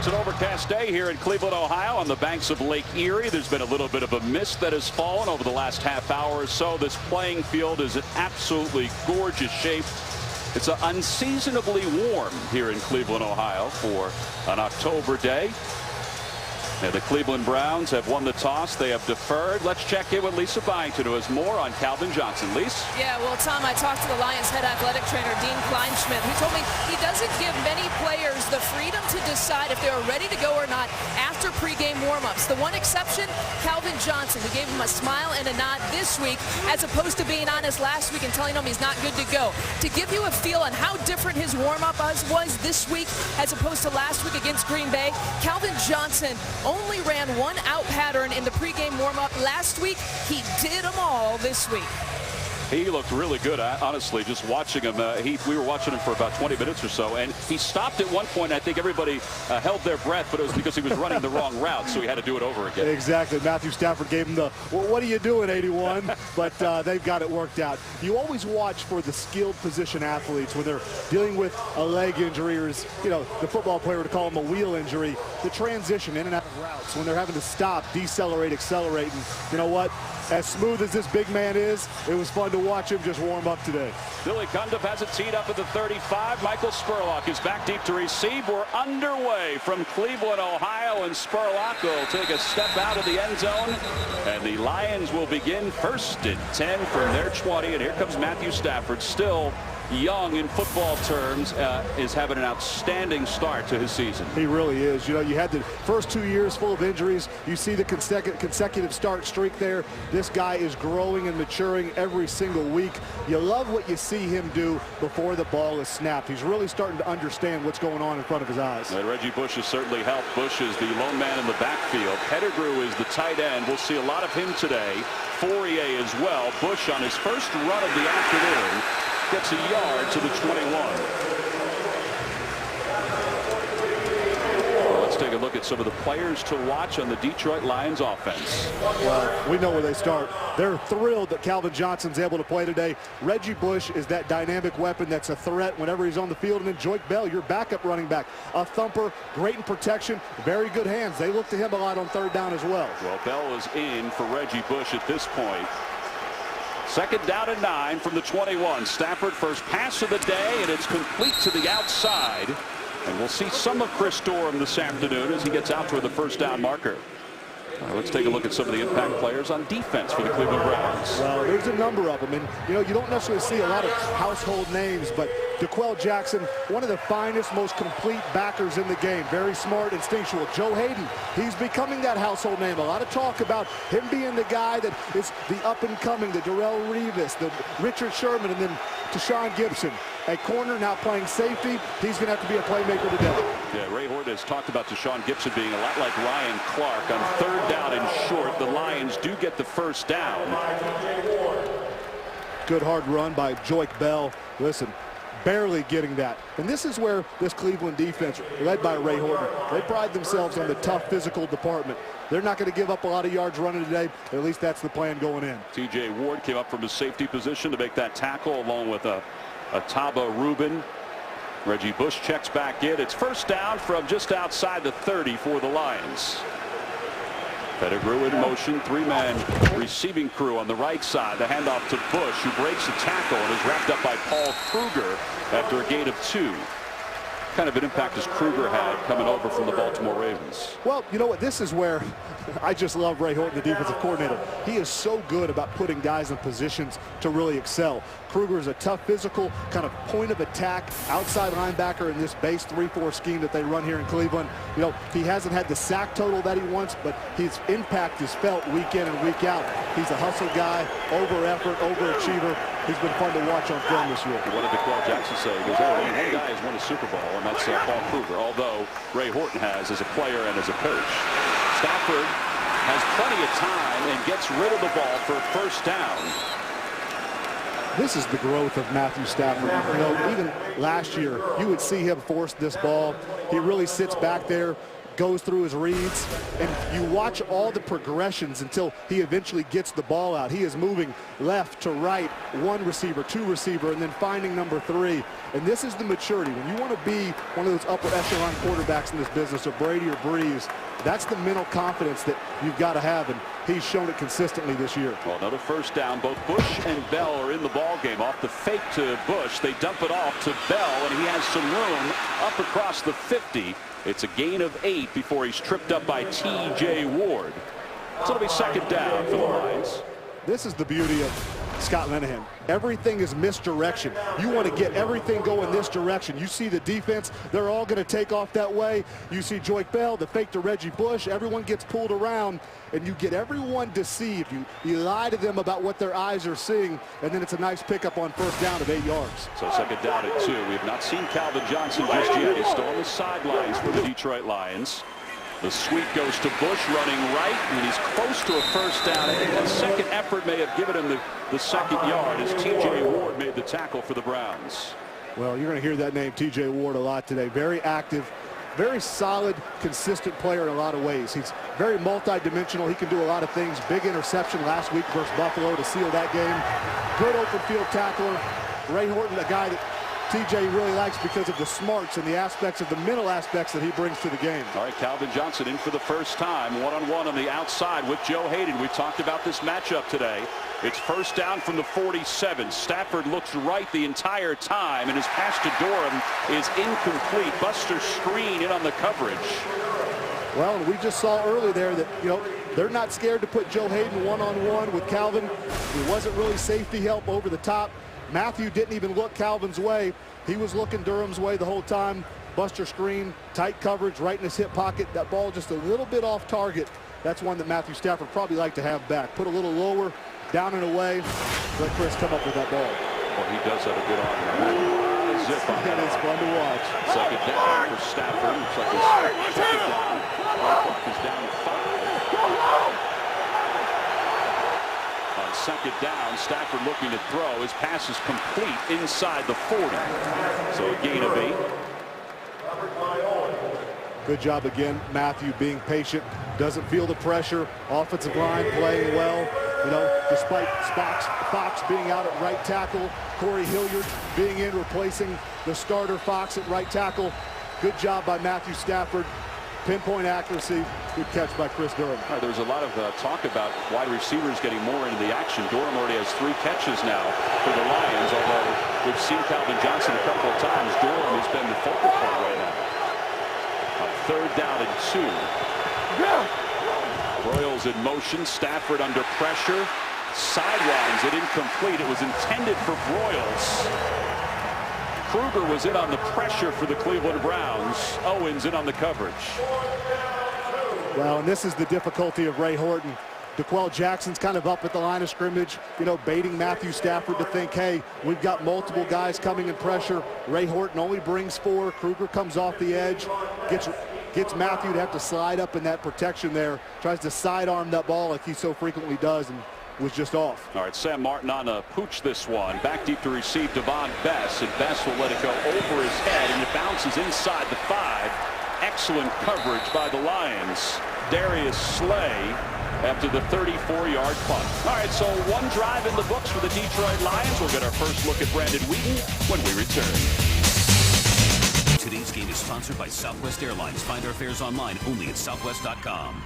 It's an overcast day here in Cleveland, Ohio, on the banks of Lake Erie. There's been a little bit of a mist that has fallen over the last half hour or so. This playing field is in absolutely gorgeous shape. It's unseasonably warm here in Cleveland, Ohio for an October day. Now, the Cleveland Browns have won the toss. They have deferred. Let's check in with Lisa Byington, who has more on Calvin Johnson. Lisa? Yeah, well, Tom, I talked to the Lions head athletic trainer, Dean Kleinschmidt, who told me he doesn't give many players the freedom to decide if they're ready to go or not after pregame warmups. The one exception, Calvin Johnson. We gave him a smile and a nod this week, as opposed to being honest last week and telling him he's not good to go. To give you a feel on how different his warm-up was this week as opposed to last week against Green Bay, Calvin Johnson only ran one out pattern in the pregame warm-up last week. He did them all this week. He looked really good, honestly, just watching him. We were watching him for about 20 minutes or so, and he stopped at one point. I think everybody held their breath, but it was because he was running the wrong route, so he had to do it over again. Exactly. Matthew Stafford gave him the, well, what are you doing, 81? But they've got it worked out. You always watch for the skilled position athletes when they're dealing with a leg injury, or, you know, the football player would call them a wheel injury, the transition in and out of routes when they're having to stop, decelerate, accelerate. And you know what? As smooth as this big man is, it was fun to watch him just warm up today. Billy Cundiff has it teed up at the 35. Michael Spurlock is back deep to receive. We're underway from Cleveland, Ohio, and Spurlock will take a step out of the end zone. And the Lions will begin first and 10 from their 20. And here comes Matthew Stafford, still young in football terms, is having an outstanding start to his season. He really is. You know, you had the first 2 years full of injuries. You see the consecutive start streak there. This guy is growing and maturing every single week. You love what you see him do before the ball is snapped. He's really starting to understand what's going on in front of his eyes. And Reggie Bush has certainly helped. Bush is the lone man in the backfield. Pettigrew is the tight end. We'll see a lot of him today. Fourier as well. Bush on his first run of the afternoon gets a yard to the 21. Let's take a look at some of the players to watch on the Detroit Lions offense. Well, we know where they start. They're thrilled that Calvin Johnson's able to play today. Reggie Bush is that dynamic weapon that's a threat whenever he's on the field. And then Joique Bell, your backup running back, a thumper, great in protection, very good hands. They look to him a lot on third down as well. Well, Bell is in for Reggie Bush at this point. Second down and 9 from the 21. Stafford first pass of the day, and it's complete to the outside. And we'll see some of Chris Durham this afternoon as he gets out toward the first down marker. Let's take a look at some of the impact players on defense for the Cleveland Browns. Well, there's a number of them. And, you know, you don't necessarily see a lot of household names, but D'Qwell Jackson, one of the finest, most complete backers in the game. Very smart, instinctual. Joe Hayden, he's becoming that household name. A lot of talk about him being the guy that is the up-and-coming, the Darrelle Revis, the Richard Sherman, and then Tashaun Gipson. At corner, now playing safety, he's going to have to be a playmaker today. Yeah, Ray Horton has talked about Tashaun Gipson being a lot like Ryan Clark. On third down and short, the Lions do get the first down. Good hard run by Joique Bell. Listen, barely getting that. And this is where this Cleveland defense, led by Ray Horton, they pride themselves on the tough physical department. They're not going to give up a lot of yards running today. At least that's the plan going in. T.J. Ward came up from his safety position to make that tackle along with Taba Rubin. Reggie Bush checks back in. It's first down from just outside the 30 for the Lions. Pettigrew in motion, three-man receiving crew on the right side. The handoff to Bush, who breaks the tackle and is wrapped up by Paul Kruger after a gain of 2. What kind of an impact has Kruger had coming over from the Baltimore Ravens? Well, you know what? This is where I just love Ray Horton, the defensive coordinator. He is so good about putting guys in positions to really excel. Kruger is a tough, physical, kind of point of attack, outside linebacker in this base 3-4 scheme that they run here in Cleveland. You know, he hasn't had the sack total that he wants, but his impact is felt week in and week out. He's a hustle guy, over-effort, overachiever. He's been fun to watch on film this year. What did D'Qwell Jackson say? He goes, oh, one guy has won a Super Bowl, and that's Paul Kruger, although Ray Horton has as a player and as a coach. Stafford has plenty of time and gets rid of the ball for first down. This is the growth of Matthew Stafford. You know, even last year, you would see him force this ball. He really sits back there, goes through his reads, and you watch all the progressions until he eventually gets the ball out. He is moving left to right, one receiver, two receiver, and then finding number three. And this is the maturity. When you want to be one of those upper echelon quarterbacks in this business, or Brady or Breeze, that's the mental confidence that you've got to have, and he's shown it consistently this year. Well, another first down. Both Bush and Bell are in the ball game. Off the fake to Bush, they dump it off to Bell, and he has some room up across the 50. It's a gain of 8 before he's tripped up by T.J. Ward. So it'll be second down for the Lions. This is the beauty of Scott Linehan. Everything is misdirection. You want to get everything going this direction. You see the defense, they're all going to take off that way. You see Joique Bell, the fake to Reggie Bush. Everyone gets pulled around, and you get everyone deceived. You lie to them about what their eyes are seeing, and then it's a nice pickup on first down of 8 yards. So second down at 2. We have not seen Calvin Johnson just yet. He's still on the sidelines for the Detroit Lions. The sweep goes to Bush, running right, and he's close to a first down. I think that second effort may have given him the second yard as T.J. Ward made the tackle for the Browns. Well, you're going to hear that name, T.J. Ward, a lot today. Very active, very solid, consistent player in a lot of ways. He's very multi-dimensional. He can do a lot of things. Big interception last week versus Buffalo to seal that game. Good open field tackler. Ray Horton, a guy that TJ really likes because of the smarts and the aspects of the mental aspects that he brings to the game. All right, Calvin Johnson in for the first time, one-on-one on the outside with Joe Hayden. We talked about this matchup today. It's first down from the 47. Stafford looks right the entire time, and his pass to Durham is incomplete. Buster Skrine in on the coverage. Well, we just saw earlier there that, they're not scared to put Joe Hayden one-on-one with Calvin. There wasn't really safety help over the top. Matthew didn't even look Calvin's way. He was looking Durham's way the whole time. Buster Skrine, tight coverage, right in his hip pocket. That ball just a little bit off target. That's one that Matthew Stafford probably like to have back. Put a little lower, down and away. Let Chris come up with that ball. Well, he does have a good arm. Zip on that. It's fun to watch. Second down for Stafford. Looks like his second down. Clock is down to 5. On second down, Stafford looking to throw. His pass is complete inside the 40. So a gain of 8. Good job again, Matthew being patient. Doesn't feel the pressure. Offensive line playing well. Despite Fox being out at right tackle, Corey Hilliard being in, replacing the starter Fox at right tackle. Good job by Matthew Stafford. Pinpoint accuracy. Good catch by Chris Durham. All right, there's a lot of talk about wide receivers getting more into the action. Durham already has 3 catches now for the Lions, although we've seen Calvin Johnson a couple of times. Durham has been the focal point right now. On third down and 2. Broyles in motion. Stafford under pressure. Sidewinds it incomplete. It was intended for Broyles. Kruger was in on the pressure for the Cleveland Browns. Owens in on the coverage. Well, and this is the difficulty of Ray Horton. DeQuell Jackson's kind of up at the line of scrimmage, baiting Matthew Stafford to think, hey, we've got multiple guys coming in pressure. Ray Horton only brings 4. Kruger comes off the edge, gets Matthew to have to slide up in that protection there, tries to sidearm that ball like he so frequently does, and was just off. All right, Sam Martin on a pooch this one. Back deep to receive Devon Bess, and Bess will let it go over his head, and it bounces inside the 5. Excellent coverage by the Lions. Darius Slay after the 34-yard punt. All right, so one drive in the books for the Detroit Lions. We'll get our first look at Brandon Wheaton when we return. Today's game is sponsored by Southwest Airlines. Find our fares online only at southwest.com.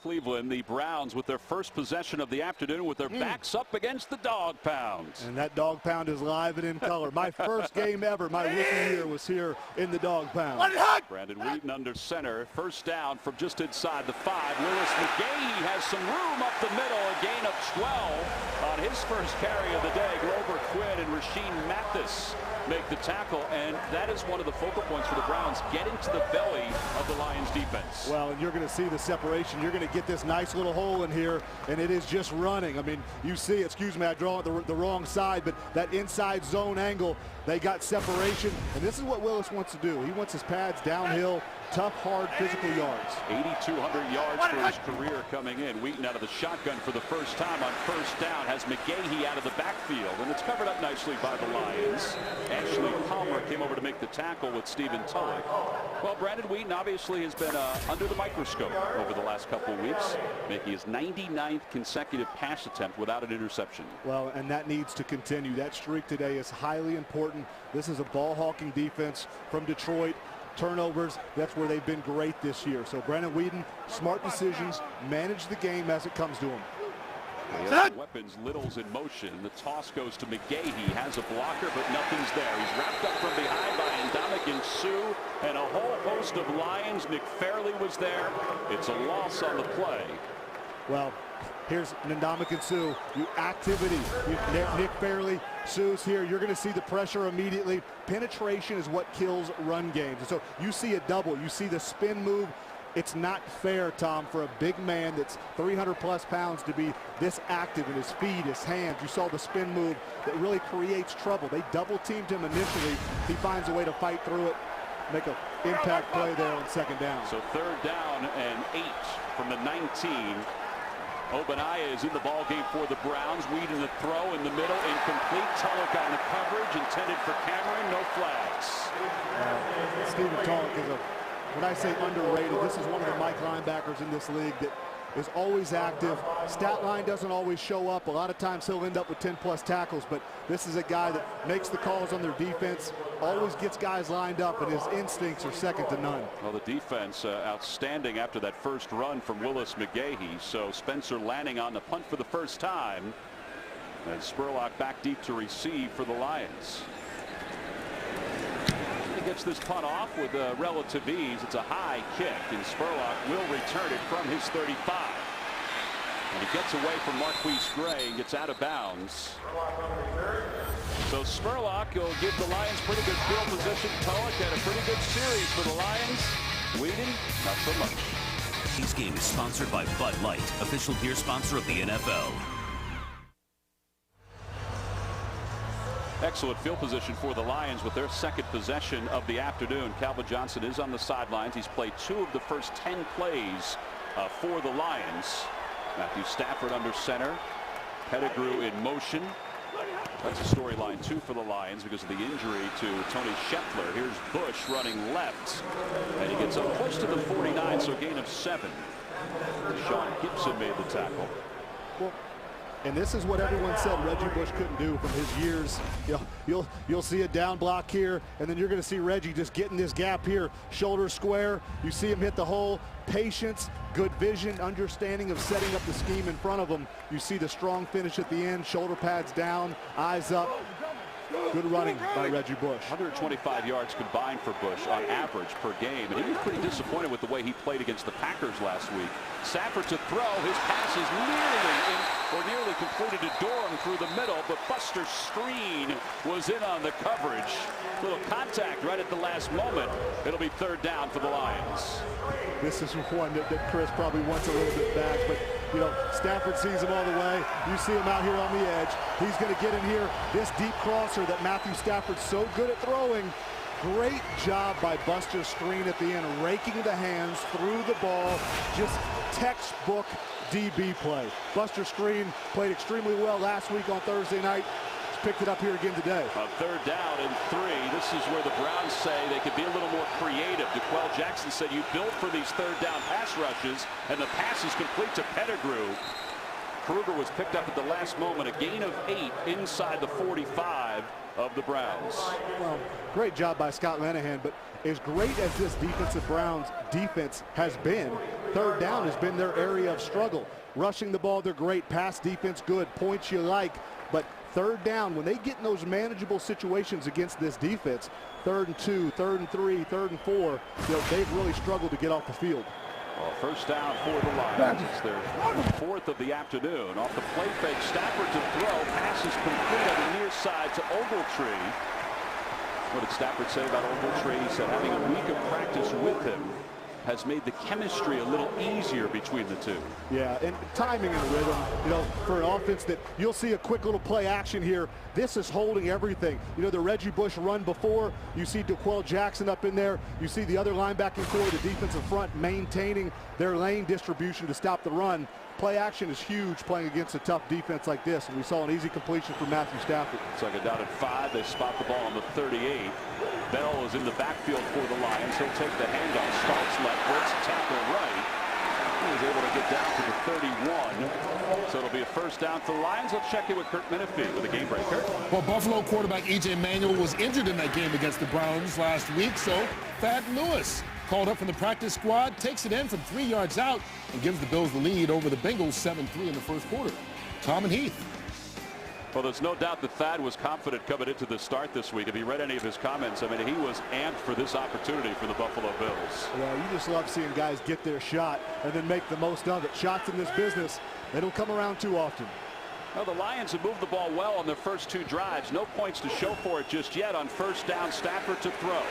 Cleveland, the Browns with their first possession of the afternoon with their backs up against the dog pound. And that dog pound is live and in color. My first game ever, my rookie year, was here in the dog pound. Brandon Wheaton under center. First down from just inside the 5. Willis McGahee has some room up the middle. A gain of 12 on his first carry of the day. Grover Quinn and Rashean Mathis make the tackle, and that is one of the focal points for the Browns, getting to the belly of the Lions defense. Well, and you're going to see the separation. You're going to get this nice little hole in here, and it is just running. I mean, you see, excuse me, I draw it the wrong side, but that inside zone angle, they got separation, and this is what Willis wants to do. He wants his pads downhill, tough, hard, physical yards. 8,200 yards for his career coming in. Wheaton out of the shotgun for the first time on first down, has McGahee out of the backfield, and it's covered up nicely by the Lions. Ashley Palmer came over to make the tackle with Stephen Tulloch. Well, Brandon Wheaton obviously has been under the microscope over the last couple of weeks, making his 99th consecutive pass attempt without an interception. Well, and that needs to continue. That streak today is highly important. This is a ball-hawking defense from Detroit. Turnovers, that's where they've been great this year. So Brandon Wheaton, smart decisions, manage the game as it comes to him. Weapons, Little's in motion. The toss goes to McGahee. Has a blocker, but nothing's there. He's wrapped up from behind by Ndamukong Suh and a whole host of Lions. Nick Fairley was there. It's a loss on the play. Well, here's Ndamukong Suh. Activity. Nick Fairley, Suh's here. You're going to see the pressure immediately. Penetration is what kills run games. And so you see a double. You see the spin move. It's not fair, Tom, for a big man that's 300-plus pounds to be this active in his feet, his hands. You saw the spin move that really creates trouble. They double-teamed him initially. He finds a way to fight through it, make an impact play there on second down. So third down and 8 from the 19. Ogbonnaya is in the ball game for the Browns. Wheaton the throw in the middle, incomplete. Tulloch on the coverage, intended for Cameron, no flags. Stephen Tulloch is when I say underrated, this is one of the Mike linebackers in this league that is always active. Stat line doesn't always show up. A lot of times he'll end up with 10-plus tackles, but this is a guy that makes the calls on their defense, always gets guys lined up, and his instincts are second to none. Well, the defense outstanding after that first run from Willis McGahee. So Spencer Lanning on the punt for the first time, and Spurlock back deep to receive for the Lions. Gets this punt off with relative ease. It's a high kick, and Spurlock will return it from his 35. And he gets away from Marquise Gray and gets out of bounds. So Spurlock will give the Lions pretty good field position. Tulloch had a pretty good series for the Lions. Wheaton, not so much. This game is sponsored by Bud Light, official beer sponsor of the NFL. Excellent field position for the Lions with their second possession of the afternoon. Calvin Johnson is on the sidelines. He's played 2 of the first 10 plays for the Lions. Matthew Stafford under center. Pettigrew in motion. That's a storyline too for the Lions because of the injury to Tony Scheffler. Here's Bush running left, and he gets up close to the 49, so a gain of 7. Sean Gibson made the tackle. Well, and this is what everyone said Reggie Bush couldn't do from his years. You'll see a down block here, and then you're going to see Reggie just getting this gap here, shoulder square. You see him hit the hole. Patience, good vision, understanding of setting up the scheme in front of him. You see the strong finish at the end, shoulder pads down, eyes up. Good running by Reggie Bush. 125 yards combined for Bush on average per game. And he was pretty disappointed with the way he played against the Packers last week. Stafford to throw. His pass is nearly completed to Durham through the middle, but Buster Skrine was in on the coverage. Little contact right at the last moment. It'll be third down for the Lions. This is one that Chris probably wants a little bit back, but you know, Stafford sees him all the way. You see him out here on the edge. He's going to get in here. This deep crosser that Matthew Stafford's so good at throwing. Great job by Buster Skrine at the end, raking the hands through the ball. Just textbook DB play. Buster Skrine played extremely well last week on Thursday night. Picked it up here again today. A third down and 3. This is where the Browns say they could be a little more creative. DeQuell Jackson said you built for these third down pass rushes, and the pass is complete to Pettigrew. Kruger was picked up at the last moment. A gain of 8 inside the 45 of the Browns. Well, great job by Scott Linehan, but as great as this defensive Browns defense has been, third down has been their area of struggle. Rushing the ball, they're great. Pass defense, good. Points you like, but third down, when they get in those manageable situations against this defense, 3rd and 2, 3rd and 3, 3rd and 4, you know, they've really struggled to get off the field. Well, first down for the Lions. It's their 4th of the afternoon. Off the play fake, Stafford to throw. Pass is complete on the near side to Ogletree. What did Stafford say about Ogletree? He said having a week of practice with him has made the chemistry a little easier between the two. Yeah, and timing and rhythm, you know, for an offense that you'll see a quick little play action here. This is holding everything. You know, the Reggie Bush run before, you see DeQuell Jackson up in there. You see the other linebacking core, the defensive front, maintaining their lane distribution to stop the run. Play action is huge playing against a tough defense like this, and we saw an easy completion from Matthew Stafford. Second down at 5. They spot the ball on the 38. Bell is in the backfield for the Lions. He'll take the handoff, starts left, works tackle right. He was able to get down to the 31. So it'll be a first down for the Lions. Let's check in with Kurt Menefee with a game breaker. Well, Buffalo quarterback E.J. Manuel was injured in that game against the Browns last week, so Thad Lewis called up from the practice squad, takes it in from 3 yards out, and gives the Bills the lead over the Bengals 7-3 in the first quarter. Tom and Heath. Well, there's no doubt that Thad was confident coming into the start this week. If you read any of his comments, I mean, he was amped for this opportunity for the Buffalo Bills. Well, you just love seeing guys get their shot and then make the most of it. Shots in this business, they don't come around too often. Well, the Lions have moved the ball well on their first 2 drives. No points to show for it just yet. On first down, Stafford to throw.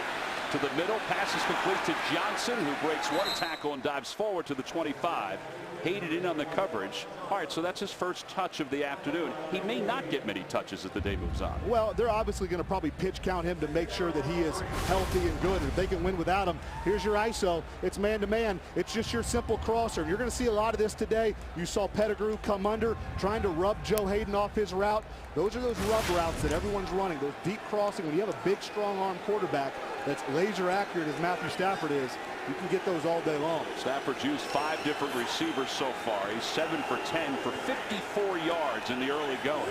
To the middle, pass is complete to Johnson, who breaks 1 tackle and dives forward to the 25. Hayden in on the coverage. All right, so that's his first touch of the afternoon. He may not get many touches as the day moves on. Well, they're obviously going to probably pitch count him to make sure that he is healthy and good. And if they can win without him, here's your ISO. It's man-to-man. It's just your simple crosser. And you're going to see a lot of this today. You saw Pettigrew come under, trying to rub Joe Hayden off his route. Those are those rub routes that everyone's running, those deep crossing. When you have a big, strong-arm quarterback that's laser accurate as Matthew Stafford is, you can get those all day long. Stafford's used 5 different receivers so far. He's 7 for 10 for 54 yards in the early going.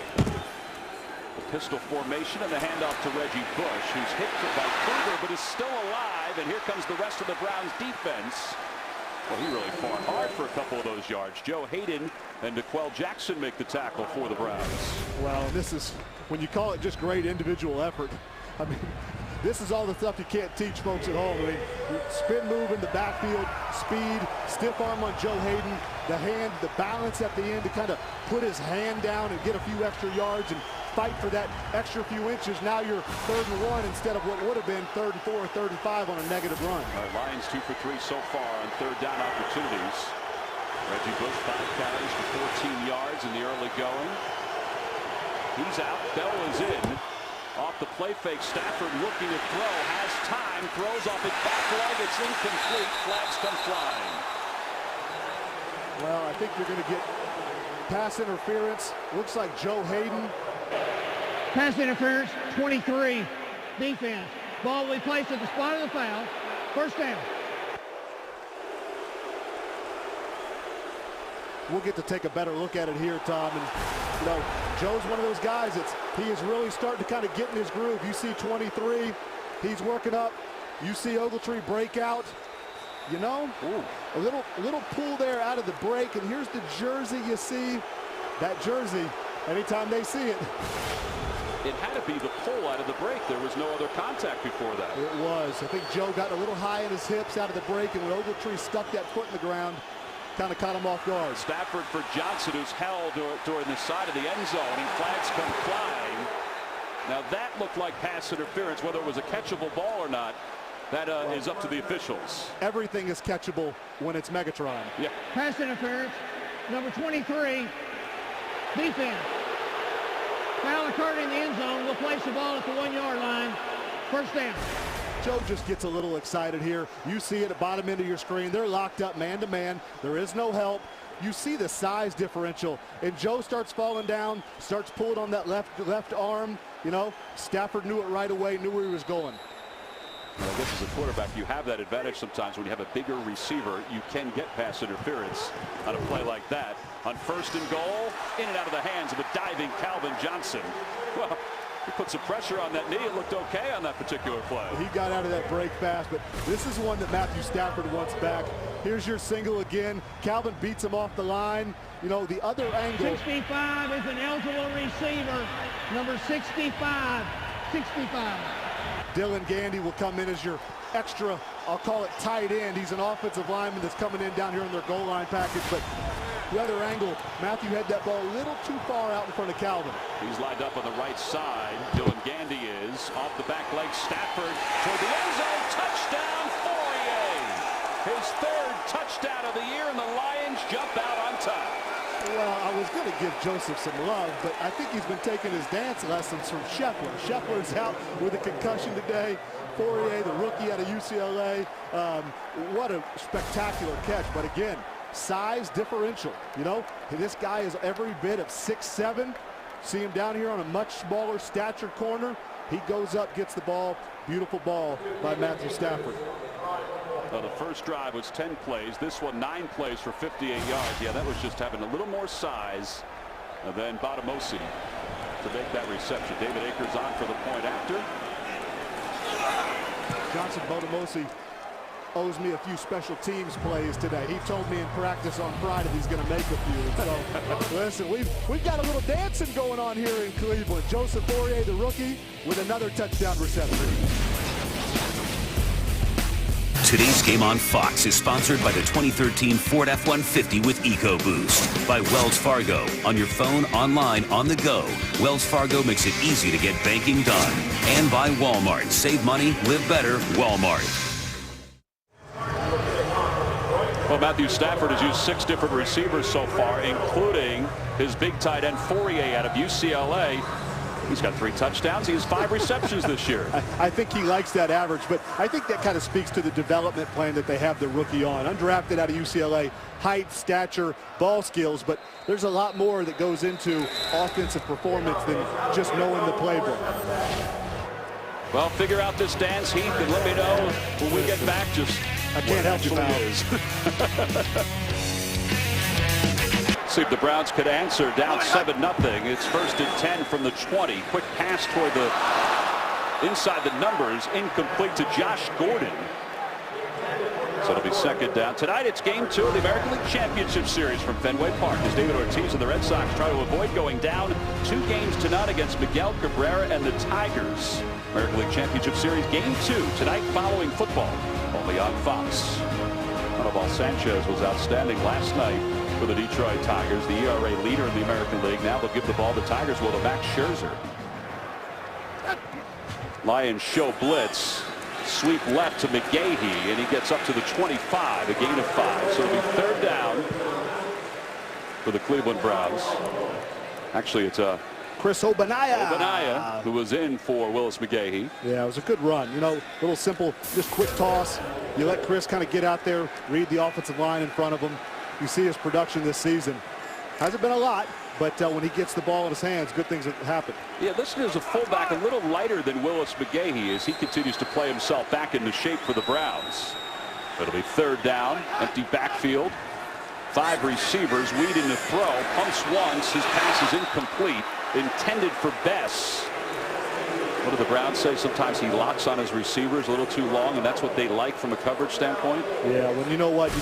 The pistol formation and the handoff to Reggie Bush, who's hit by Kruger but is still alive. And here comes the rest of the Browns defense. Well, he really fought hard for a couple of those yards. Joe Hayden and DeQuell Jackson make the tackle for the Browns. Well, this is, when you call it just great individual effort, I mean, this is all the stuff you can't teach folks at home. I mean, spin move in the backfield, speed, stiff arm on Joe Hayden, the hand, the balance at the end to kind of put his hand down and get a few extra yards and fight for that extra few inches. Now you're 3rd and 1 instead of what would have been 3rd and 4 or 3rd and 5 on a negative run. All right, Lions 2 for 3 so far on 3rd down opportunities. Reggie Bush 5 carries for 14 yards in the early going. He's out. Bell is in. Off the play fake, Stafford looking to throw, has time, throws off his back leg, it's incomplete, flags come flying. Well, I think you're going to get pass interference. Looks like Joe Hayden. Pass interference, 23, defense. Ball will be placed at the spot of the foul, first down. We'll get to take a better look at it here, Tom. And, you know, Joe's one of those guys he is really starting to kind of get in his groove. You see 23, he's working up. You see Ogletree break out. You know, a little pull there out of the break. And here's the jersey you see. That jersey, anytime they see it. It had to be the pull out of the break. There was no other contact before that. It was. I think Joe got a little high in his hips out of the break, and when Ogletree stuck that foot in the ground, kind of caught him off guard. Stafford for Johnson, who's held during the side of the end zone, and flags come flying. Now that looked like pass interference. Whether it was a catchable ball or not, that is up to the officials. Everything is catchable when it's Megatron. Yeah. Pass interference, number 23, defense. Foul occurred in the end zone. We'll place the ball at the 1-yard line. First down. Joe just gets a little excited here. You see it at bottom end of your screen. They're locked up man-to-man. There is no help. You see the size differential. And Joe starts falling down, starts pulling on that left arm. You know, Stafford knew it right away, knew where he was going. Well, I guess as a quarterback, you have that advantage sometimes when you have a bigger receiver. You can get pass interference on a play like that. On 1st and goal, in and out of the hands of the diving Calvin Johnson. Well, he put some pressure on that knee. It looked okay on that particular play. He got out of that break fast, but this is one that Matthew Stafford wants back. Here's your single again. Calvin beats him off the line. You know, the other angle. 65 is an eligible receiver. Number 65. Dylan Gandy will come in as your extra, I'll call it tight end. He's an offensive lineman that's coming in down here in their goal line package, but the other angle, Matthew had that ball a little too far out in front of Calvin. He's lined up on the right side. Dylan Gandy is off the back leg. Stafford toward the end zone. Touchdown, Fourier. His touchdown of the year, and the Lions jump out on top. Well, I was going to give Joseph some love, but I think he's been taking his dance lessons from Scheffler. Scheffler's out with a concussion today. Fourier, the rookie out of UCLA. What a spectacular catch. But again, size differential. You know, this guy is every bit of 6'7". See him down here on a much smaller stature corner. He goes up, gets the ball. Beautiful ball by Matthew Stafford. Well, the first drive was 10 plays. This one 9 plays for 58 yards. Yeah, that was just having a little more size than Botamosi to make that reception. David Akers on for the point after. Johnson Botamosi owes me a few special teams plays today. He told me in practice on Friday he's going to make a few. So, listen, we've got a little dancing going on here in Cleveland. Joseph Fourier, the rookie, with another touchdown reception. Today's game on Fox is sponsored by the 2013 Ford F-150 with EcoBoost. By Wells Fargo. On your phone, online, on the go. Wells Fargo makes it easy to get banking done. And by Walmart. Save money, live better, Walmart. Well, Matthew Stafford has used 6 different receivers so far, including his big tight end Fourier out of UCLA. He's got 3 touchdowns. He has 5 receptions this year. I think he likes that average, but I think that kind of speaks to the development plan that they have the rookie on. Undrafted out of UCLA, height, stature, ball skills, but there's a lot more that goes into offensive performance than just knowing the playbook. Well, figure out this dance, Heath, and let me know when we get back just I can't help you, pal. See if the Browns could answer, down 7-0. It's 1st and 10 from the 20. Quick pass toward the inside the numbers, incomplete to Josh Gordon. So it'll be 2nd down. Tonight it's game 2 of the American League Championship Series from Fenway Park as David Ortiz and the Red Sox try to avoid going down 2 games to none against Miguel Cabrera and the Tigers. American League Championship Series game 2 tonight following football, only on Fox. Anibal Sanchez was outstanding last night for the Detroit Tigers, the ERA leader in the American League. Now they'll give the ball, the Tigers will, to Max Scherzer. Lions show blitz. Sweep left to McGahee, and he gets up to the 25, a gain of 5. So it'll be 3rd down for the Cleveland Browns. Actually, it's Chris Obanaya, who was in for Willis McGahee. Yeah, it was a good run. You know, little simple, just quick toss. You let Chris kind of get out there, read the offensive line in front of him. You see his production this season. Hasn't been a lot, but when he gets the ball in his hands, good things happen. Yeah, listed as a fullback, a little lighter than Willis McGahee as he continues to play himself back into shape for the Browns. It'll be 3rd down, empty backfield. 5 receivers, Weed in the throw, pumps once, his pass is incomplete, intended for Bess. What do the Browns say? Sometimes he locks on his receivers a little too long, and that's what they like from a coverage standpoint. Yeah, well, you know what?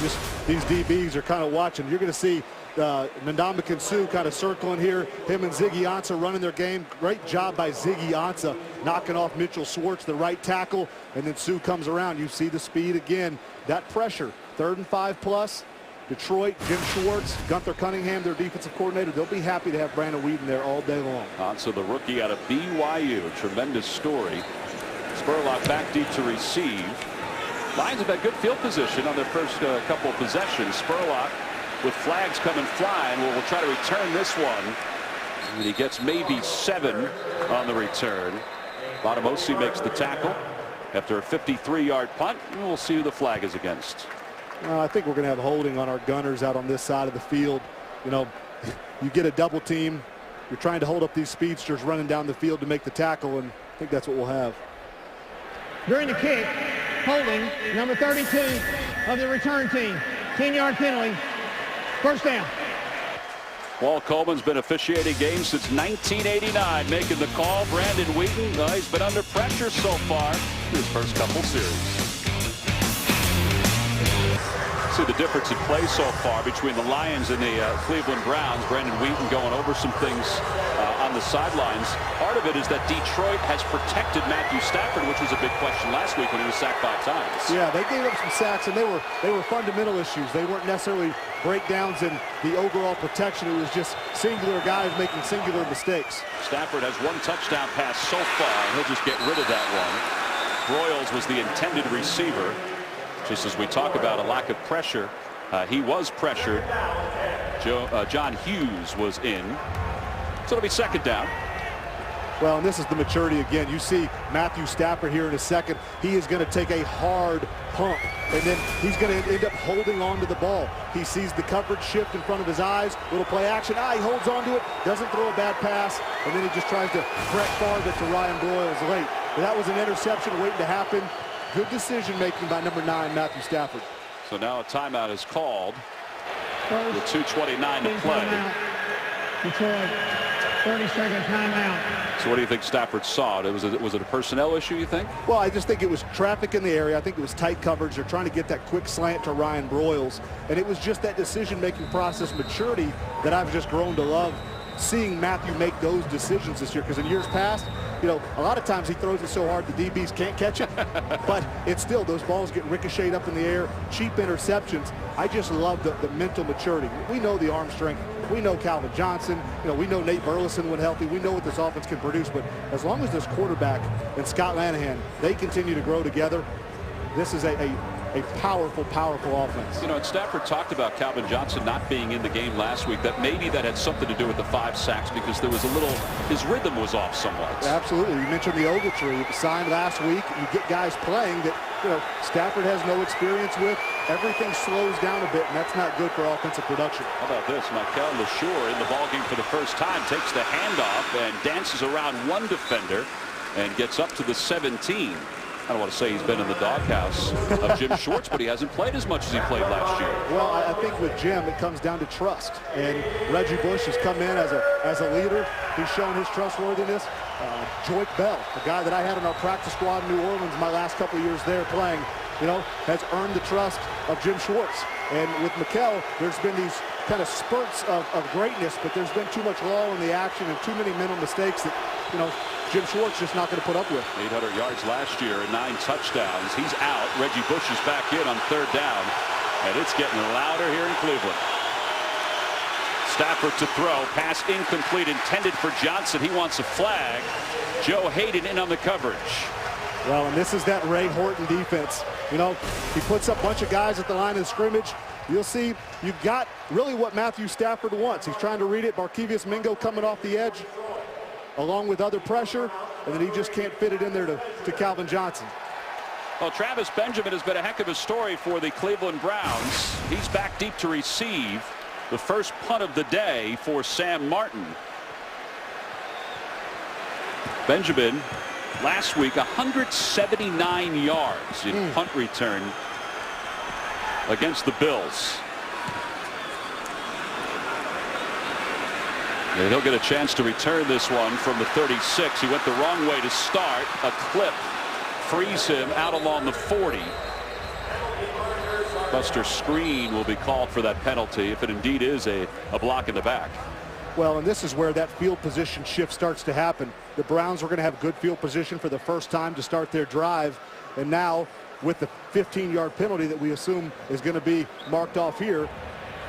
These DBs are kind of watching. You're going to see Ndamukong Suh kind of circling here. Him and Ziggy Ansah running their game. Great job by Ziggy Ansah knocking off Mitchell Schwartz, the right tackle, and then Suh comes around. You see the speed again. That pressure. 3rd and 5+. Detroit, Jim Schwartz, Gunther Cunningham, their defensive coordinator. They'll be happy to have Brandon Weeden there all day long. So the rookie out of BYU, tremendous story. Spurlock back deep to receive. Lions have had good field position on their first couple of possessions. Spurlock with flags coming flying. We'll try to return this one. And he gets maybe 7 on the return. Botamosi makes the tackle after a 53-yard punt. And we'll see who the flag is against. I think we're going to have holding on our gunners out on this side of the field. You know, you get a double team. You're trying to hold up these speedsters running down the field to make the tackle, and I think that's what we'll have. During the kick, holding number 32 of the return team. 10-yard penalty. 1st down. Walt Coleman's been officiating games since 1989, making the call. Brandon Weeden, he's been under pressure so far in his first couple series. See the difference in play so far between the Lions and the Cleveland Browns. Brandon Weeden going over some things on the sidelines. Part of it is that Detroit has protected Matthew Stafford, which was a big question last week when he was sacked 5 times. Yeah, they gave up some sacks, and they were fundamental issues. They weren't necessarily breakdowns in the overall protection. It was just singular guys making singular mistakes. Stafford has 1 touchdown pass so far, and he'll just get rid of that one. Broyles was the intended receiver. Just as we talk about a lack of pressure He was pressured. John Hughes was in. So it'll be second down. Well, and this is the maturity again. You see Matthew Stafford here in a second. He is going to take a hard pump, and then he's going to end up holding on to the ball. He sees the coverage shift in front of his eyes. Little play action. He holds on to it. Doesn't throw a bad pass, and then he just tries to Brett Favre it to Ryan Broyles late. But that was an interception waiting to happen. Good decision making by number 9, Matthew Stafford. So now a timeout is called with First, 2:29 to play. timeout. Detroit, 30-second timeout. So what do you think Stafford saw? Was it a personnel issue, you think? Well, I just think it was traffic in the area. I think it was tight coverage. They're trying to get that quick slant to Ryan Broyles. And it was just that decision-making process maturity that I've just grown to love, seeing Matthew make those decisions this year. Because in years past, you know, a lot of times he throws it so hard the DBs can't catch it. But it's still, those balls get ricocheted up in the air, cheap interceptions. I just love the mental maturity. We know the arm strength. We know Calvin Johnson. You know, we know Nate Burleson when healthy. We know what this offense can produce. But as long as this quarterback and Scott Lanahan, they continue to grow together, this is a powerful, powerful offense. You know, and Stafford talked about Calvin Johnson not being in the game last week, that maybe that had something to do with the 5 sacks because there was a little, his rhythm was off somewhat. Absolutely. You mentioned the Ogletree. It was signed last week. You get guys playing that, you know, Stafford has no experience with. Everything slows down a bit, and that's not good for offensive production. How about this? Michael LeSure in the ballgame for the first time, takes the handoff and dances around one defender and gets up to the 17. I don't want to say he's been in the doghouse of Jim Schwartz, but he hasn't played as much as he played last year. Well, I think with Jim, it comes down to trust. And Reggie Bush has come in as a leader. He's shown his trustworthiness. Joique Bell, the guy that I had in our practice squad in New Orleans my last couple of years there playing, you know, has earned the trust of Jim Schwartz. And with Mikel, there's been these kind of spurts of greatness, but there's been too much lull in the action and too many mental mistakes that, you know, Jim Schwartz just not going to put up with. 800 yards last year and 9 touchdowns. He's out. Reggie Bush is back in on third down, and it's getting louder here in Cleveland. Stafford to throw. Pass incomplete, intended for Johnson. He wants a flag. Joe Hayden in on the coverage. Well, and this is that Ray Horton defense. You know, he puts up a bunch of guys at the line of scrimmage. You'll see you've got really what Matthew Stafford wants. He's trying to read it. Barkevius Mingo coming off the edge along with other pressure, and then he just can't fit it in there to Calvin Johnson. Well, Travis Benjamin has been a heck of a story for the Cleveland Browns. He's back deep to receive the first punt of the day for Sam Martin. Benjamin last week 179 yards in punt return against the Bills. And he'll get a chance to return this one from the 36. He went the wrong way to start. A clip frees him out along the 40. Buster Skrine will be called for that penalty if it indeed is a block in the back. Well, and this is where that field position shift starts to happen. The Browns were going to have good field position for the first time to start their drive, and now with the 15-yard penalty that we assume is going to be marked off here.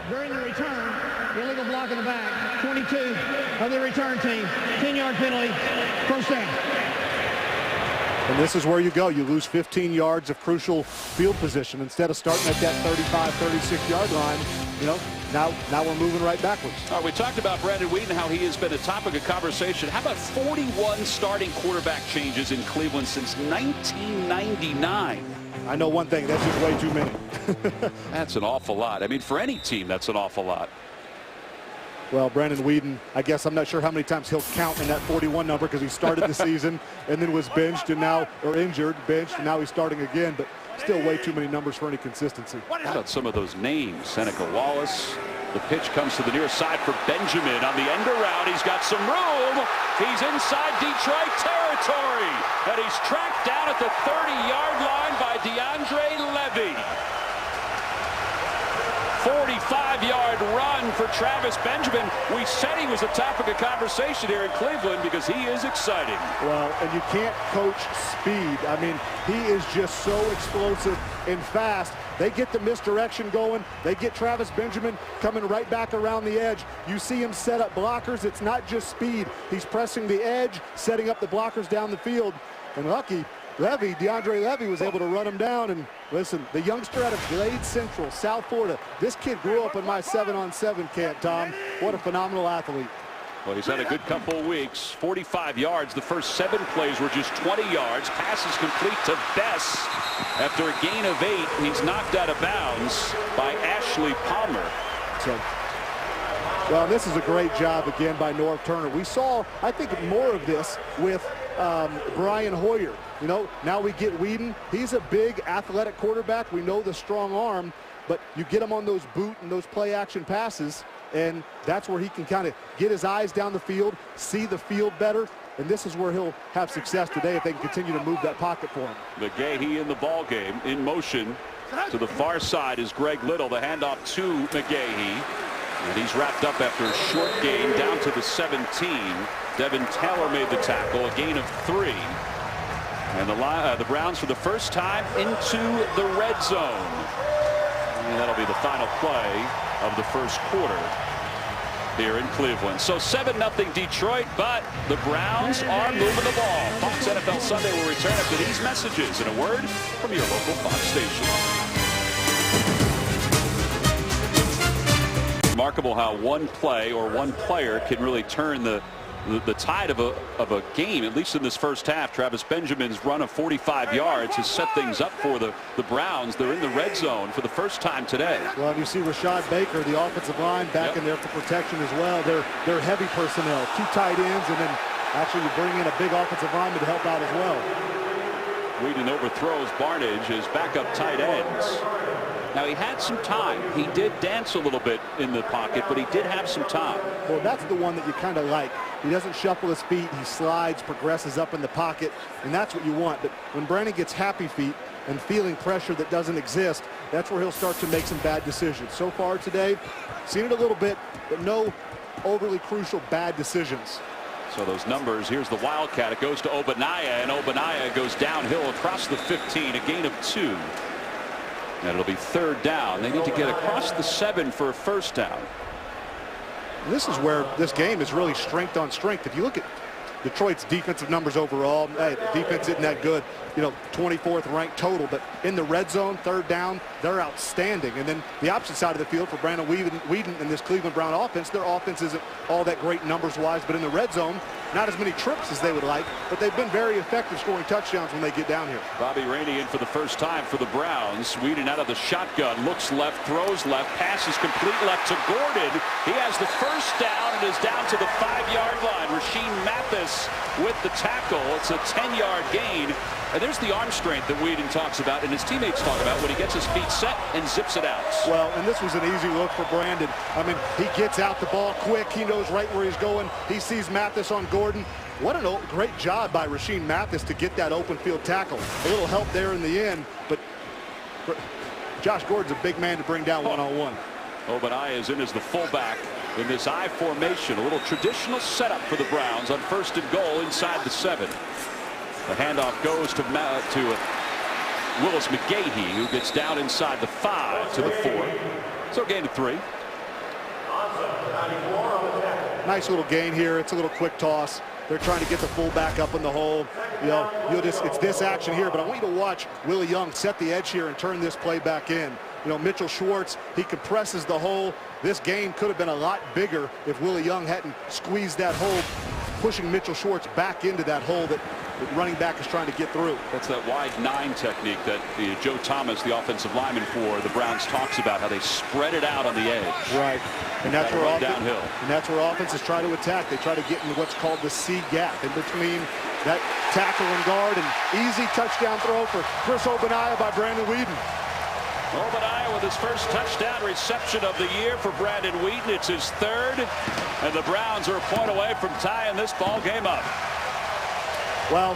During the return, illegal block in the back, 22 of the return team, 10-yard penalty, first down. And this is where you go. You lose 15 yards of crucial field position. Instead of starting at that 35, 36-yard line, you know, now we're moving right backwards. All right, we talked about Brandon Weeden, how he has been a topic of conversation. How about 41 starting quarterback changes in Cleveland since 1999? I know one thing, that's just way too many. That's an awful lot. I mean, for any team, that's an awful lot. Well, Brandon Weeden, I guess I'm not sure how many times he'll count in that 41 number because he started the season and then was benched and now, or injured, benched, and now he's starting again, but still way too many numbers for any consistency. How about some of those names? Seneca Wallace. The pitch comes to the near side for Benjamin on the end around. He's got some room. He's inside Detroit territory, and he's tracked down at the 30-yard line by DeAndre Levy. 45-yard run for Travis Benjamin. We said he was a topic of conversation here in Cleveland because he is exciting. Well, and you can't coach speed. I mean, he is just so explosive and fast. They get the misdirection going. They get Travis Benjamin coming right back around the edge. You see him set up blockers. It's not just speed. He's pressing the edge, setting up the blockers down the field. And lucky, DeAndre Levy was able to run him down. And listen, the youngster out of Glade Central, South Florida, this kid grew up in my 7-on-7 camp, Tom. What a phenomenal athlete. Well, he's had a good couple of weeks. 45 yards. The first 7 plays were just 20 yards. Passes complete to Bess. After a gain of 8, he's knocked out of bounds by Ashley Palmer. So, well, this is a great job again by Norv Turner. We saw, I think, more of this with Brian Hoyer. You know, now we get Whedon. He's a big athletic quarterback. We know the strong arm, but you get him on those boot and those play action passes, and that's where he can kind of get his eyes down the field, see the field better, and this is where he'll have success today if they can continue to move that pocket for him. McGahee in the ball game, in motion. To the far side is Greg Little. The handoff to McGahee. And he's wrapped up after a short gain down to the 17. Devin Taylor made the tackle, a gain of 3. And the Browns for the first time into the red zone. And that'll be the final play of the first quarter here in Cleveland. So 7-0 Detroit, but the Browns are moving the ball. Fox NFL Sunday will return after these messages and a word from your local Fox station. Remarkable how one play or one player can really turn the tide of a game, at least in this first half. Travis Benjamin's run of 45 yards has set things up for the Browns. They're in the red zone for the first time today. Well, you see Rashad Baker, the offensive line, back in there for protection as well. They're heavy personnel, 2 tight ends, and then actually you bring in a big offensive lineman to help out as well. Whedon overthrows Barnage as backup tight ends. Now, he had some time. He did dance a little bit in the pocket, but he did have some time. Well, that's the one that you kind of like. He doesn't shuffle his feet. He slides, progresses up in the pocket, and that's what you want. But when Brandon gets happy feet and feeling pressure that doesn't exist, that's where he'll start to make some bad decisions. So far today, seen it a little bit, but no overly crucial bad decisions. So those numbers, here's the Wildcat. It goes to Obanaya, and Obanaya goes downhill across the 15, a gain of 2. And it'll be 3rd down. They need to get across the 7 for a first down. This is where this game is really strength on strength. If you look at Detroit's defensive numbers overall, hey, the defense isn't that good. You know, 24th ranked total, but in the red zone, 3rd down, they're outstanding. And then the opposite side of the field for Brandon Whedon and this Cleveland Brown offense, their offense isn't all that great numbers-wise, but in the red zone, not as many trips as they would like, but they've been very effective scoring touchdowns when they get down here. Bobby Rainey in for the first time for the Browns. Whedon out of the shotgun, looks left, throws left, passes complete left to Gordon. He has the first down and is down to the 5-yard line. Rashean Mathis with the tackle. It's a 10-yard gain. And there's the arm strength that Whedon talks about and his teammates talk about when he gets his feet set and zips it out. Well, and this was an easy look for Brandon. I mean, he gets out the ball quick. He knows right where he's going. He sees Mathis on Gordon. What a great job by Rashean Mathis to get that open field tackle. A little help there in the end, but Josh Gordon's a big man to bring down one-on-one. Obanaya is in as the fullback in this I formation. A little traditional setup for the Browns on 1st and goal inside the 7. The handoff goes to Willis McGahee, who gets down inside the 5 to the 4. So gain of 3. Nice little gain here. It's a little quick toss. They're trying to get the fullback up in the hole. You know, it's this action here, but I want you to watch Willie Young set the edge here and turn this play back in. You know, Mitchell Schwartz, he compresses the hole. This game could have been a lot bigger if Willie Young hadn't squeezed that hole, pushing Mitchell Schwartz back into that hole that the running back is trying to get through. That's that wide 9 technique that Joe Thomas, the offensive lineman for the Browns, talks about, how they spread it out on the edge. Right. And that's where downhill. And that's where offenses try to attack. They try to get in what's called the C gap in between that tackle and guard. And easy touchdown throw for Chris Obanaya by Brandon Whedon. Obanaya with his first touchdown reception of the year for Brandon Whedon. It's his 3rd, and the Browns are a point away from tying this ball game up. Well,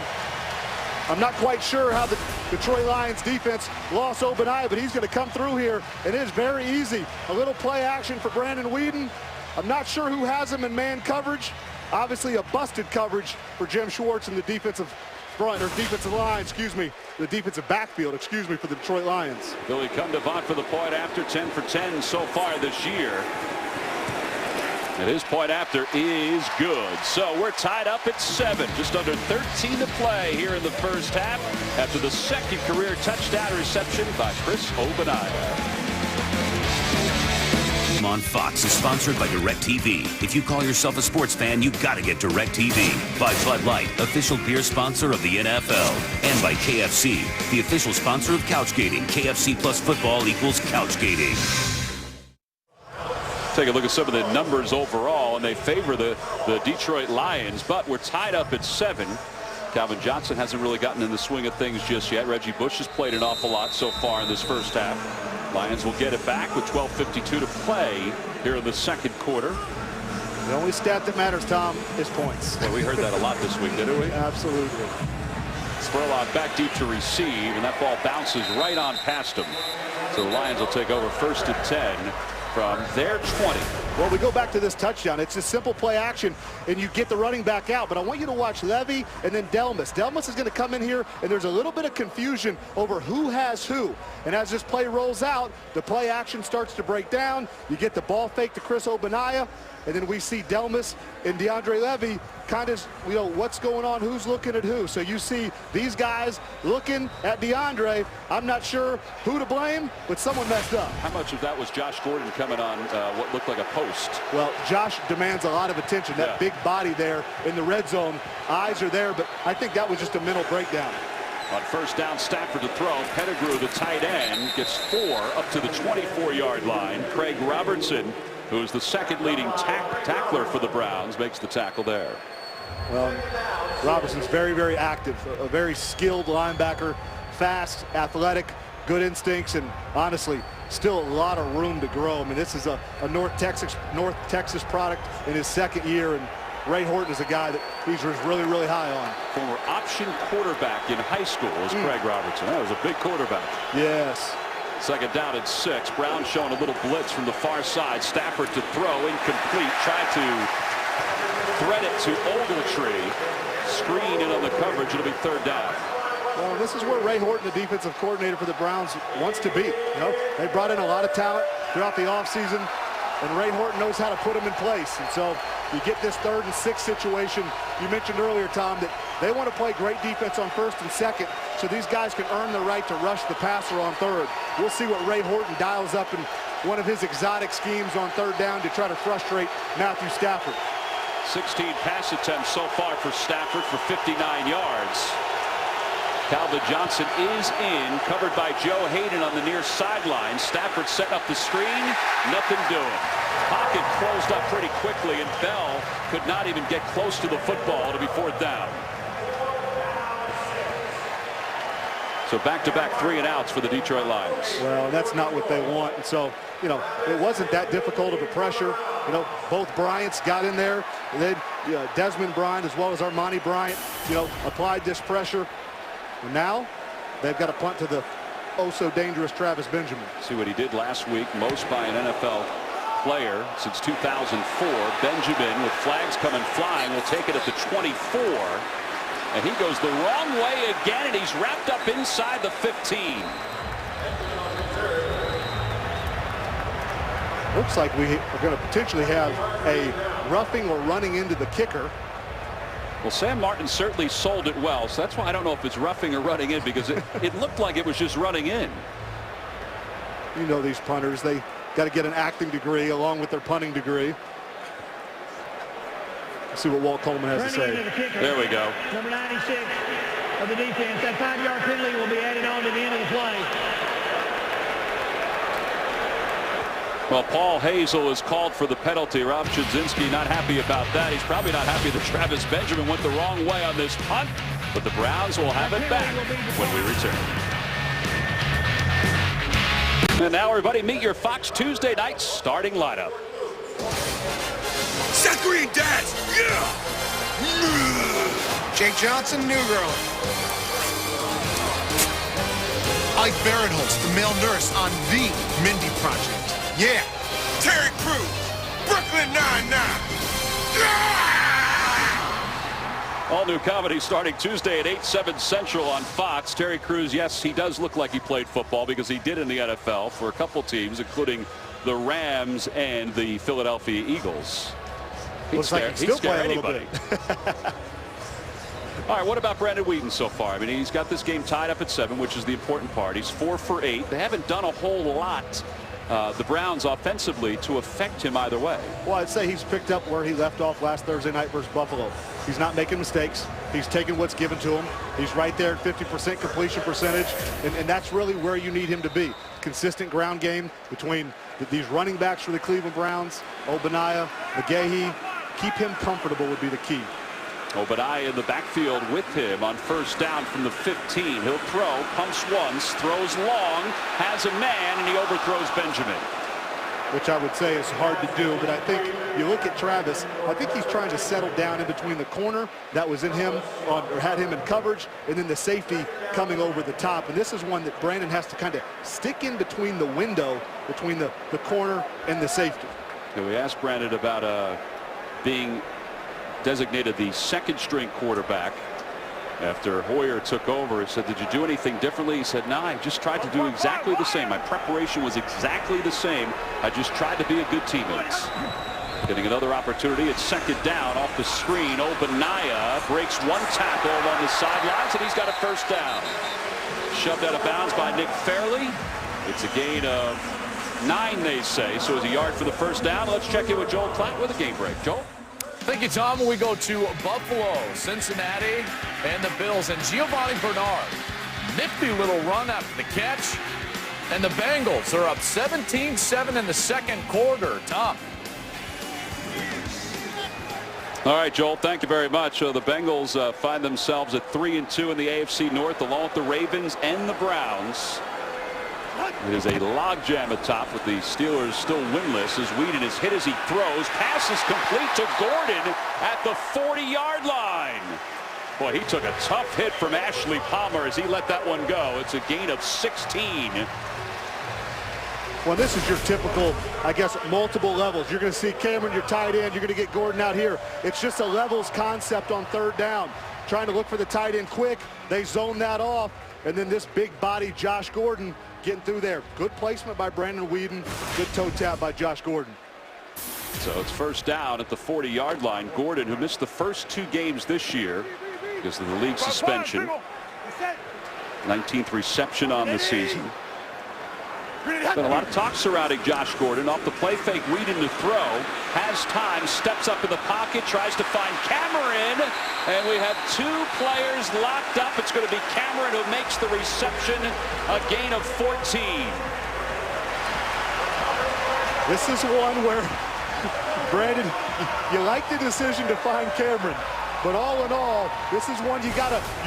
I'm not quite sure how the Detroit Lions defense lost Obanaya, but he's going to come through here. It is very easy. A little play action for Brandon Whedon. I'm not sure who has him in man coverage. Obviously a busted coverage for Jim Schwartz and the defensive front, or defensive line, excuse me, the defensive backfield, excuse me, for the Detroit Lions. Billy Cundevant for the point after 10 for 10 so far this year. And his point after is good. So we're tied up at 7. Just under 13 to play here in the first half after the second career touchdown reception by Chris Ogbonnaya. On Fox is sponsored by DirecTV. If you call yourself a sports fan, you gotta get DirecTV. By Bud Light, official beer sponsor of the NFL. And by KFC, the official sponsor of Couchgating. KFC plus football equals Couchgating. Take a look at some of the numbers overall, and they favor the Detroit Lions, but we're tied up at 7. Calvin Johnson hasn't really gotten in the swing of things just yet. Reggie Bush has played an awful lot so far in this first half. Lions will get it back with 12:52 to play here in the second quarter. The only stat that matters, Tom, is points. Well, we heard that a lot this week, didn't we? Absolutely. Spurlock back deep to receive, and that ball bounces right on past him. So the Lions will take over first and 10 from their 20. Well, we go back to this touchdown. It's a simple play action, and you get the running back out. But I want you to watch Levy and then Delmas. Delmas is going to come in here, and there's a little bit of confusion over who has who. And as this play rolls out, the play action starts to break down. You get the ball fake to Chris Ogbonnaya, and then we see Delmas and DeAndre Levy kind of, what's going on, who's looking at who. So you see these guys looking at DeAndre. I'm not sure who to blame, but someone messed up. How much of that was Josh Gordon coming on what looked like a post? Well, Josh demands a lot of attention. That big body there in the red zone. Eyes are there, but I think that was just a mental breakdown. On first down, Stafford to throw. Pettigrew, the tight end, gets 4 up to the 24-yard line. Craig Robertson, who is the second leading tackler for the Browns, makes the tackle there. Well, Robertson's very, very active, a very skilled linebacker, fast, athletic, good instincts, and honestly, still a lot of room to grow. I mean, this is a North Texas product in his second year, and Ray Horton is a guy that he's really, really high on. Former option quarterback in high school is Craig Robertson. That was a big quarterback. Yes. Second down at 6. Brown showing a little blitz from the far side. Stafford to throw, incomplete. Tried to thread it to Ogletree. Screen in on the coverage. It'll be third down. Well, this is where Ray Horton, the defensive coordinator for the Browns, wants to be. They brought in a lot of talent throughout the offseason, and Ray Horton knows how to put them in place. And so you get this 3rd and 6 situation. You mentioned earlier, Tom, that they want to play great defense on 1st and 2nd, so these guys can earn the right to rush the passer on 3rd. We'll see what Ray Horton dials up in one of his exotic schemes on 3rd down to try to frustrate Matthew Stafford. 16 pass attempts so far for Stafford for 59 yards. Calvin Johnson is in, covered by Joe Hayden on the near sideline. Stafford setting up the screen, nothing doing. Pocket closed up pretty quickly, and Bell could not even get close to the football to be 4th down. So back-to-back 3 and outs for the Detroit Lions. Well, that's not what they want. And so, it wasn't that difficult of a pressure. Both Bryants got in there. And then Desmond Bryant as well as Armani Bryant, applied this pressure. And now they've got to punt to the oh-so-dangerous Travis Benjamin. See what he did last week, most by an NFL player since 2004. Benjamin, with flags coming flying, will take it at the 24. And he goes the wrong way again, and he's wrapped up inside the 15. Looks like we are going to potentially have a roughing or running into the kicker. Well, Sam Martin certainly sold it well, so that's why I don't know if it's roughing or running in, because it looked like it was just running in. These punters, they got to get an acting degree along with their punting degree. Let's see what Walt Coleman has to say. There we go. Number 96 of the defense. That 5-yard penalty will be added on to the end of the play. Well, Paul Hazel is called for the penalty. Rob Chudzinski not happy about that. He's probably not happy that Travis Benjamin went the wrong way on this punt, but the Browns will have it back when we return. And now, everybody, meet your Fox Tuesday night starting lineup. Seth Green, Dads! Yeah! Jake Johnson, New Girl. Ike Barinholtz, the male nurse on The Mindy Project. Yeah! Terry Crews, Brooklyn Nine-Nine. Yeah! All new comedy starting Tuesday at 8/7 Central on Fox. Terry Crews, yes, he does look like he played football because he did in the NFL for a couple teams, including the Rams and the Philadelphia Eagles. Looks like he can still play a little bit. All right, what about Brandon Weeden so far? I mean, he's got this game tied up at 7, which is the important part. He's 4 for 8. They haven't done a whole lot, the Browns offensively, to affect him either way. Well, I'd say he's picked up where he left off last Thursday night versus Buffalo. He's not making mistakes. He's taking what's given to him. He's right there at 50% completion percentage, and that's really where you need him to be. Consistent ground game between these running backs for the Cleveland Browns, Obadiah, McGahee. Keep him comfortable would be the key. Obadiah in the backfield with him on first down from the 15. He'll throw, pumps once, throws long, has a man, and he overthrows Benjamin. Which I would say is hard to do, but I think you look at Travis, I think he's trying to settle down in between the corner that was in him, or had him in coverage, and then the safety coming over the top. And this is one that Brandon has to kind of stick in between the window, between the corner and the safety. So we asked Brandon about being designated the second string quarterback after Hoyer took over. He said, did you do anything differently? He said, no, I just tried to do exactly the same. My preparation was exactly the same. I just tried to be a good teammate. Getting another opportunity. It's second down off the screen. Obadiah breaks one tackle along the sidelines, and he's got a first down. Shoved out of bounds by Nick Fairley. It's a gain of 9, they say. So it's a yard for the first down. Let's check in with Joel Klatt with a game break. Joel? Thank you, Tom. We go to Buffalo, Cincinnati, and the Bills. And Giovanni Bernard, nifty little run after the catch. And the Bengals are up 17-7 in the second quarter. Tom. All right, Joel, thank you very much. The Bengals find themselves at 3-2 in the AFC North, along with the Ravens and the Browns. It is a logjam atop with the Steelers still winless as Weeden is hit as he throws. Pass is complete to Gordon at the 40-yard line. Boy, he took a tough hit from Ashley Palmer as he let that one go. It's a gain of 16. Well, this is your typical, I guess, multiple levels. You're going to see Cameron, your tight end. You're going to get Gordon out here. It's just a levels concept on third down. Trying to look for the tight end quick. They zone that off. And then this big body, Josh Gordon, getting through there. Good placement by Brandon Weeden. Good toe tap by Josh Gordon. So it's first down at the 40-yard line. Gordon, who missed the first 2 games this year because of the league suspension. 19th reception on the season. Been a lot of talk surrounding Josh Gordon. Off the play fake, Weeden to throw. Has time, steps up in the pocket, tries to find Cameron. And we have 2 players locked up. It's going to be Cameron who makes the reception. A gain of 14. This is one where, Brandon, you like the decision to find Cameron. But all in all, this is one you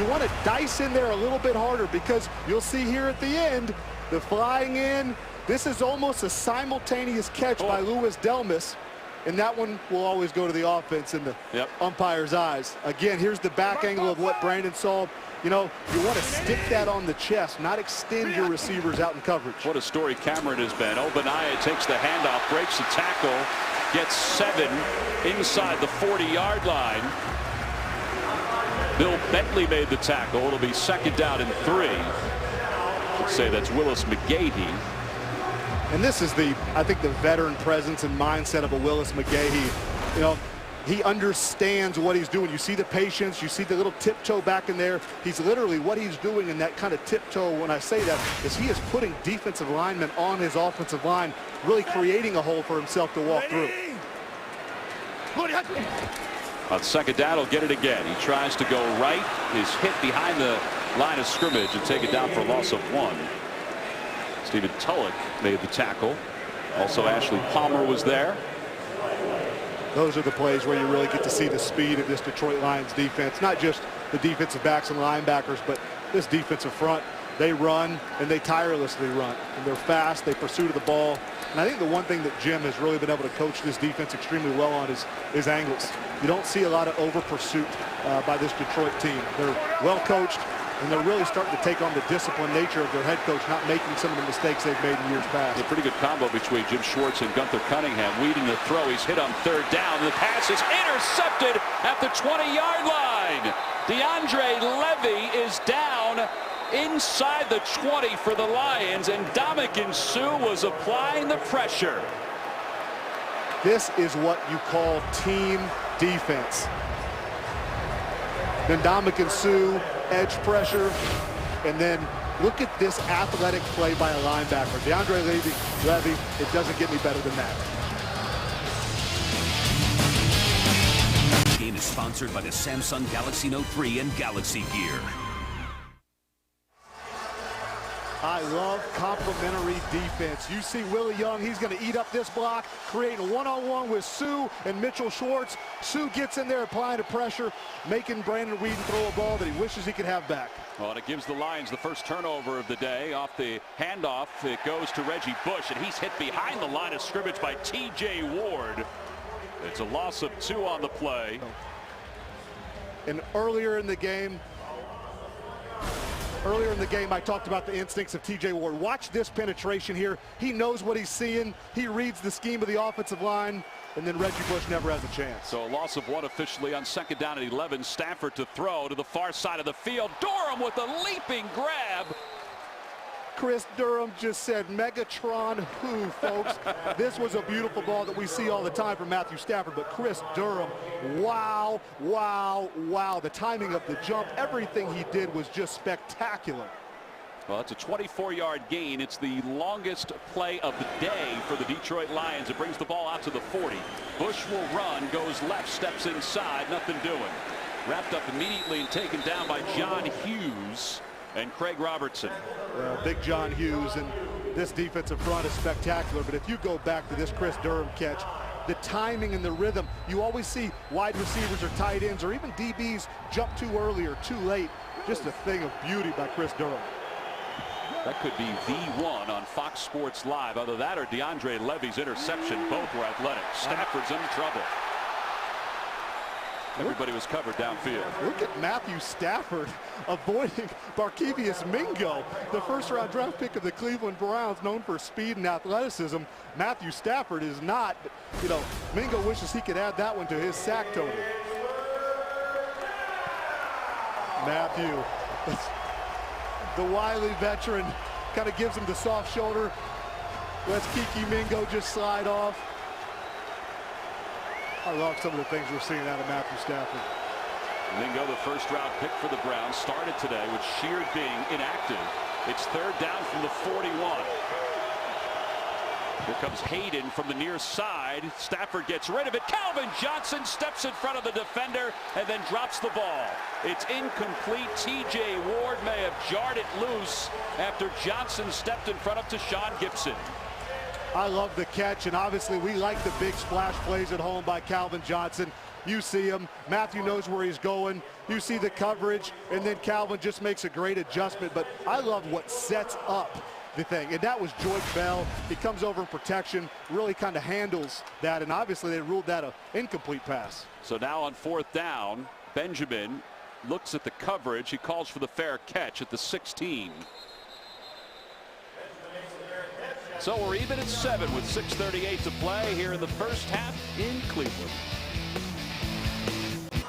want to dice in there a little bit harder, because you'll see here at the end, the flying in. This is almost a simultaneous catch by Louis Delmas, and that one will always go to the offense in the umpire's eyes. Again, here's the back angle of what Brandon saw. You know, you want to stick that on the chest, not extend your receivers out in coverage. What a story Cameron has been. Obadiah takes the handoff, breaks the tackle, gets 7 inside the 40-yard line. Bill Bentley made the tackle. It'll be second down and 3. Let's say that's Willis McGahee. And this is I think the veteran presence and mindset of a Willis McGahee. You know, he understands what he's doing. You see the patience, you see the little tiptoe back in there. He's literally, what he's doing in that kind of tiptoe, when I say that, is he is putting defensive linemen on his offensive line, really creating a hole for himself to walk through. On second down, he'll get it again. He tries to go right, is hit behind the line of scrimmage and take it down for a loss of 1. Stephen Tulloch made the tackle. Also Ashley Palmer was there. Those are the plays where you really get to see the speed of this Detroit Lions defense. Not just the defensive backs and linebackers, but this defensive front. They run, and they tirelessly run. And they're fast, they pursue to the ball. And I think the one thing that Jim has really been able to coach this defense extremely well on is angles. You don't see a lot of over pursuit by this Detroit team. They're well coached, and they're really starting to take on the disciplined nature of their head coach, not making some of the mistakes they've made in years past. A pretty good combo between Jim Schwartz and Gunther Cunningham. Weeden the throw. He's hit on third down. The pass is intercepted at the 20-yard line. DeAndre Levy is down inside the 20 for the Lions, and Ndamukong Suh was applying the pressure. This is what you call team defense. Then Ndamukong Suh, edge pressure, and then look at this athletic play by a linebacker. DeAndre Levy, it doesn't get any better than that. This game is sponsored by the Samsung Galaxy Note 3 and Galaxy Gear. I love complementary defense. You see Willie Young, he's going to eat up this block, creating a one-on-one with Suh and Mitchell Schwartz. Suh gets in there, applying the pressure, making Brandon Weeden throw a ball that he wishes he could have back. Well, and it gives the Lions the first turnover of the day. Off the handoff, it goes to Reggie Bush, and he's hit behind the line of scrimmage by T.J. Ward. It's a loss of 2 on the play. And earlier in the game, I talked about the instincts of T.J. Ward. Watch this penetration here. He knows what he's seeing. He reads the scheme of the offensive line, and then Reggie Bush never has a chance. So a loss of 1 officially on 2nd down and 11. Stafford to throw to the far side of the field. Durham with a leaping grab. Chris Durham just said Megatron who, folks. This was a beautiful ball that we see all the time from Matthew Stafford, but Chris Durham, wow, wow, wow. The timing of the jump, everything he did was just spectacular. Well, it's a 24-yard gain. It's the longest play of the day for the Detroit Lions. It brings the ball out to the 40. Bush will run, goes left, steps inside, nothing doing. Wrapped up immediately and taken down by John Hughes and Craig Robertson. Big John Hughes, and this defensive front is spectacular. But if you go back to this Chris Durham catch, the timing and the rhythm, you always see wide receivers or tight ends or even DBs jump too early or too late. Just a thing of beauty by Chris Durham. That could be the one on Fox Sports Live. Either that or DeAndre Levy's interception. Both were athletic. Stafford's in trouble. Everybody was covered downfield. Look at Matthew Stafford avoiding Barkevious Mingo, the first-round draft pick of the Cleveland Browns, known for speed and athleticism. Matthew Stafford is not. You know, Mingo wishes he could add that one to his sack total. Matthew, the wily veteran, kind of gives him the soft shoulder. Lets Kiki Mingo just slide off. I love some of the things we're seeing out of Matthew Stafford. Mingo, the first-round pick for the Browns, started today with Sheard being inactive. It's 3rd down from the 41. Here comes Hayden from the near side. Stafford gets rid of it. Calvin Johnson steps in front of the defender and then drops the ball. It's incomplete. T.J. Ward may have jarred it loose after Johnson stepped in front of Tashawn Gibson. I love the catch, and obviously we like the big splash plays at home by Calvin Johnson. You see him. Matthew knows where he's going. You see the coverage, and then Calvin just makes a great adjustment. But I love what sets up the thing, and that was George Bell. He comes over in protection, really kind of handles that, and obviously they ruled that an incomplete pass. So now on 4th down, Benjamin looks at the coverage. He calls for the fair catch at the 16. So we're even at 7 with 6:38 to play here in the first half in Cleveland.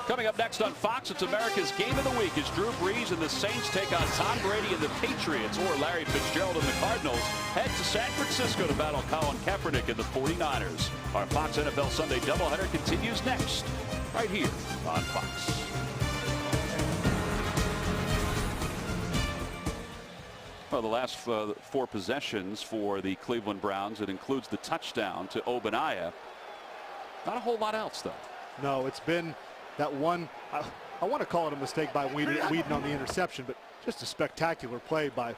Coming up next on Fox, it's America's Game of the Week as Drew Brees and the Saints take on Tom Brady and the Patriots, or Larry Fitzgerald and the Cardinals head to San Francisco to battle Colin Kaepernick and the 49ers. Our Fox NFL Sunday doubleheader continues next, right here on Fox. Well, the last 4 possessions for the Cleveland Browns, it includes the touchdown to Ogbonnaya. Not a whole lot else, though. No, it's been that one. I want to call it a mistake by Weeden on the interception, but just a spectacular play by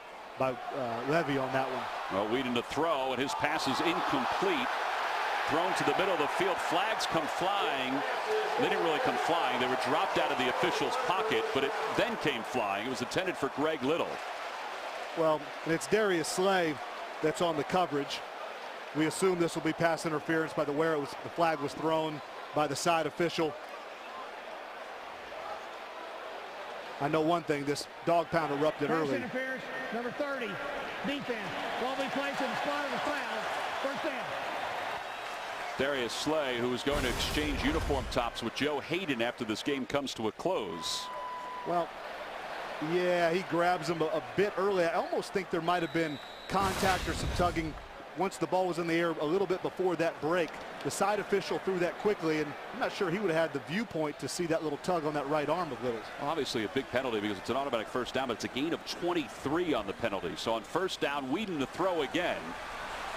Levy on that one. Well, Weeden to throw, and his pass is incomplete. Thrown to the middle of the field. Flags come flying. They didn't really come flying. They were dropped out of the official's pocket, but it then came flying. It was intended for Greg Little. Well, and it's Darius Slay that's on the coverage. We assume this will be pass interference by the flag was thrown by the side official. I know one thing, this dog pound erupted Pass early. interference, number 30, defense. Ball be placed in the spot of the foul. First down. Darius Slay, who is going to exchange uniform tops with Joe Hayden after this game comes to a close. Well, yeah, he grabs him a bit early. I almost think there might have been contact or some tugging once the ball was in the air a little bit before that break. The side official threw that quickly, and I'm not sure he would have had the viewpoint to see that little tug on that right arm of Little's. Well, obviously a big penalty because it's an automatic first down, but it's a gain of 23 on the penalty. So on first down, Whedon to throw again.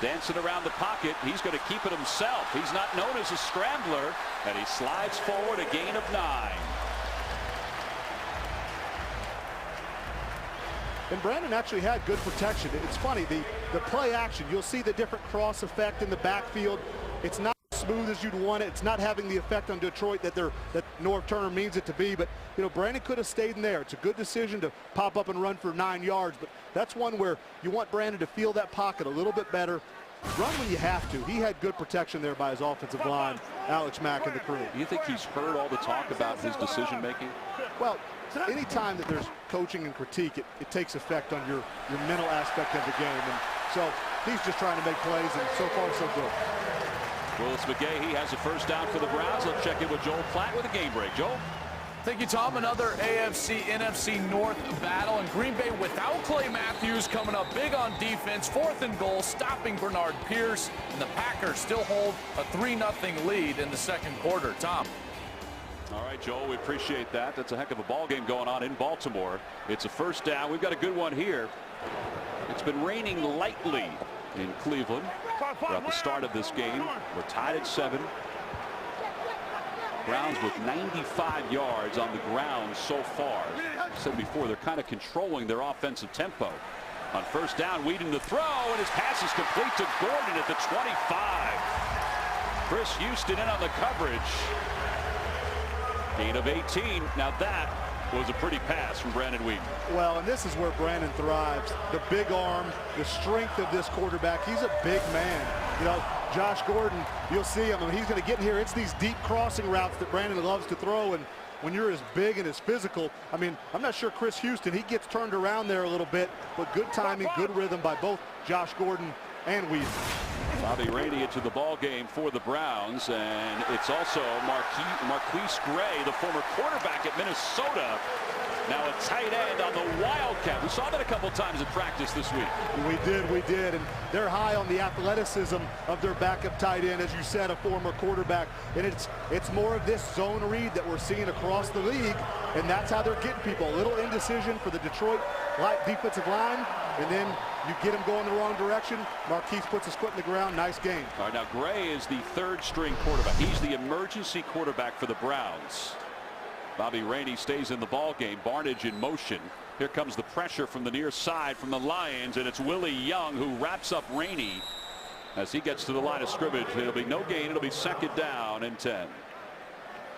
Dancing around the pocket, he's going to keep it himself. He's not known as a scrambler, and he slides forward, a gain of 9. And Brandon actually had good protection. It's funny, the play action, you'll see the different cross effect in the backfield. It's not as smooth as you'd want it. It's not having the effect on Detroit that Norv Turner means it to be. But, you know, Brandon could have stayed in there. It's a good decision to pop up and run for 9 yards. But that's one where you want Brandon to feel that pocket a little bit better. Run when you have to. He had good protection there by his offensive line, Alex Mack and the crew. Do you think he's heard all the talk about his decision making? Well, anytime that there's coaching and critique, it takes effect on your mental aspect of the game. And so he's just trying to make plays, and so far so good. Willis McGahee, he has a first down for the Browns. Let's check in with Joel Klatt with a game break. Joel? Thank you, Tom. Another AFC, NFC North battle. And Green Bay without Clay Matthews coming up big on defense. 4th and goal, stopping Bernard Pierce. And the Packers still hold a 3-0 lead in the second quarter. Tom. All right, Joel, we appreciate that. That's a heck of a ball game going on in Baltimore. It's a first down. We've got a good one here. It's been raining lightly in Cleveland throughout the start of this game. We're tied at 7. Browns with 95 yards on the ground so far. I said before, they're kind of controlling their offensive tempo. On first down, Whedon to throw, and his pass is complete to Gordon at the 25. Chris Houston in on the coverage. Gain of 18. Now that was a pretty pass from Brandon Whedon. Well, and this is where Brandon thrives. The big arm, the strength of this quarterback. He's a big man. You know, Josh Gordon, you'll see him. I mean, he's going to get in here. It's these deep crossing routes that Brandon loves to throw. And when you're as big and as physical, I mean, I'm not sure Chris Houston, he gets turned around there a little bit, but good timing, good rhythm by both Josh Gordon and Whedon. Bobby Rainey into the ball game for the Browns, and it's also Marquise Gray, the former quarterback at Minnesota, now a tight end on the Wildcat. We saw that a couple times in practice this week. We did, and they're high on the athleticism of their backup tight end, as you said, a former quarterback. And it's more of this zone read that we're seeing across the league, and that's how they're getting people. A little indecision for the Detroit defensive line, and then you get him going the wrong direction. Marquise puts his foot in the ground. Nice game. All right, now Gray is the 3rd string quarterback. He's the emergency quarterback for the Browns. Bobby Rainey stays in the ball game. Barnidge in motion. Here comes the pressure from the near side from the Lions, and it's Willie Young who wraps up Rainey as he gets to the line of scrimmage. It'll be no gain. It'll be 2nd down and 10.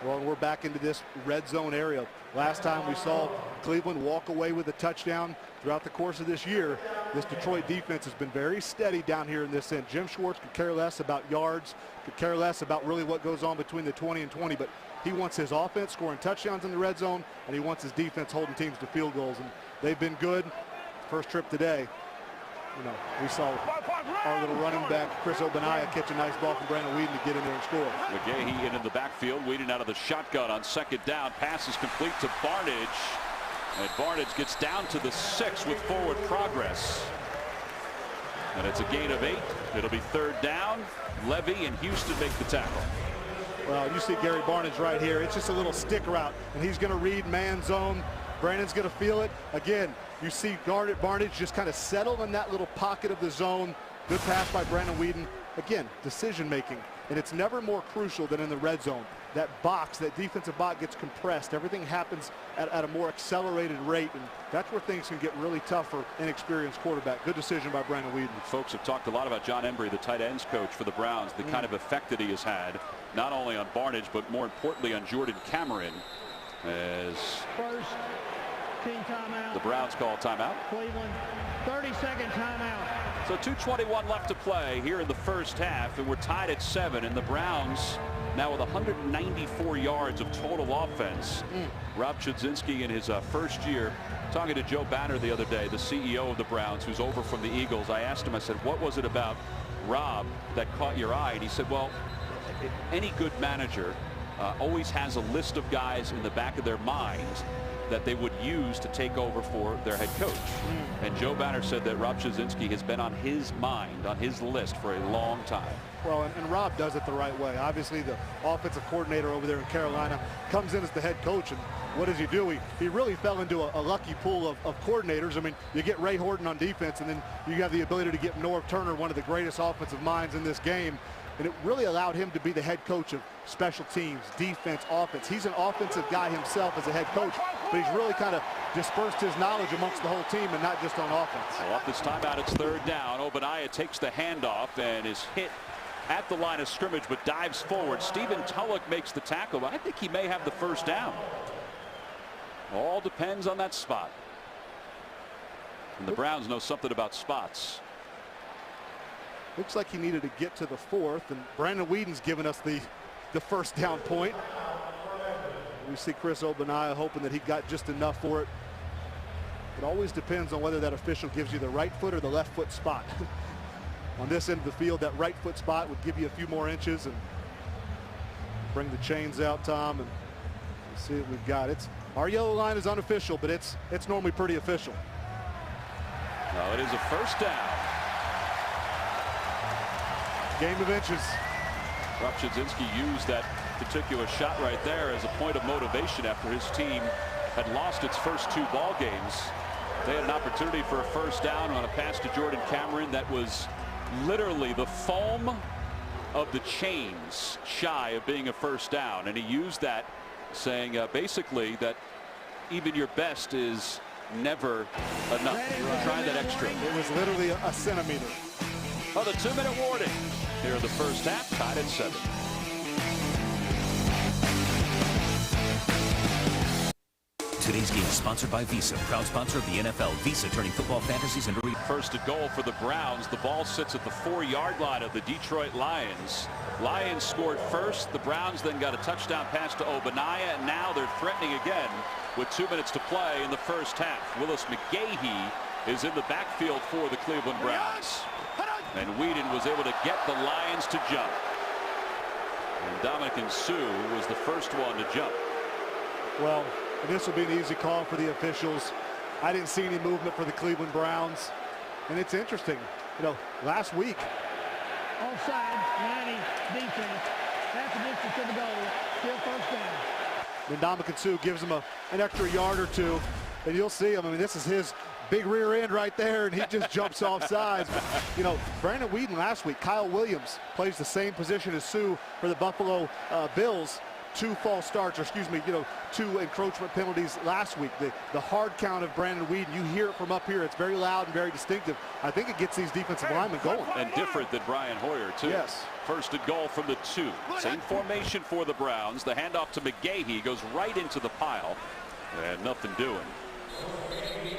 Well, and we're back into this red zone area. Last time we saw Cleveland walk away with a touchdown throughout the course of this year. This Detroit defense has been very steady down here in this end. Jim Schwartz could care less about yards, could care less about really what goes on between the 20 and 20, but he wants his offense scoring touchdowns in the red zone, and he wants his defense holding teams to field goals, and they've been good. First trip today, you know, we saw our little running back, Chris Ogbonnaya, catch a nice ball from Brandon Whedon to get in there and score. McGahee into the backfield, Whedon out of the shotgun on 2nd down. Pass is complete to Barnidge, and Barnidge gets down to the 6 with forward progress. And it's a gain of 8. It'll be 3rd down. Levy and Houston make the tackle. Well, you see Gary Barnidge right here. It's just a little stick route, and he's going to read man zone. Brandon's going to feel it. Again, you see Barnidge just kind of settle in that little pocket of the zone. Good pass by Brandon Whedon. Again, decision making, and it's never more crucial than in the red zone. That box, that defensive box gets compressed. Everything happens at a more accelerated rate, and that's where things can get really tough for inexperienced quarterback. Good decision by Brandon Whedon. Folks have talked a lot about John Embry, the tight ends coach for the Browns, the kind of effect that he has had, not only on Barnidge, but more importantly on Jordan Cameron, as First team timeout. the Browns call timeout. Cleveland, 30-second timeout. So 2:21 left to play here in the first half, and we're tied at 7, and the Browns now with 194 yards of total offense. Rob Chudzinski in his first year, talking to Joe Banner the other day, the CEO of the Browns, who's over from the Eagles. I asked him, I said, what was it about Rob that caught your eye? And he said, well, any good manager always has a list of guys in the back of their minds that they would use to take over for their head coach. And Joe Banner said that Rob Chudzinski has been on his mind, on his list for a long time. Well, and Rob does it the right way. Obviously, the offensive coordinator over there in Carolina comes in as the head coach, and what does he do? He really fell into a lucky pool of coordinators. I mean, you get Ray Horton on defense, and then you have the ability to get Norv Turner, one of the greatest offensive minds in this game. And it really allowed him to be the head coach of special teams, defense, offense. He's an offensive guy himself as a head coach, but he's really kind of dispersed his knowledge amongst the whole team and not just on offense. Well, off this timeout, it's third down. Obadiah takes the handoff and is hit at the line of scrimmage, but dives forward. Stephen Tulloch makes the tackle, but I think he may have the first down. All depends on that spot. And the Browns know something about spots. Looks like he needed to get to the fourth, and Brandon Whedon's given us the first down point. We see Chris Obadiah hoping that he got just enough for it. It always depends on whether that official gives you the right foot or the left foot spot. On this end of the field, that right foot spot would give you a few more inches. And bring the chains out, Tom, and we'll see what we've got. Our yellow line is unofficial, but it's normally pretty official. No, it is a first down. Game of inches. Rob Chudzinski used that particular shot right there as a point of motivation after his team had lost its first two ball games. They had an opportunity for a first down on a pass to Jordan Cameron that was literally the foam of the chains shy of being a first down, and he used that, saying basically that even your best is never enough. Try that extra. It was literally a centimeter. Oh, the 2-minute warning here in the first half, tied at 7. Today's game is sponsored by Visa, proud sponsor of the NFL. Visa, turning football fantasies into reality. First and goal for the Browns. The ball sits at the 4-yard line of the Detroit Lions. Lions scored first. The Browns then got a touchdown pass to Obadiah, and now they're threatening again with 2 minutes to play in the first half. Willis McGahee is in the backfield for the Cleveland Browns. And Whedon was able to get the Lions to jump. And Dominican Sue was the first one to jump. Well, this will be an easy call for the officials. I didn't see any movement for the Cleveland Browns. And it's interesting, you know, last week. Offside, 90, defense. Half the distance to the goal. Still first down. Then Dominican Sue gives him an extra yard or two. And you'll see him. I mean, this is his big rear end right there, and he just jumps off sides. But, you know, Brandon Whedon last week, Kyle Williams plays the same position as Sue for the Buffalo Bills. 2 false starts, or excuse me, 2 encroachment penalties last week. The hard count of Brandon Whedon, you hear it from up here. It's very loud and very distinctive. I think it gets these defensive linemen going. And different than Brian Hoyer, too. Yes. First and goal from the 2. Same formation for the Browns. The handoff to McGahee goes right into the pile. And nothing doing.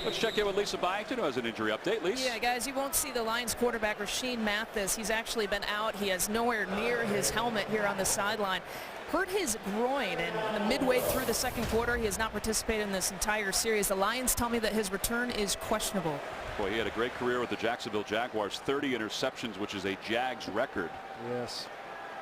Let's check in with Lisa Byington, who has an injury update. Lisa? Yeah, guys, you won't see the Lions quarterback, Rashean Mathis. He's actually been out. He has nowhere near his helmet here on the sideline. Hurt his groin, and midway through the second quarter, he has not participated in this entire series. The Lions tell me that his return is questionable. Boy, he had a great career with the Jacksonville Jaguars, 30 interceptions, which is a Jags record. Yes.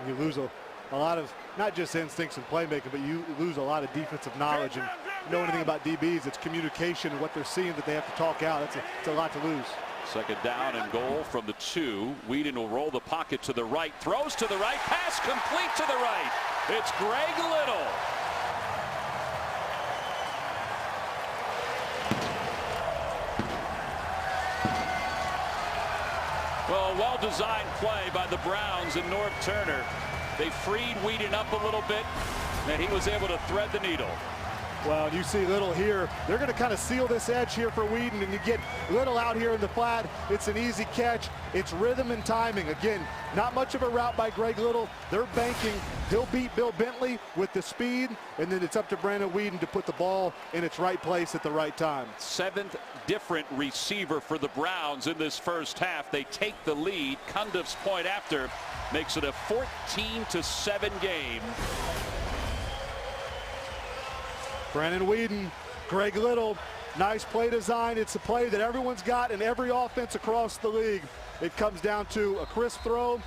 You lose a lot of, not just instincts and playmaking, but you lose a lot of defensive knowledge. And you know anything about DBs, it's communication and what they're seeing that they have to talk out. It's a lot to lose. Second down and goal from the 2. Whedon will roll the pocket to the right, throws to the right, pass complete to the right. It's Greg Little. Well, a well-designed play by the Browns and Norv Turner. They freed Whedon up a little bit, and he was able to thread the needle. Well, you see Little here. They're going to kind of seal this edge here for Whedon, and you get Little out here in the flat. It's an easy catch. It's rhythm and timing. Again, not much of a route by Greg Little. They're banking. He'll beat Bill Bentley with the speed, and then it's up to Brandon Whedon to put the ball in its right place at the right time. 7th different receiver for the Browns in this first half. They take the lead. Cundiff's point after makes it a 14-7 game. Brandon Whedon, Greg Little, nice play design. It's a play that everyone's got in every offense across the league. It comes down to a crisp throw,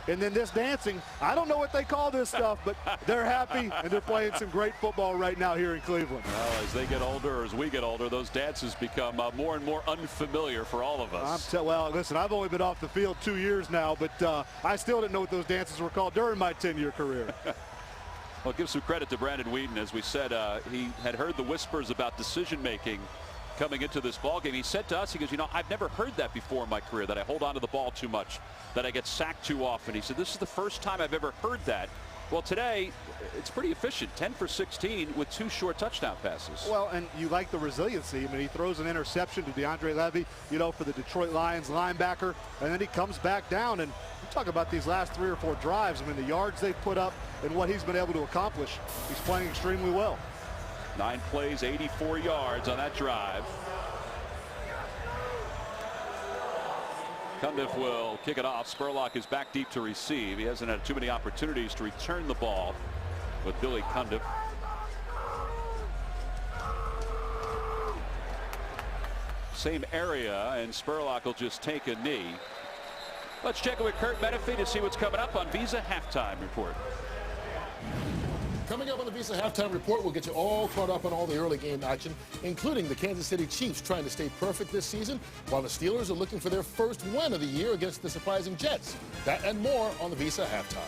And then this dancing, I don't know what they call this stuff, but they're happy, and they're playing some great football right now here in Cleveland. Well, as they get older, or as we get older, those dances become more and more unfamiliar for all of us. Well, listen, I've only been off the field 2 years now, but I still didn't know what those dances were called during my 10-year career. Well, give some credit to Brandon Weeden. As we said, he had heard the whispers about decision-making coming into this ball game. He said to us, he goes, you know, I've never heard that before in my career, that I hold on to the ball too much, that I get sacked too often. He said, this is the first time I've ever heard that. Well, today, it's pretty efficient, 10 for 16 with 2 short touchdown passes. Well, and you like the resiliency. I mean, he throws an interception to DeAndre Levy, you know, for the Detroit Lions linebacker, and then he comes back down. And you talk about these last 3 or 4 drives. I mean, the yards they've put up and what he's been able to accomplish. He's playing extremely well. 9 plays, 84 yards on that drive. Cundiff will kick it off. Spurlock is back deep to receive. He hasn't had too many opportunities to return the ball with Billy Cundiff. Same area, and Spurlock will just take a knee. Let's check it with Kurt Menefee to see what's coming up on Visa Halftime Report. Coming up on the Visa Halftime Report, we'll get you all caught up on all the early game action, including the Kansas City Chiefs trying to stay perfect this season, while the Steelers are looking for their first win of the year against the surprising Jets. That and more on the Visa Halftime.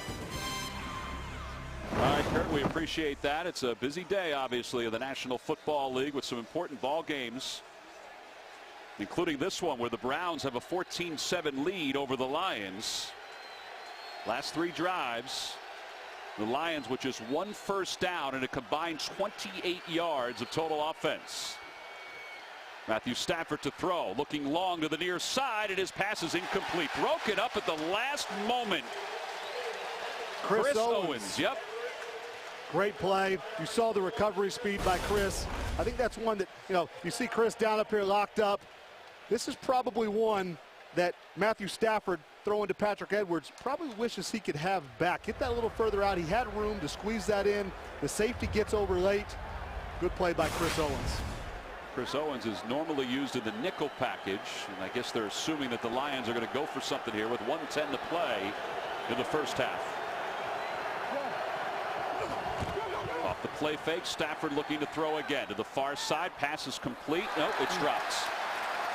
All right, Kurt, we appreciate that. It's a busy day, obviously, of the National Football League with some important ball games, including this one where the Browns have a 14-7 lead over the Lions. Last 3 drives. The Lions with just 1 first down and a combined 28 yards of total offense. Matthew Stafford to throw, looking long to the near side, and his pass is incomplete. Broken up at the last moment. Chris Owens. Yep. Great play. You saw the recovery speed by Chris. I think that's one that, you know, you see Chris down up here locked up. This is probably one that Matthew Stafford throwing to Patrick Edwards probably wishes he could have back. Get that a little further out. He had room to squeeze that in. The safety gets over late. Good play by Chris Owens. Chris Owens is normally used in the nickel package, and I guess they're assuming that the Lions are going to go for something here with 1:10 to play in the first half. Off the play fake, Stafford looking to throw again to the far side. Pass is complete. Nope, it's dropped.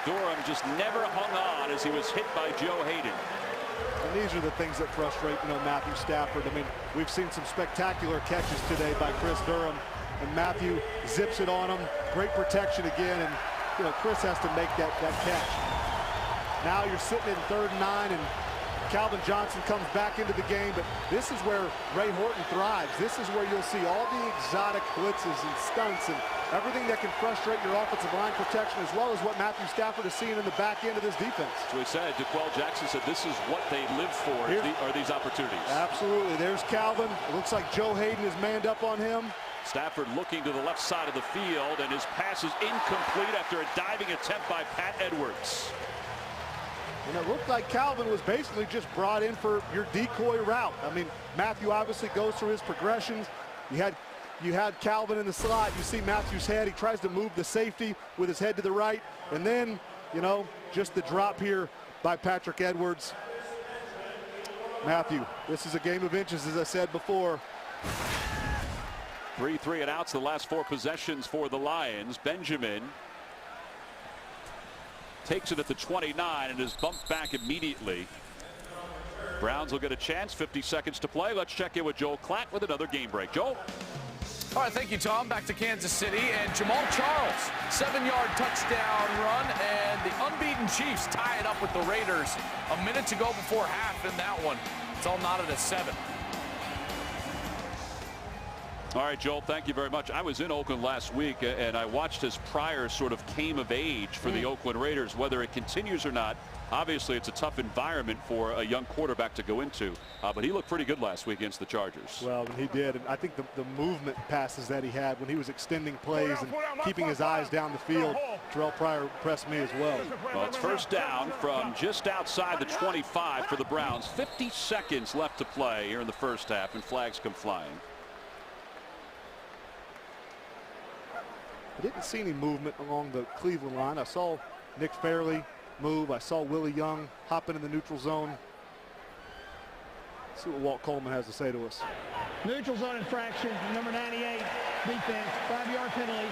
Durham just never hung on as he was hit by Joe Hayden. And these are the things that frustrate, you know, Matthew Stafford. I mean, we've seen some spectacular catches today by Chris Durham, and Matthew zips it on him. Great protection again, and, you know, Chris has to make that catch. Now you're sitting in 3rd and 9, and Calvin Johnson comes back into the game, but this is where Ray Horton thrives. This is where you'll see all the exotic blitzes and stunts and everything that can frustrate your offensive line protection, as well as what Matthew Stafford is seeing in the back end of this defense. So we said, DeQuell Jackson said this is what they live for, are these opportunities. Absolutely. There's Calvin. It looks like Joe Hayden is manned up on him. Stafford looking to the left side of the field, and his pass is incomplete after a diving attempt by Pat Edwards. And it looked like Calvin was basically just brought in for your decoy route. I mean, Matthew obviously goes through his progressions. You had Calvin in the slot. You see Matthew's head. He tries to move the safety with his head to the right. And then, you know, just the drop here by Patrick Edwards. Matthew, this is a game of inches, as I said before. 3 and outs the last 4 possessions for the Lions. Benjamin takes it at the 29 and is bumped back immediately. Browns will get a chance. 50 seconds to play. Let's check in with Joel Klatt with another game break. Joel? All right, thank you, Tom. Back to Kansas City, and Jamal Charles, 7-yard touchdown run, and the unbeaten Chiefs tie it up with the Raiders. A minute to go before half in that one. It's all knotted at 7. All right, Joel, thank you very much. I was in Oakland last week, and I watched as Pryor sort of came of age for the Oakland Raiders. Whether it continues or not, obviously it's a tough environment for a young quarterback to go into. But he looked pretty good last week against the Chargers. Well, he did. And I think the movement passes that he had when he was extending plays and keeping his eyes down the field, Terrell Pryor impressed me as well. Well, it's first down from just outside the 25 for the Browns. 50 seconds left to play here in the first half, and flags come flying. I didn't see any movement along the Cleveland line. I saw Nick Fairley move. I saw Willie Young hop into the neutral zone. See what Walt Coleman has to say to us. Neutral zone infraction, number 98, defense, 5-yard penalty,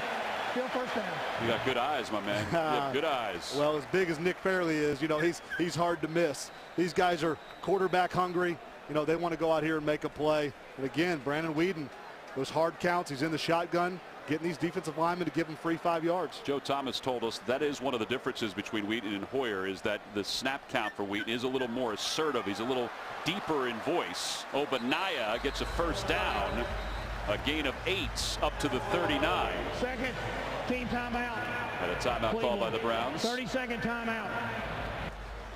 still first down. You got good eyes, my man. You have good eyes. Well, as big as Nick Fairley is, you know, he's hard to miss. These guys are quarterback hungry. You know, they want to go out here and make a play. And again, Brandon Weeden, those hard counts, he's in the shotgun, getting these defensive linemen to give him free 5 yards. Joe Thomas told us that is one of the differences between Weeden and Hoyer, is that the snap count for Weeden is a little more assertive. He's a little deeper in voice. Ogbonnaya gets a first down, a gain of 8 up to the 39. Second team timeout. And a timeout called by the Browns. 30-second timeout.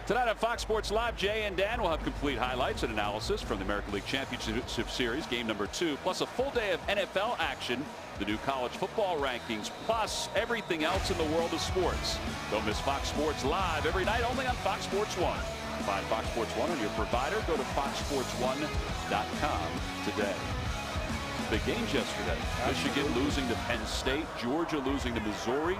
Tonight on Fox Sports Live, Jay and Dan will have complete highlights and analysis from the American League Championship Series, game number 2, plus a full day of NFL action, the new college football rankings, plus everything else in the world of sports. Don't miss Fox Sports Live every night only on Fox Sports 1. Find Fox Sports 1 on your provider. Go to foxsports1.com today. Big games yesterday. Michigan losing to Penn State, Georgia losing to Missouri.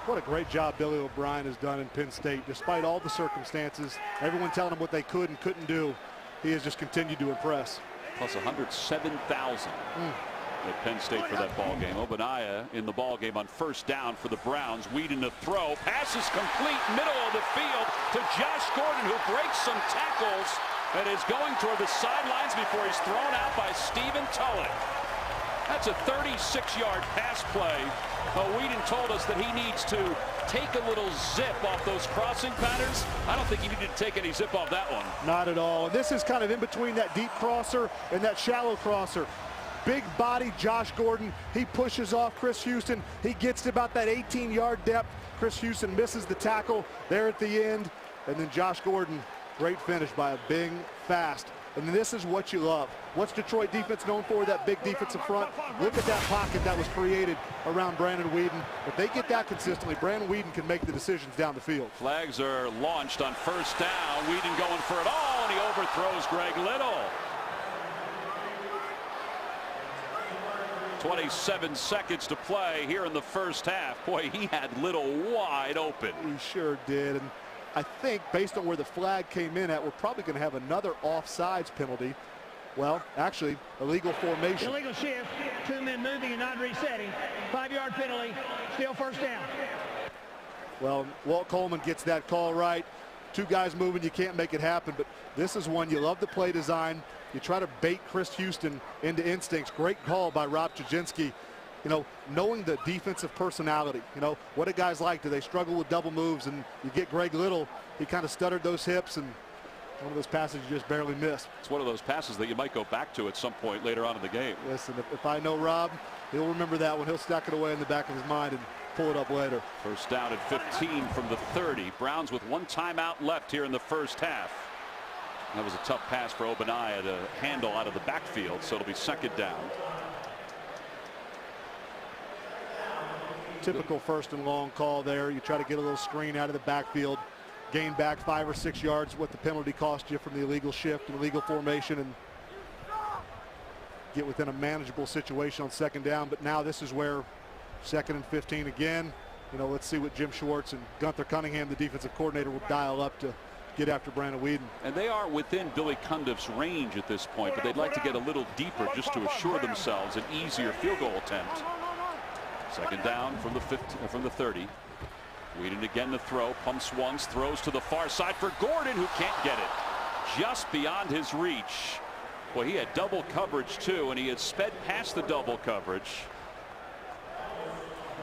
What a great job Billy O'Brien has done in Penn State. Despite all the circumstances, everyone telling him what they could and couldn't do, he has just continued to impress. Plus 107,000 at Penn State for that ball game. Ogbonnaya in the ball game on first down for the Browns. Weeden to throw. Pass is complete, middle of the field to Josh Gordon, who breaks some tackles and is going toward the sidelines before he's thrown out by Stephen Tulloch. That's a 36-yard pass play. Weeden told us that he needs to take a little zip off those crossing patterns. I don't think he needed to take any zip off that one. Not at all. And this is kind of in between that deep crosser and that shallow crosser. Big body Josh Gordon. He pushes off Chris Houston. He gets to about that 18-yard depth. Chris Houston misses the tackle there at the end. And then Josh Gordon, great finish by a big, fast. And this is what you love. What's Detroit defense known for? That big defensive front. Look at that pocket that was created around Brandon Weeden. If they get that consistently, Brandon Weeden can make the decisions down the field. Flags are launched on first down. Weeden going for it all, and he overthrows Greg Little. 27 seconds to play here in the first half. Boy, he had Little wide open. He sure did. And I think based on where the flag came in at, we're probably going to have another offsides penalty. Well, actually, illegal formation. Illegal shift, 2 men moving and not resetting. 5-yard penalty, still first down. Well, Walt Coleman gets that call right. 2 guys moving, you can't make it happen, but this is one you love the play design. You try to bait Chris Houston into instincts. Great call by Rob Chudzinski. You know, knowing the defensive personality, you know, what do guys like? Do they struggle with double moves? And you get Greg Little, he kind of stuttered those hips, and one of those passes you just barely missed. It's one of those passes that you might go back to at some point later on in the game. Listen, if I know Rob, he'll remember that one. He'll stack it away in the back of his mind and pull it up later. First down at 15 from the 30. Browns with 1 timeout left here in the first half. That was a tough pass for Ogbonnaya to handle out of the backfield, so it'll be second down. Typical first and long call there. You try to get a little screen out of the backfield, gain back 5 or 6 yards, what the penalty cost you from the illegal shift and illegal formation, and get within a manageable situation on second down. But now this is where 2nd and 15 again. You know, let's see what Jim Schwartz and Gunther Cunningham, the defensive coordinator, will dial up to get after Brandon Weeden. And they are within Billy Cundiff's range at this point, but they'd like to get a little deeper just to assure themselves an easier field goal attempt. Second down from the 30. Weeden again to throw, pumps once, throws to the far side for Gordon, who can't get it. Just beyond his reach. Boy, he had double coverage too, and he had sped past the double coverage.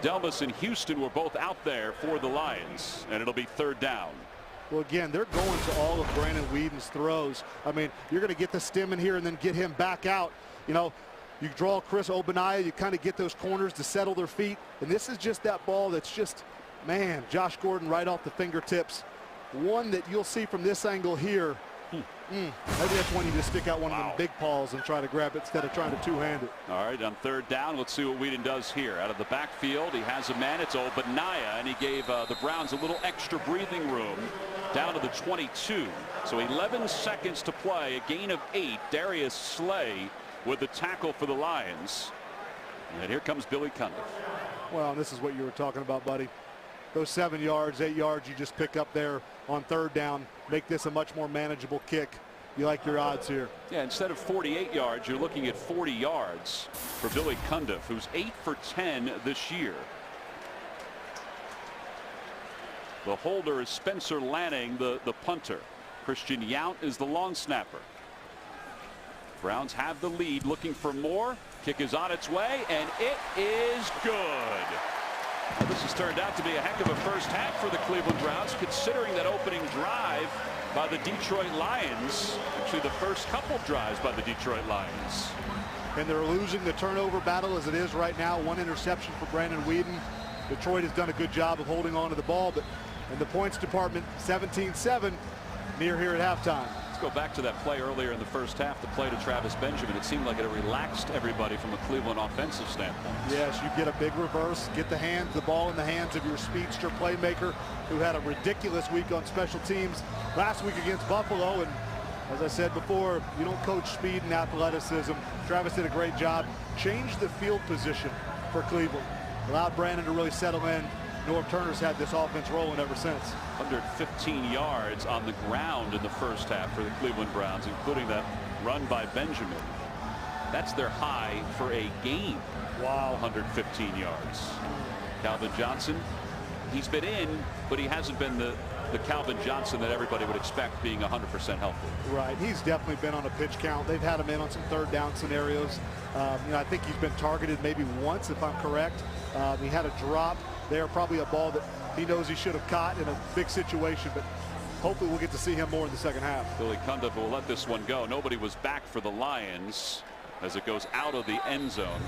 Delmas and Houston were both out there for the Lions, and it'll be third down. Well, again, they're going to all of Brandon Weeden's throws. I mean, you're going to get the stem in here and then get him back out. You know, you draw Chris Ogbonnaya, you kind of get those corners to settle their feet. And this is just that ball that's just, man, Josh Gordon right off the fingertips. One that you'll see from this angle here. Maybe that's when you just stick out one of them big paws and try to grab it instead of trying to two-hand it. All right, on third down, let's see what Weeden does here. Out of the backfield, he has a man. It's Ogbonnaya, and he gave the Browns a little extra breathing room down to the 22. So 11 seconds to play, a gain of 8. Darius Slay with the tackle for the Lions. And here comes Billy Cundiff. Well, this is what you were talking about, buddy. Those 7 yards, 8 yards you just pick up there on third down, make this a much more manageable kick. you like your odds here. Yeah, instead of 48 yards, you're looking at 40 yards for Billy Cundiff, who's 8 for 10 this year. The holder is Spencer Lanning, the punter. Christian Yount is the long snapper. Browns have the lead, looking for more. Kick is on its way, and it is good. Well, this has turned out to be a heck of a first half for the Cleveland Browns, considering that opening drive by the Detroit Lions. Actually, the first couple drives by the Detroit Lions. And they're losing the turnover battle as it is right now. 1 interception for Brandon Weeden. Detroit has done a good job of holding on to the ball, but in the points department, 17-7 near here at halftime. Let's go back to that play earlier in the first half, the play to Travis Benjamin. It seemed like it relaxed everybody from a Cleveland offensive standpoint. Yes, you get a big reverse, get the ball in the hands of your speedster playmaker, who had a ridiculous week on special teams last week against Buffalo. And as I said before, you don't coach speed and athleticism. Travis did a great job. Changed the field position for Cleveland. Allowed Brandon to really settle in. Norv Turner's had this offense rolling ever since. 115 yards on the ground in the first half for the Cleveland Browns, including that run by Benjamin. That's their high for a game. Wow. 115 yards. Calvin Johnson, he's been in, but he hasn't been the Calvin Johnson that everybody would expect, being 100% healthy. Right. He's definitely been on a pitch count. They've had him in on some third down scenarios. I think he's been targeted maybe once, if I'm correct. He had a drop there, probably a ball that he knows he should have caught in a big situation, but hopefully we'll get to see him more in the second half. Billy Cundiff will let this one go. Nobody was back for the Lions as it goes out of the end zone.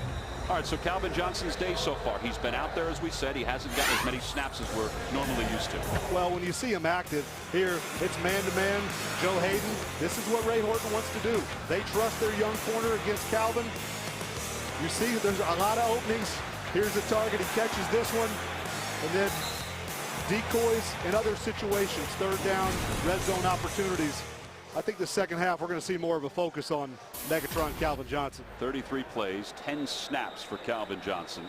All right, so Calvin Johnson's day so far. He's been out there, as we said. He hasn't gotten as many snaps as we're normally used to. Well, when you see him active here, it's man-to-man. Joe Hayden, this is what Ray Horton wants to do. They trust their young corner against Calvin. You see there's a lot of openings. Here's the target. He catches this one. And then decoys in other situations, third down, red zone opportunities. I think the second half we're going to see more of a focus on Megatron Calvin Johnson. 33 plays, 10 snaps for Calvin Johnson.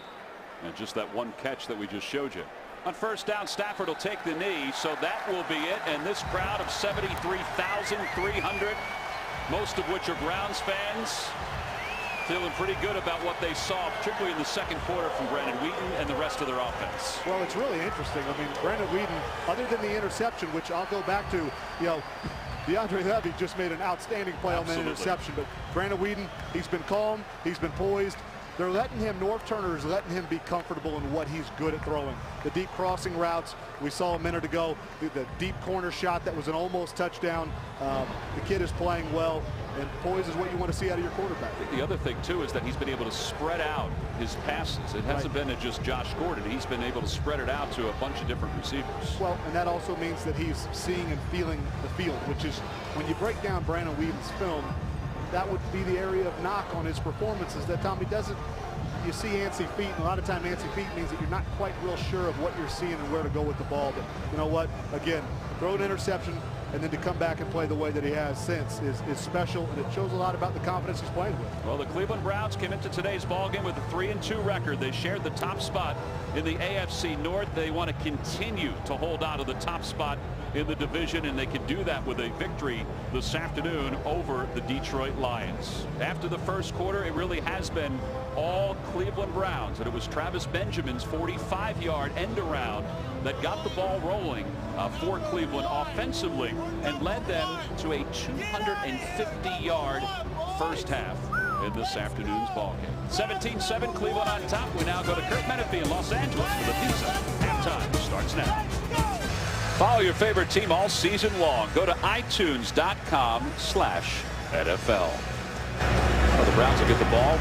And just that one catch that we just showed you. On first down, Stafford will take the knee, so that will be it. And this crowd of 73,300, most of which are Browns fans, feeling pretty good about what they saw, particularly in the second quarter from Brandon Weeden and the rest of their offense. Well, it's really interesting. I mean, Brandon Weeden, other than the interception, which I'll go back to, DeAndre Levy just made an outstanding play on that interception. But Brandon Weeden, he's been calm, he's been poised. They're letting him, Norv Turner is letting him be comfortable in what he's good at throwing. The deep crossing routes, we saw a minute ago, the deep corner shot that was an almost touchdown. The kid is playing well, and poise is what you want to see out of your quarterback. The other thing, too, is that he's been able to spread out his passes. It hasn't been just Josh Gordon. He's been able to spread it out to a bunch of different receivers. Well, and that also means that he's seeing and feeling the field, which is, when you break down Brandon Weeden's film, that would be the area of knock on his performances, that Tommy doesn't. You see antsy feet, and a lot of time antsy feet means that you're not quite real sure of what you're seeing and where to go with the ball. But you know what? Again, throw an interception, and then to come back and play the way that he has since is special, and it shows a lot about the confidence he's playing with. Well, the Cleveland Browns came into today's ballgame with a 3-2 record. They shared the top spot in the AFC North. They want to continue to hold on to the top spot in the division, and they can do that with a victory this afternoon over the Detroit Lions. After the first quarter, it really has been all Cleveland Browns, and it was Travis Benjamin's 45-yard end around that got the ball rolling for Cleveland offensively and led them to a 250-yard first half in this afternoon's ballgame. 17-7, Cleveland on top. We now go to Kurt Menefee in Los Angeles for the Visa. Halftime starts now. Follow your favorite team all season long. Go to itunes.com/NFL. Well, the Browns will get the ball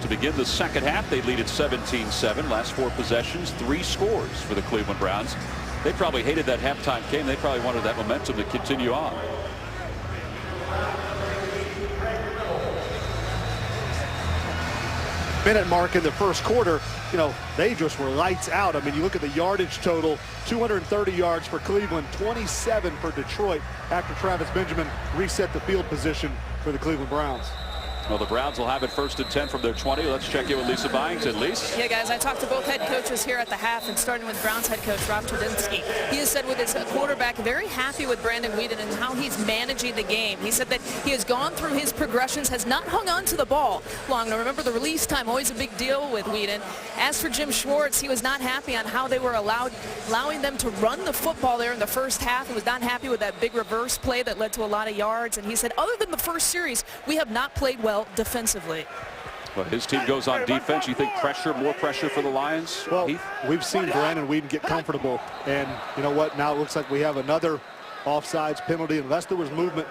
to begin the second half. They lead at 17-7. Last 4 possessions, 3 scores for the Cleveland Browns. They probably hated that halftime game. They probably wanted that momentum to continue on. Minute mark in the first quarter, they just were lights out. I mean, you look at the yardage total, 230 yards for Cleveland, 27 for Detroit after Travis Benjamin reset the field position for the Cleveland Browns. Well, the Browns will have it 1st and 10 from their 20. Let's check in with Lisa Byington. Lisa? Yeah, guys, I talked to both head coaches here at the half, and starting with Browns head coach Rob Trudinsky. He has said with his quarterback, very happy with Brandon Weeden and how he's managing the game. He said that he has gone through his progressions, has not hung on to the ball long. Now, remember, the release time, always a big deal with Weeden. As for Jim Schwartz, he was not happy on how they were allowing them to run the football there in the first half. He was not happy with that big reverse play that led to a lot of yards. And he said, other than the first series, we have not played well defensively. Well, his team goes on defense. You think more pressure for the Lions? Well, Heath? we've seen Brandon Weeden get comfortable. And you know what? Now it looks like we have another offsides penalty unless there was movement.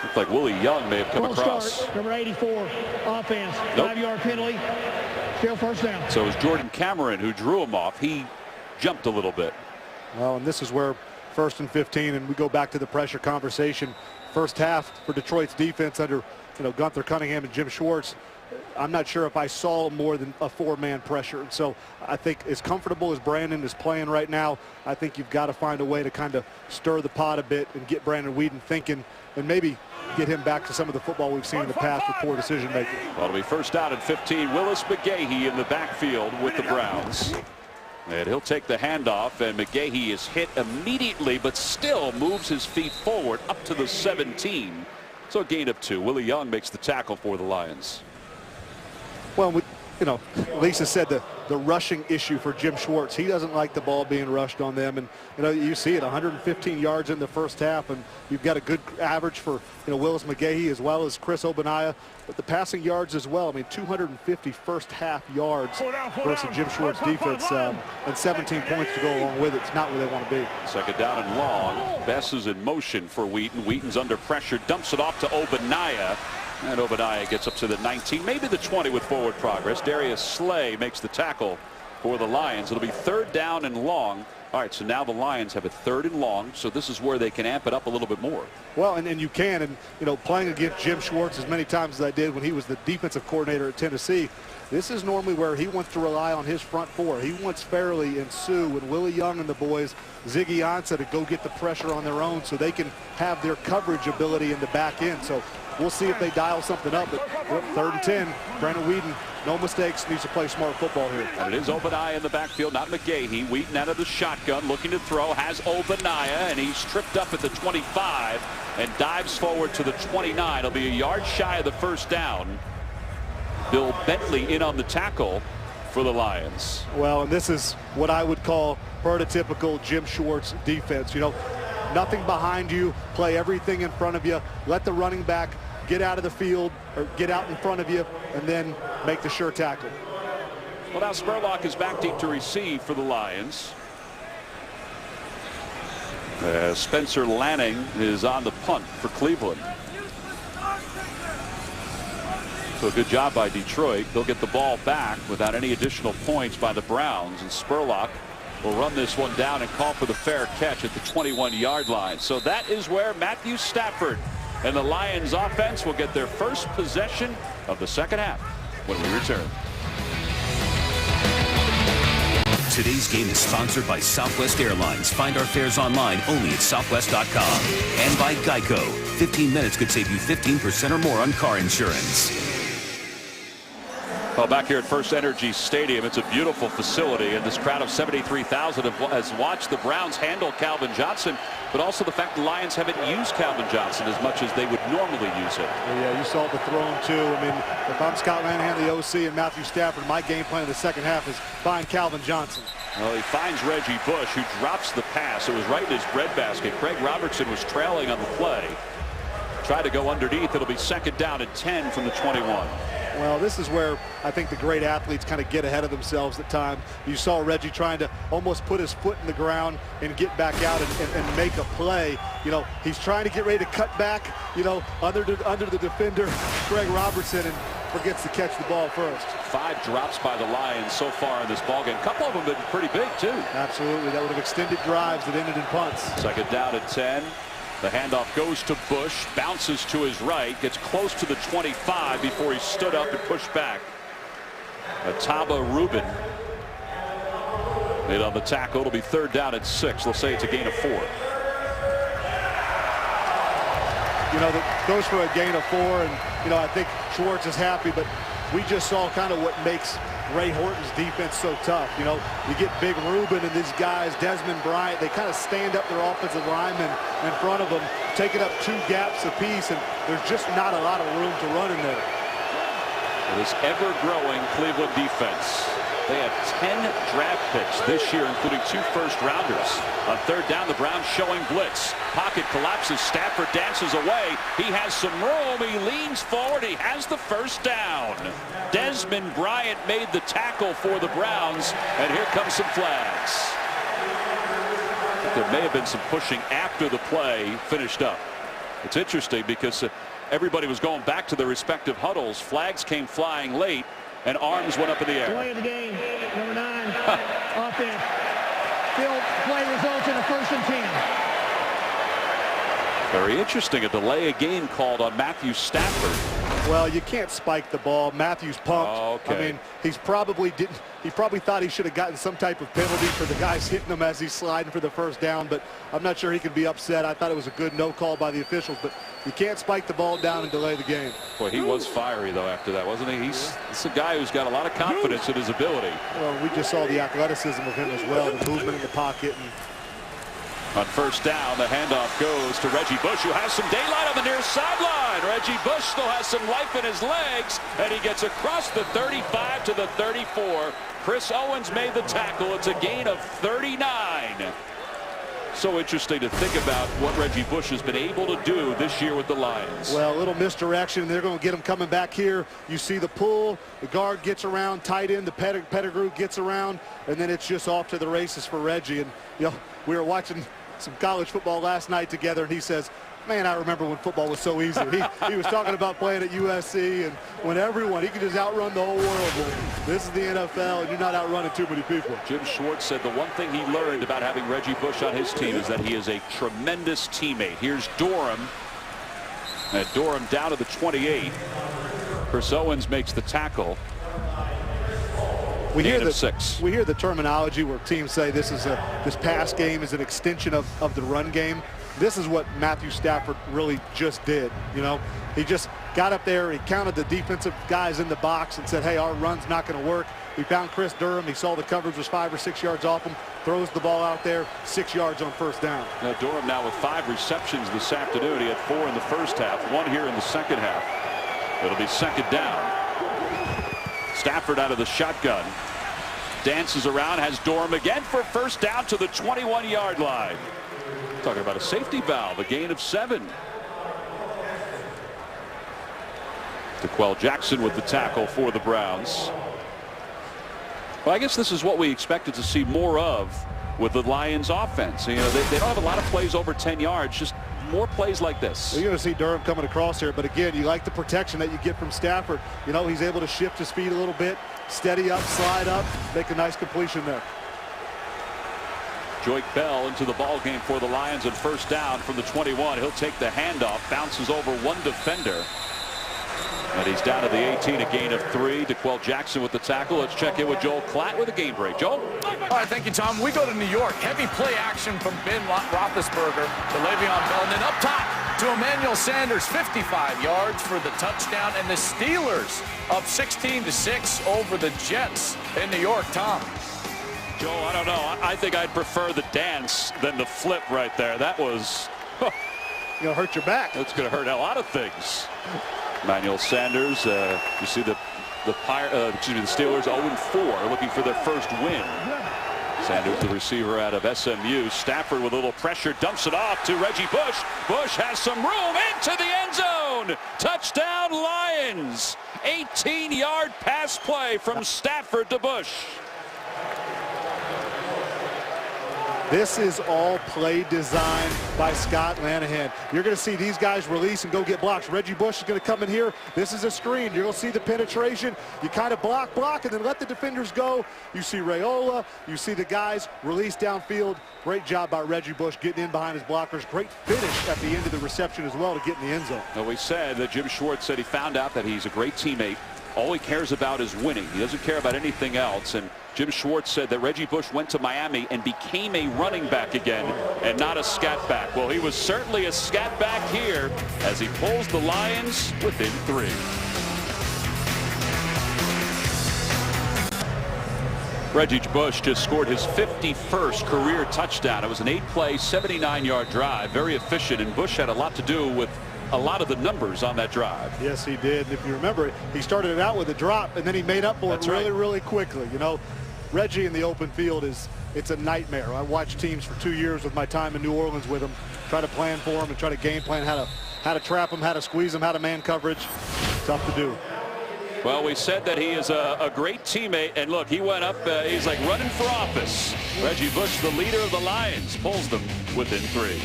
Looked like Willie Young may have come across. Start, number 84, offense. Nope. 5-yard penalty. Still first down. So it was Jordan Cameron who drew him off. He jumped a little bit. Well, and this is where 1st and 15, and we go back to the pressure conversation. First half for Detroit's defense under Gunther Cunningham and Jim Schwartz. I'm not sure if I saw more than a 4-man pressure. And so I think as comfortable as Brandon is playing right now, I think you've got to find a way to kind of stir the pot a bit and get Brandon Weeden thinking and maybe get him back to some of the football we've seen in the past with poor decision making. Well, it'll be 1st down and 15. Willis McGahee in the backfield with the Browns. And he'll take the handoff, and McGahee is hit immediately, but still moves his feet forward up to the 17. So a gain of 2. Willie Young makes the tackle for the Lions. Well, Lisa said the rushing issue for Jim Schwartz. He doesn't like the ball being rushed on them. And, you see it, 115 yards in the first half, and you've got a good average for, Willis McGahee as well as Chris Ogbonnaya. But the passing yards as well. I mean, 250 first half yards versus Jim Schwartz defense, and 17 points to go along with it. It's not where they want to be. 2nd down and long. Bess is in motion for Wheaton. Wheaton's under pressure, dumps it off to Ogbonnaya. And Ogbonnaya gets up to the 19, maybe the 20 with forward progress. Darius Slay makes the tackle for the Lions. It'll be 3rd down and long. All right, so now the Lions have a 3rd and long, so this is where they can amp it up a little bit more. Well, and you can, and playing against Jim Schwartz as many times as I did when he was the defensive coordinator at Tennessee, this is normally where he wants to rely on his front 4. He wants Fairley and Sue and Willie Young and the boys, Ziggy Ansah, to go get the pressure on their own so they can have their coverage ability in the back end. So we'll see if they dial something up. But 3rd and 10, Brandon Weeden, no mistakes, needs to play smart football here. And it is Ogbonnaya in the backfield, not McGahee. Wheaton out of the shotgun, looking to throw, has Ogbonnaya, and he's tripped up at the 25 and dives forward to the 29. It'll be a yard shy of the 1st down. Bill Bentley in on the tackle for the Lions. Well, and this is what I would call prototypical Jim Schwartz defense. Nothing behind you, play everything in front of you, let the running back get out of the field or get out in front of you, and then make the sure tackle. Well, now Spurlock is back deep to receive for the Lions. Spencer Lanning is on the punt for Cleveland. So a good job by Detroit. They'll get the ball back without any additional points by the Browns, and Spurlock will run this one down and call for the fair catch at the 21-yard line. So that is where Matthew Stafford and the Lions offense will get their first possession of the 2nd half when we return. Today's game is sponsored by Southwest Airlines. Find our fares online only at southwest.com. And by Geico. 15 minutes could save you 15% or more on car insurance. Well, back here at First Energy Stadium, it's a beautiful facility, and this crowd of 73,000 has watched the Browns handle Calvin Johnson, but also the fact the Lions haven't used Calvin Johnson as much as they would normally use it. Well, yeah, you saw the thrown too. I mean, if I'm Scott Linehan, the OC, and Matthew Stafford, my game plan in the 2nd half is find Calvin Johnson. Well, he finds Reggie Bush, who drops the pass. It was right in his breadbasket. Craig Robertson was trailing on the play. Tried to go underneath. It'll be 2nd down and 10 from the 21. Well, this is where I think the great athletes kind of get ahead of themselves at times. You saw Reggie trying to almost put his foot in the ground and get back out and make a play. He's trying to get ready to cut back, under the defender, Craig Robertson, and forgets to catch the ball first. 5 drops by the Lions so far in this ballgame. A couple of them have been pretty big, too. Absolutely. That would have extended drives that ended in punts. 2nd down and 10. The handoff goes to Bush, bounces to his right, gets close to the 25 before he stood up and pushed back. Taba Rubin made on the tackle. It'll be 3rd down and 6. They'll say it's a gain of 4. you know, that goes for a gain of 4, and, you know, I think Schwartz is happy, but we just saw kind of what makes Ray Horton's defense so tough. You know, you get Big Ruben and these guys, Desmond Bryant, they kind of stand up their offensive linemen in front of them, taking up 2 gaps apiece, and there's just not a lot of room to run in there. This ever-growing Cleveland defense. They have 10 draft picks this year, including 2 first-rounders. On third down, the Browns showing blitz. Pocket collapses. Stafford dances away. He has some room. He leans forward. He has the first down. Desmond Bryant made the tackle for the Browns, and here comes some flags. There may have been some pushing after the play finished up. It's interesting because everybody was going back to their respective huddles. Flags came flying late, and arms went up in the air. Play of the game, number 9, offense. Field play results in a 1st and 10. Very interesting. A delay of game called on Matthew Stafford. Well, you can't spike the ball. Matthews pumped. Okay. I mean, he probably thought he should have gotten some type of penalty for the guys hitting him as he's sliding for the first down, but I'm not sure he could be upset. I thought it was a good no call by the officials, but you can't spike the ball down and delay the game. Boy, he was fiery, though, after that, wasn't he? He's a guy who's got a lot of confidence in his ability. Well, we just saw the athleticism of him as well, the movement in the pocket. And on first down, the handoff goes to Reggie Bush, who has some daylight on the near sideline. Reggie Bush still has some life in his legs, and he gets across the 35 to the 34. Chris Owens made the tackle. It's a gain of 39. So interesting to think about what Reggie Bush has been able to do this year with the Lions. Well, a little misdirection. They're going to get him coming back here. You see the pull. The guard gets around, tight end. The Pettigrew gets around, and then it's just off to the races for Reggie. And, you know, we were watching some college football last night together, and he says, man, I remember when football was so easy. He was talking about playing at USC, and when he could just outrun the whole world. Well, this is the NFL, and you're not outrunning too many people. Jim Schwartz said the one thing he learned about having Reggie Bush on his team is that he is a tremendous teammate. Here's Durham. And Durham down to the 28. Chris Owens makes the tackle. We hear the terminology where teams say this pass game is an extension of the run game. This is what Matthew Stafford really just did. You know, he just got up there, he counted the defensive guys in the box and said, hey, our run's not going to work. He found Chris Durham. He saw the coverage was 5 or 6 yards off him, throws the ball out there, 6 yards on first down. Now Durham now with 5 receptions this afternoon. He had 4 in the first half, 1 here in the second half. It'll be second down. Stafford out of the shotgun. Dances around, has Durham again for first down to the 21-yard line. Talking about a safety valve, a gain of 7. DeQuell Jackson with the tackle for the Browns. Well, I guess this is what we expected to see more of with the Lions offense. You know, they don't have a lot of plays over 10 yards, just more plays like this. Well, you're going to see Durham coming across here, but again, you like the protection that you get from Stafford. You know, he's able to shift his feet a little bit, steady up, slide up, make a nice completion there. Joique Bell into the ball game for the Lions, and first down from the 21. He'll take the handoff, bounces over one defender, and he's down to the 18, a gain of 3. DeQuell Jackson with the tackle. Let's check in with Joel Klatt with a game break. Joel? All right, thank you, Tom. We go to New York. Heavy play action from Ben Roethlisberger to Le'Veon Bell, and then up top to Emmanuel Sanders, 55 yards for the touchdown, and the Steelers up 16-6 over the Jets in New York. Tom? Joel, I don't know. I think I'd prefer the dance than the flip right there. That was... You'll hurt your back. That's going to hurt a lot of things. Emmanuel Sanders, you see the Steelers 0-4, looking for their first win. Sanders, the receiver out of SMU. Stafford with a little pressure, dumps it off to Reggie Bush. Bush has some room into the end zone. Touchdown Lions. 18-yard pass play from Stafford to Bush. This is all play designed by Scott Lanahan. You're going to see these guys release and go get blocks. Reggie Bush is going to come in here. This is a screen. You're going to see the penetration. You kind of block, and then let the defenders go. You see Raiola. You see the guys release downfield. Great job by Reggie Bush getting in behind his blockers. Great finish at the end of the reception as well to get in the end zone. Now, we said that Jim Schwartz said he found out that he's a great teammate. all he cares about is winning. He doesn't care about anything else. And Jim Schwartz said that Reggie Bush went to Miami and became a running back again and not a scat back. Well, he was certainly a scat back here as he pulls the Lions within 3. Reggie Bush just scored his 51st career touchdown. It was an 8-play, 79-yard drive. Very efficient, and Bush had a lot to do with a lot of the numbers on that drive. Yes, he did. And if you remember, he started it out with a drop, and then he made up for it really quickly. You know, Reggie in the open field it's a nightmare. I watched teams for 2 years with my time in New Orleans with him, try to plan for him and try to game plan how to trap him, how to squeeze him, how to man coverage. Tough to do. Well, we said that he is a great teammate, and look, he went up, he's like running for office. Reggie Bush, the leader of the Lions, pulls them within 3.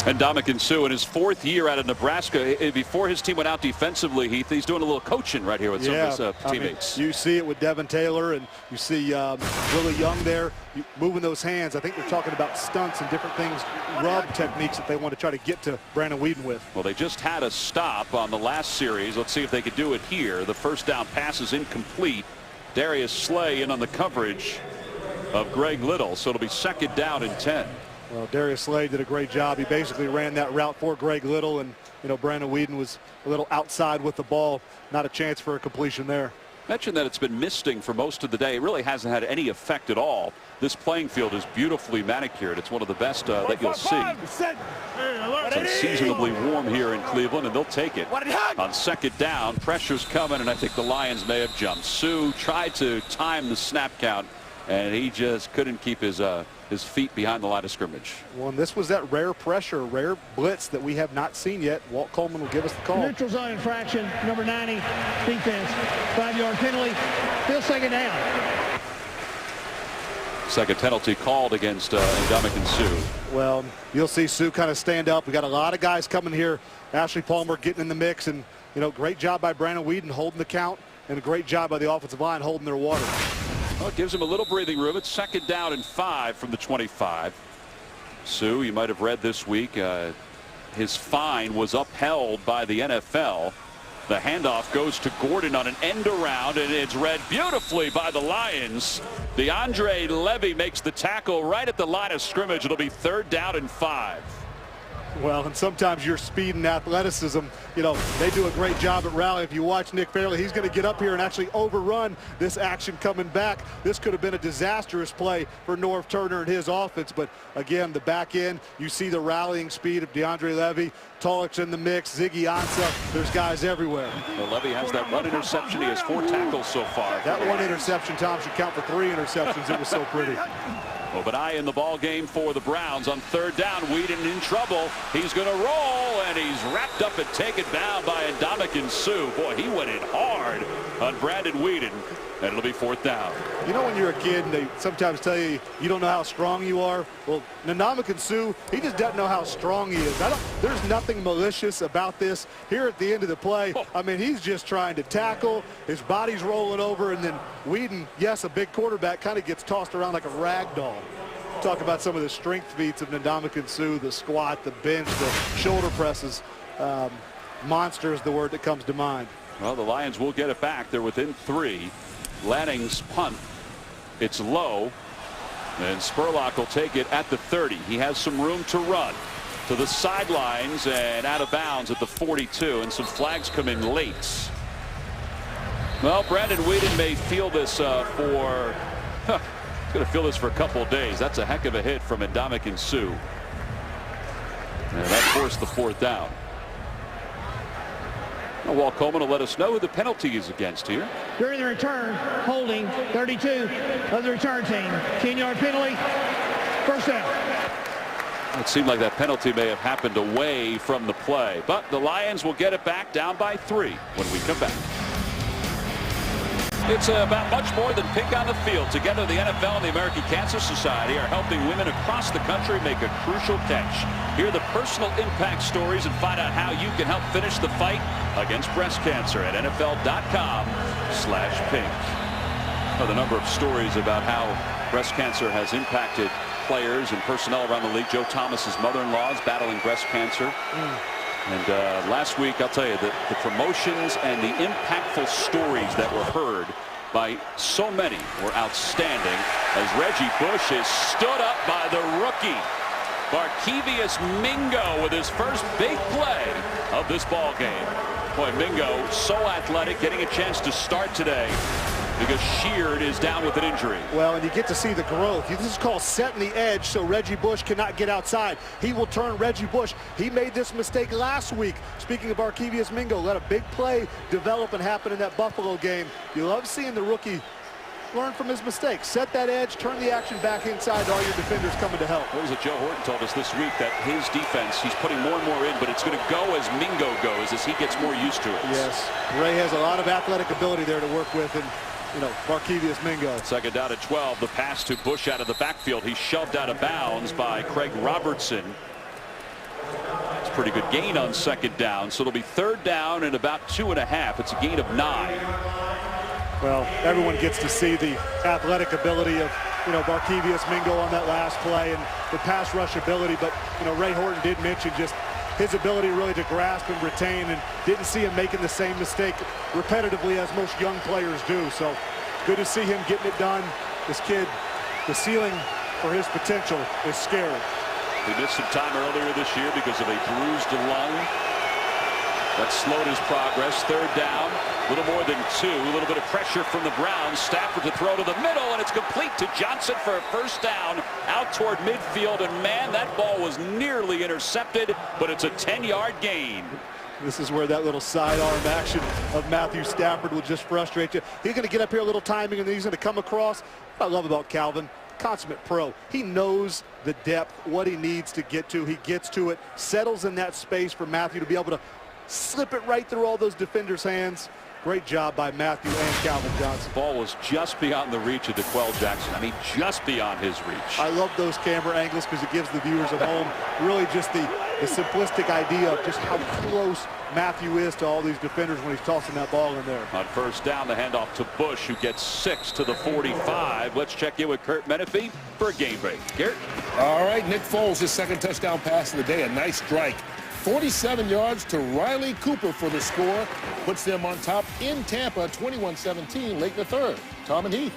And Ndamukong Suh in his 4th year out of Nebraska. Before his team went out defensively, he's doing a little coaching right here with some of his teammates. I mean, you see it with Devin Taylor, and you see Willie Young there moving those hands. I think they're talking about stunts and different things, rub techniques that they want to try to get to Brandon Weeden with. Well, they just had a stop on the last series. Let's see if they could do it here. The first down pass is incomplete. Darius Slay in on the coverage of Greg Little, so it'll be 2nd down and 10. Well, Darius Slade did a great job. He basically ran that route for Greg Little, and you know, Brandon Weeden was a little outside with the ball. Not a chance for a completion there. Mentioned that it's been misting for most of the day. It really hasn't had any effect at all. This playing field is beautifully manicured. It's one of the best that you'll see. It's unseasonably warm here in Cleveland, and they'll take it. On 2nd down, pressure's coming, and I think the Lions may have jumped. Suh tried to time the snap count, and he just couldn't keep his feet behind the line of scrimmage. Well, and this was that rare pressure, rare blitz that we have not seen yet. Walt Coleman will give us the call. Neutral zone infraction, number 90, defense, 5-yard penalty, still 2nd down. Second penalty called against Ndamukong Suh. Well, you'll see Suh kind of stand up. We got a lot of guys coming here. Ashley Palmer getting in the mix, and you know, great job by Brandon Weeden holding the count, and a great job by the offensive line holding their water. Well, it gives him a little breathing room. It's 2nd down and 5 from the 25. Suh, you might have read this week, his fine was upheld by the NFL. The handoff goes to Gordon on an end around, and it's read beautifully by the Lions. DeAndre Levy makes the tackle right at the line of scrimmage. It'll be 3rd down and 5. Well, and sometimes your speed and athleticism, you know, they do a great job at rally. If you watch Nick Fairley, he's going to get up here and actually overrun this action coming back. This could have been a disastrous play for Norv Turner and his offense. But again, the back end, you see the rallying speed of DeAndre Levy. Tulloch's in the mix, Ziggy Ansah. There's guys everywhere. Well, Levy has that 1 interception. He has 4 tackles so far. That 1 interception, Tom, should count for 3 interceptions. It was so pretty. Obadiah in the ball game for the Browns on 3rd down. Weeden in trouble. He's going to roll, and he's wrapped up and taken down by Ndamukong Suh. Boy, he went in hard on Brandon Weeden, and it'll be 4th down. You know, when you're a kid and they sometimes tell you you don't know how strong you are? Well, Ndamukong Suh, he just doesn't know how strong he is. There's nothing malicious about this. Here at the end of the play, I mean, he's just trying to tackle. His body's rolling over, and then Weeden, yes, a big quarterback, kind of gets tossed around like a rag doll. Talk about some of the strength feats of Ndamukong Suh, the squat, the bench, the shoulder presses. Monster is the word that comes to mind. Well, the Lions will get it back. They're within 3. Lanning's punt. It's low. And Spurlock will take it at the 30. He has some room to run to the sidelines and out of bounds at the 42. And some flags come in late. Well, Brandon Weeden may feel this going to feel this for a couple of days. That's a heck of a hit from Ndamukong Suh. And that forced the 4th down. Now, Walt Coleman will let us know who the penalty is against here. During the return, holding 32 of the return team. 10-yard penalty, 1st down. It seemed like that penalty may have happened away from the play, but the Lions will get it back down by 3 when we come back. It's about much more than pink on the field. Together, the NFL and the American Cancer Society are helping women across the country make a crucial catch. Hear the personal impact stories and find out how you can help finish the fight against breast cancer at NFL.com/pink. Well, the number of stories about how breast cancer has impacted players and personnel around the league. Joe Thomas's mother-in-law is battling breast cancer. And last week, I'll tell you, the promotions and the impactful stories that were heard by so many were outstanding as Reggie Bush is stood up by the rookie Barkevious Mingo with his first big play of this ball game. Boy, Mingo so athletic, getting a chance to start today because Sheard is down with an injury. Well, and you get to see the growth. This is called setting the edge so Reggie Bush cannot get outside. He will turn Reggie Bush. He made this mistake last week. Speaking of Barkevious Mingo, let a big play develop and happen in that Buffalo game. You love seeing the rookie learn from his mistakes. Set that edge, turn the action back inside to all your defenders coming to help. What was it Joe Horton told us this week, that his defense, he's putting more and more in, but it's going to go as Mingo goes as he gets more used to it. Yes, Ray has a lot of athletic ability there to work with, and you know, Barkevious Mingo. Second down at 12. The pass to Bush out of the backfield. He's shoved out of bounds by Craig Robertson. It's a pretty good gain on second down. So it'll be third down and about 2.5. It's a gain of 9. Well, everyone gets to see the athletic ability of, you know, Barkevious Mingo on that last play and the pass rush ability. But, you know, Ray Horton did mention just his ability really to grasp and retain, and didn't see him making the same mistake repetitively as most young players do. So good to see him getting it done. This kid, the ceiling for his potential is scary. He missed some time earlier this year because of a bruised lung. That slowed his progress. Third down, a little more than 2. A little bit of pressure from the Browns. Stafford to throw to the middle, and it's complete to Johnson for a first down out toward midfield. And man, that ball was nearly intercepted, but it's a 10-yard gain. This is where that little sidearm action of Matthew Stafford will just frustrate you. He's going to get up here a little timing, and then he's going to come across. What I love about Calvin, consummate pro. He knows the depth, what he needs to get to. He gets to it, settles in that space for Matthew to be able to slip it right through all those defenders' hands. Great job by Matthew and Calvin Johnson. Ball was just beyond the reach of DeQuell Jackson. I mean, just beyond his reach. I love those camera angles because it gives the viewers at home really just the simplistic idea of just how close Matthew is to all these defenders when he's tossing that ball in there. On first down, the handoff to Bush, who gets 6 to the 45. Let's check in with Kurt Menefee for a game break. Kurt? All right, Nick Foles, his second touchdown pass of the day, a nice strike. 47 yards to Riley Cooper for the score. Puts them on top in Tampa, 21-17, late in the third. Tom and Heath.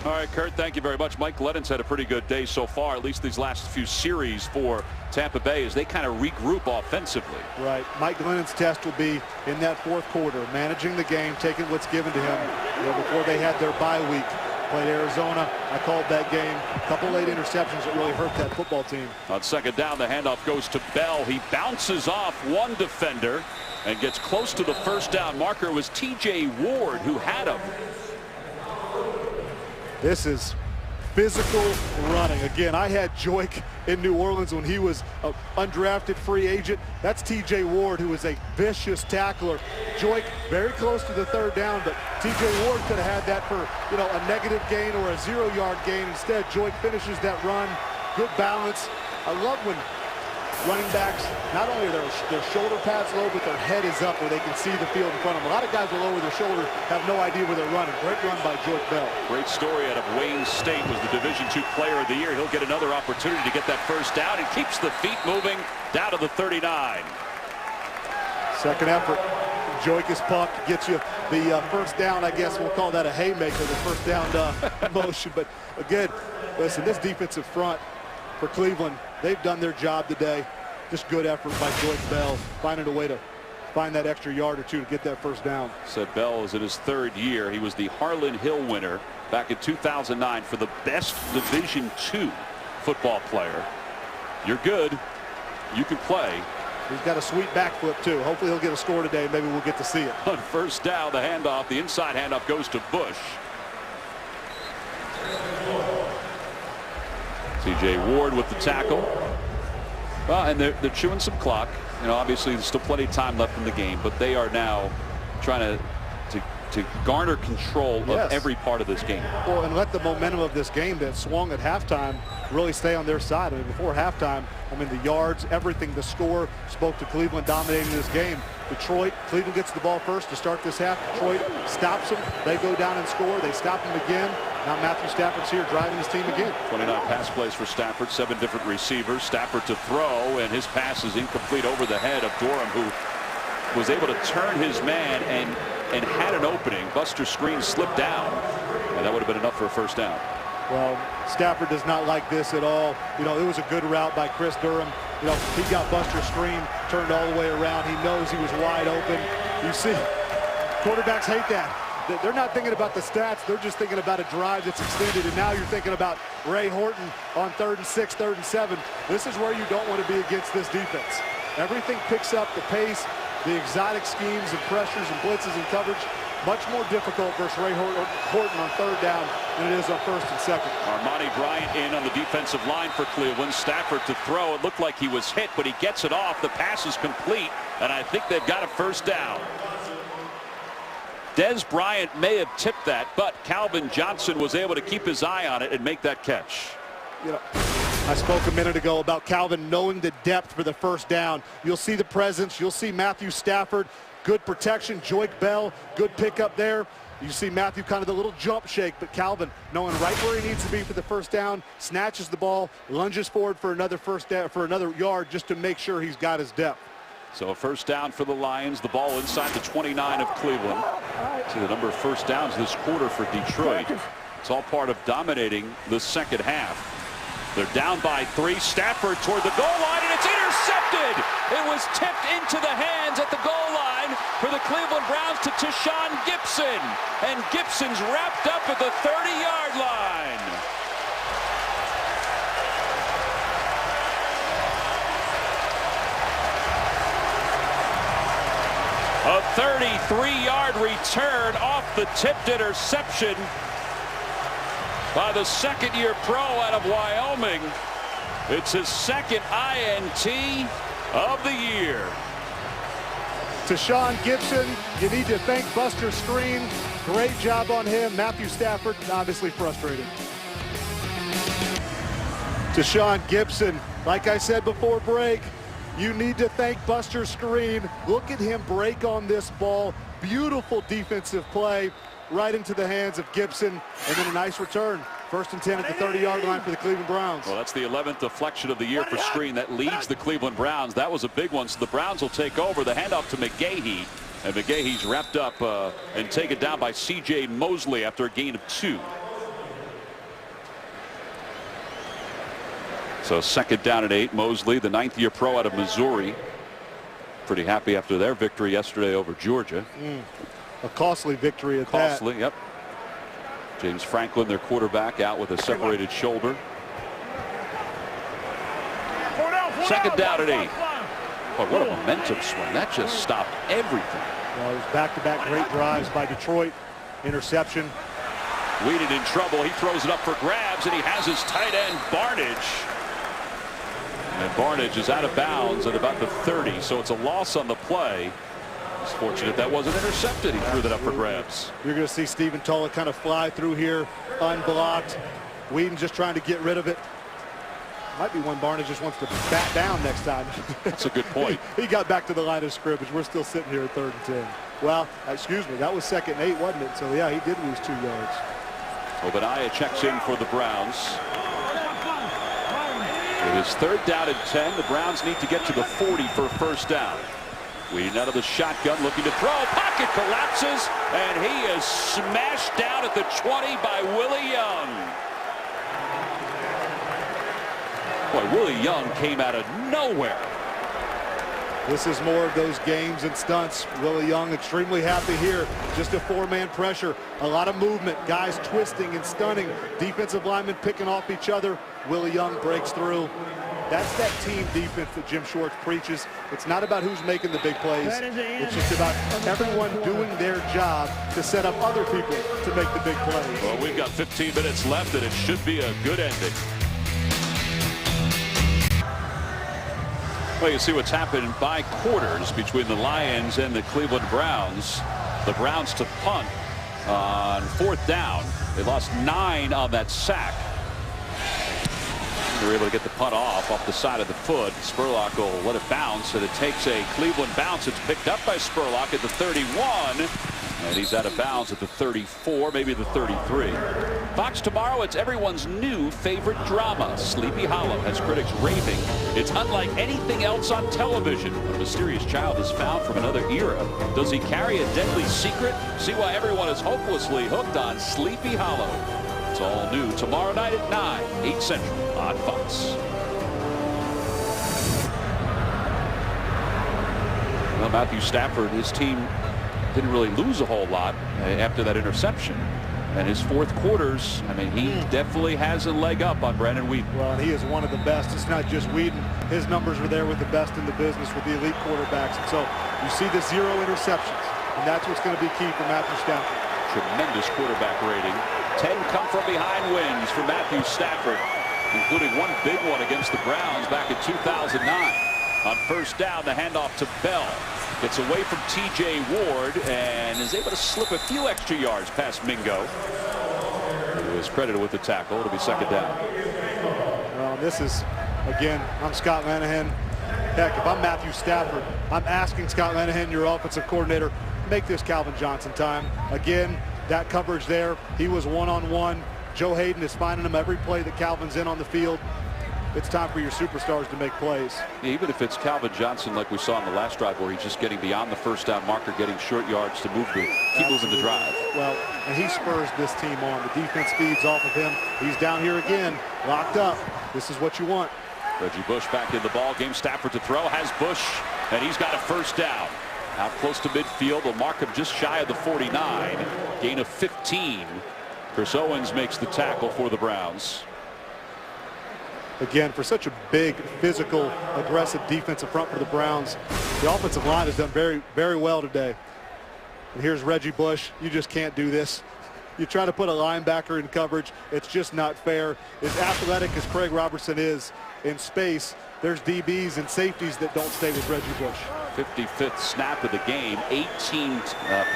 All right, Kurt, thank you very much. Mike Glennon's had a pretty good day so far, at least these last few series for Tampa Bay as they kind of regroup offensively. Right. Mike Glennon's test will be in that fourth quarter, managing the game, taking what's given to him. You know, before they had their bye week, played Arizona. I called that game. A couple late interceptions that really hurt that football team. On second down, the handoff goes to Bell. He bounces off one defender and gets close to the first down marker. It was T.J. Ward who had him. This is physical running. Again, I had Joik in New Orleans when he was an undrafted free agent. That's T.J. Ward, who is a vicious tackler. Joik very close to the third down, but T.J. Ward could have had that for, you know, a negative gain or a 0-yard gain. Instead, Joik finishes that run. Good balance. I love when running backs, not only are their shoulder pads low, but their head is up where they can see the field in front of them. A lot of guys will lower their shoulder, have no idea where they're running. Great run by Joik Bell. Great story out of Wayne State, was the Division II Player of the Year. He'll get another opportunity to get that first down and keeps the feet moving down to the 39. Second effort. Joik is pumped, gets you the first down. I guess we'll call that a haymaker, the first down motion. But again, listen, this defensive front for Cleveland, they've done their job today. Just good effort by Joik Bell, finding a way to find that extra yard or two to get that first down. Said Bell is in his third year. He was the Harlan Hill winner back in 2009 for the best Division II football player. You're good. You can play. He's got a sweet back flip, too. Hopefully he'll get a score today. Maybe we'll get to see it. On first down, the handoff, the inside handoff goes to Bush. T.J. Ward with the tackle. Well, and they're chewing some clock. You know, obviously there's still plenty of time left in the game, but they are now trying to garner control of every part of this game. Well, and let the momentum of this game that swung at halftime really stay on their side. I mean, before halftime, I mean, the yards, everything, the score spoke to Cleveland dominating this game. Detroit, Cleveland gets the ball first to start this half. Detroit stops them. They go down and score. They stop them again. Now Matthew Stafford's here driving his team again. 29 pass plays for Stafford, 7 different receivers. Stafford to throw, and his pass is incomplete over the head of Durham, who was able to turn his man and had an opening. Buster Skrine slipped down, and that would have been enough for a first down. Well, Stafford does not like this at all. You know, it was a good route by Chris Durham. You know, he got Buster Skrine turned all the way around. He knows he was wide open. You see, quarterbacks hate that. They're not thinking about the stats. They're just thinking about a drive that's extended. And now you're thinking about Ray Horton on 3rd and 6, 3rd and 7. This is where you don't want to be against this defense. Everything picks up the pace, the exotic schemes and pressures and blitzes and coverage. Much more difficult versus Ray Horton on 3rd down than it is on 1st and 2nd. Armani Bryant in on the defensive line for Cleveland. Stafford to throw. It looked like he was hit, but he gets it off. The pass is complete, and I think they've got a first down. Des Bryant may have tipped that, but Calvin Johnson was able to keep his eye on it and make that catch. You know, I spoke a minute ago about Calvin knowing the depth for the first down. You'll see the presence. You'll see Matthew Stafford. Good protection. Joique Bell, good pickup there. You see Matthew kind of the little jump shake, but Calvin knowing right where he needs to be for the first down, snatches the ball, lunges forward for another first down, for another yard, just to make sure he's got his depth. So a first down for the Lions. The ball inside the 29 of Cleveland. See the number of first downs this quarter for Detroit. It's all part of dominating the second half. They're down by 3. Stafford toward the goal line, and it's intercepted. It was tipped into the hands at the goal line for the Cleveland Browns to Tashaun Gipson. And Gibson's wrapped up at the 30-yard line. A 33-yard return off the tipped interception by the second-year pro out of Wyoming. It's his second INT of the year. Tashaun Gipson, you need to thank Buster Skrine. Great job on him. Matthew Stafford, obviously frustrated. Tashaun Gipson, like I said before break, you need to thank Buster Skrine. Look at him break on this ball. Beautiful defensive play right into the hands of Gipson, and then a nice return. 1st and 10 at the 30-yard line for the Cleveland Browns. Well, that's the 11th deflection of the year for Skrine. That leads the Cleveland Browns. That was a big one, so the Browns will take over. The handoff to McGahee, and McGahee's wrapped up and taken down by C.J. Mosley after a gain of 2. So 2nd down and 8. Mosley, the 9th-year pro out of Missouri. Pretty happy after their victory yesterday over Georgia. A costly victory at that. Costly, yep. James Franklin, their quarterback, out with a separated shoulder. 2nd down and 8. But what a momentum swing. That just stopped everything. Well, it was back-to-back great drives by Detroit. Interception. Weeded in trouble. He throws it up for grabs, and he has his tight end, Barnidge. And Barnidge is out of bounds at about the 30, so it's a loss on the play. It's fortunate that wasn't intercepted. He threw that up for grabs. You're going to see Stephen Tulloch kind of fly through here, unblocked. Whedon just trying to get rid of it. Might be one Barnidge just wants to bat down next time. That's a good point. He got back to the line of scrimmage. We're still sitting here at 3rd and 10. Well, excuse me, that was 2nd and 8, wasn't it? So, yeah, he did lose 2 yards. Obadiah checks in for the Browns. It is 3rd down and 10. The Browns need to get to the 40 for a first down. Whedon out of the shotgun looking to throw. Pocket collapses, and he is smashed down at the 20 by Willie Young. Boy, Willie Young came out of nowhere. This is more of those games and stunts. Willie Young extremely happy here. Just a 4-man pressure. A lot of movement. Guys twisting and stunning. Defensive linemen picking off each other. Willie Young breaks through. That's that team defense that Jim Schwartz preaches. It's not about who's making the big plays. It's just about everyone doing their job to set up other people to make the big plays. Well, we've got 15 minutes left, and it should be a good ending. Well, you see what's happened by quarters between the Lions and the Cleveland Browns. The Browns to punt on 4th down. They lost 9 on that sack. They were able to get the punt off the side of the foot. Spurlock will let it bounce, and it takes a Cleveland bounce. It's picked up by Spurlock at the 31. And he's out of bounds at the 34, maybe the 33. Fox tomorrow, it's everyone's new favorite drama. Sleepy Hollow has critics raving. It's unlike anything else on television. A mysterious child is found from another era. Does he carry a deadly secret? See why everyone is hopelessly hooked on Sleepy Hollow. It's all new tomorrow night at 9, 8 Central on Fox. Well, Matthew Stafford, his team didn't really lose a whole lot after that interception. And his fourth quarters, I mean, he definitely has a leg up on Brandon Weeden. Well, and he is one of the best. It's not just Weeden. His numbers were there with the best in the business with the elite quarterbacks. And so you see the 0 interceptions, and that's what's going to be key for Matthew Stafford. Tremendous quarterback rating. 10 come from behind wins for Matthew Stafford, including one big one against the Browns back in 2009. On first down, the handoff to Bell. Gets away from T.J. Ward and is able to slip a few extra yards past Mingo, who is credited with the tackle. It'll be second down. Well, this is, again, I'm Scott Linehan. Heck, if I'm Matthew Stafford, I'm asking Scott Linehan, your offensive coordinator, make this Calvin Johnson time. Again, that coverage there, he was one-on-one. Joe Hayden is finding him every play that Calvin's in on the field. It's time for your superstars to make plays. Even if it's Calvin Johnson like we saw in the last drive where he's just getting beyond the first down marker, getting short yards to move keep moving the drive. Well, and he spurs this team on. The defense feeds off of him. He's down here again, locked up. This is what you want. Reggie Bush back in the ball game. Stafford to throw, has Bush, and he's got a first down. Out close to midfield, will mark him just shy of the 49. Gain of 15. Chris Owens makes the tackle for the Browns. Again, for such a big, physical, aggressive defensive front for the Browns, the offensive line has done very, very well today. And here's Reggie Bush. You just can't do this. You try to put a linebacker in coverage. It's just not fair. As athletic as Craig Robertson is in space, there's DBs and safeties that don't stay with Reggie Bush. 55th snap of the game. 18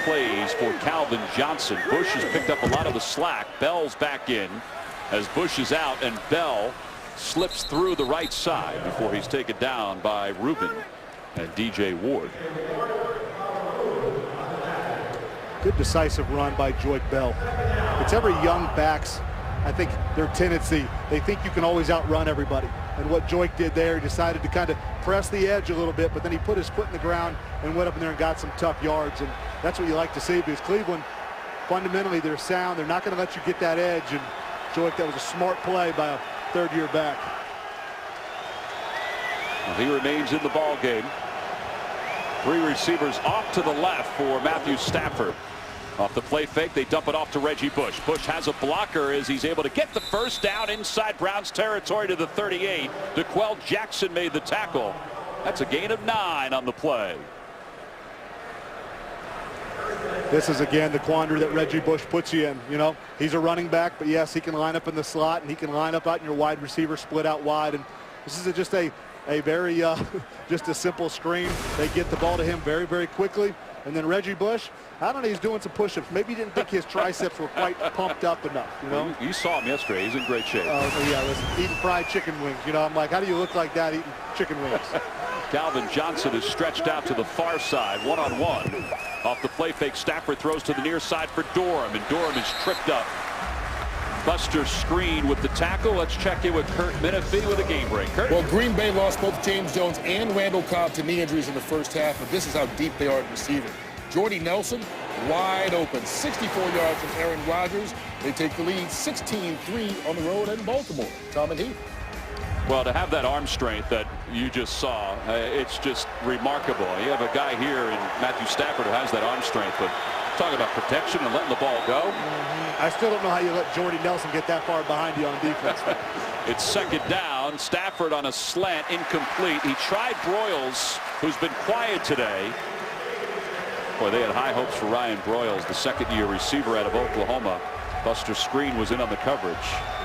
plays for Calvin Johnson. Bush has picked up a lot of the slack. Bell's back in as Bush is out, and Bell slips through the right side before he's taken down by Rubin and DJ Ward. Good decisive run by Joique Bell. It's every young back's, I think, their tendency. They think you can always outrun everybody. And what Joique did there, he decided to kind of press the edge a little bit, but then he put his foot in the ground and went up in there and got some tough yards. And that's what you like to see, because Cleveland, fundamentally, they're sound. They're not going to let you get that edge. And Joique, that was a smart play by a third-year back. Well, he remains in the ball game. 3 receivers off to the left for Matthew Stafford. Off the play fake, they dump it off to Reggie Bush. Bush has a blocker as he's able to get the first down inside Browns territory to the 38. DeQuell Jackson made the tackle. That's a gain of 9 on the play. This is, again, the quandary that Reggie Bush puts you in. You know, he's a running back, but yes, he can line up in the slot, and he can line up out in your wide receiver, split out wide. And this is just a very, just a simple screen. They get the ball to him very, very quickly. And then Reggie Bush, I don't know, he's doing some push-ups. Maybe he didn't think his triceps were quite pumped up enough, you know? You saw him yesterday. He's in great shape. Yeah, listen, eating fried chicken wings. You know, I'm like, how do you look like that eating chicken wings? Calvin Johnson is stretched out to the far side, one-on-one. Off the play fake, Stafford throws to the near side for Durham, and Durham is tripped up. Buster Screen with the tackle. Let's check in with Kurt Menefee with a game break. Kurt? Well, Green Bay lost both James Jones and Randall Cobb to knee injuries in the first half, but this is how deep they are at receiver. Jordy Nelson, wide open, 64 yards from Aaron Rodgers. They take the lead 16-3 on the road in Baltimore. Tom and Heath. Well, to have that arm strength that you just saw, it's just remarkable. You have a guy here in Matthew Stafford who has that arm strength, but talking about protection and letting the ball go. I still don't know how you let Jordy Nelson get that far behind you on defense. It's second down. Stafford on a slant, incomplete. He tried Broyles, who's been quiet today. Boy, they had high hopes for Ryan Broyles, the second-year receiver out of Oklahoma. Buster Screen was in on the coverage.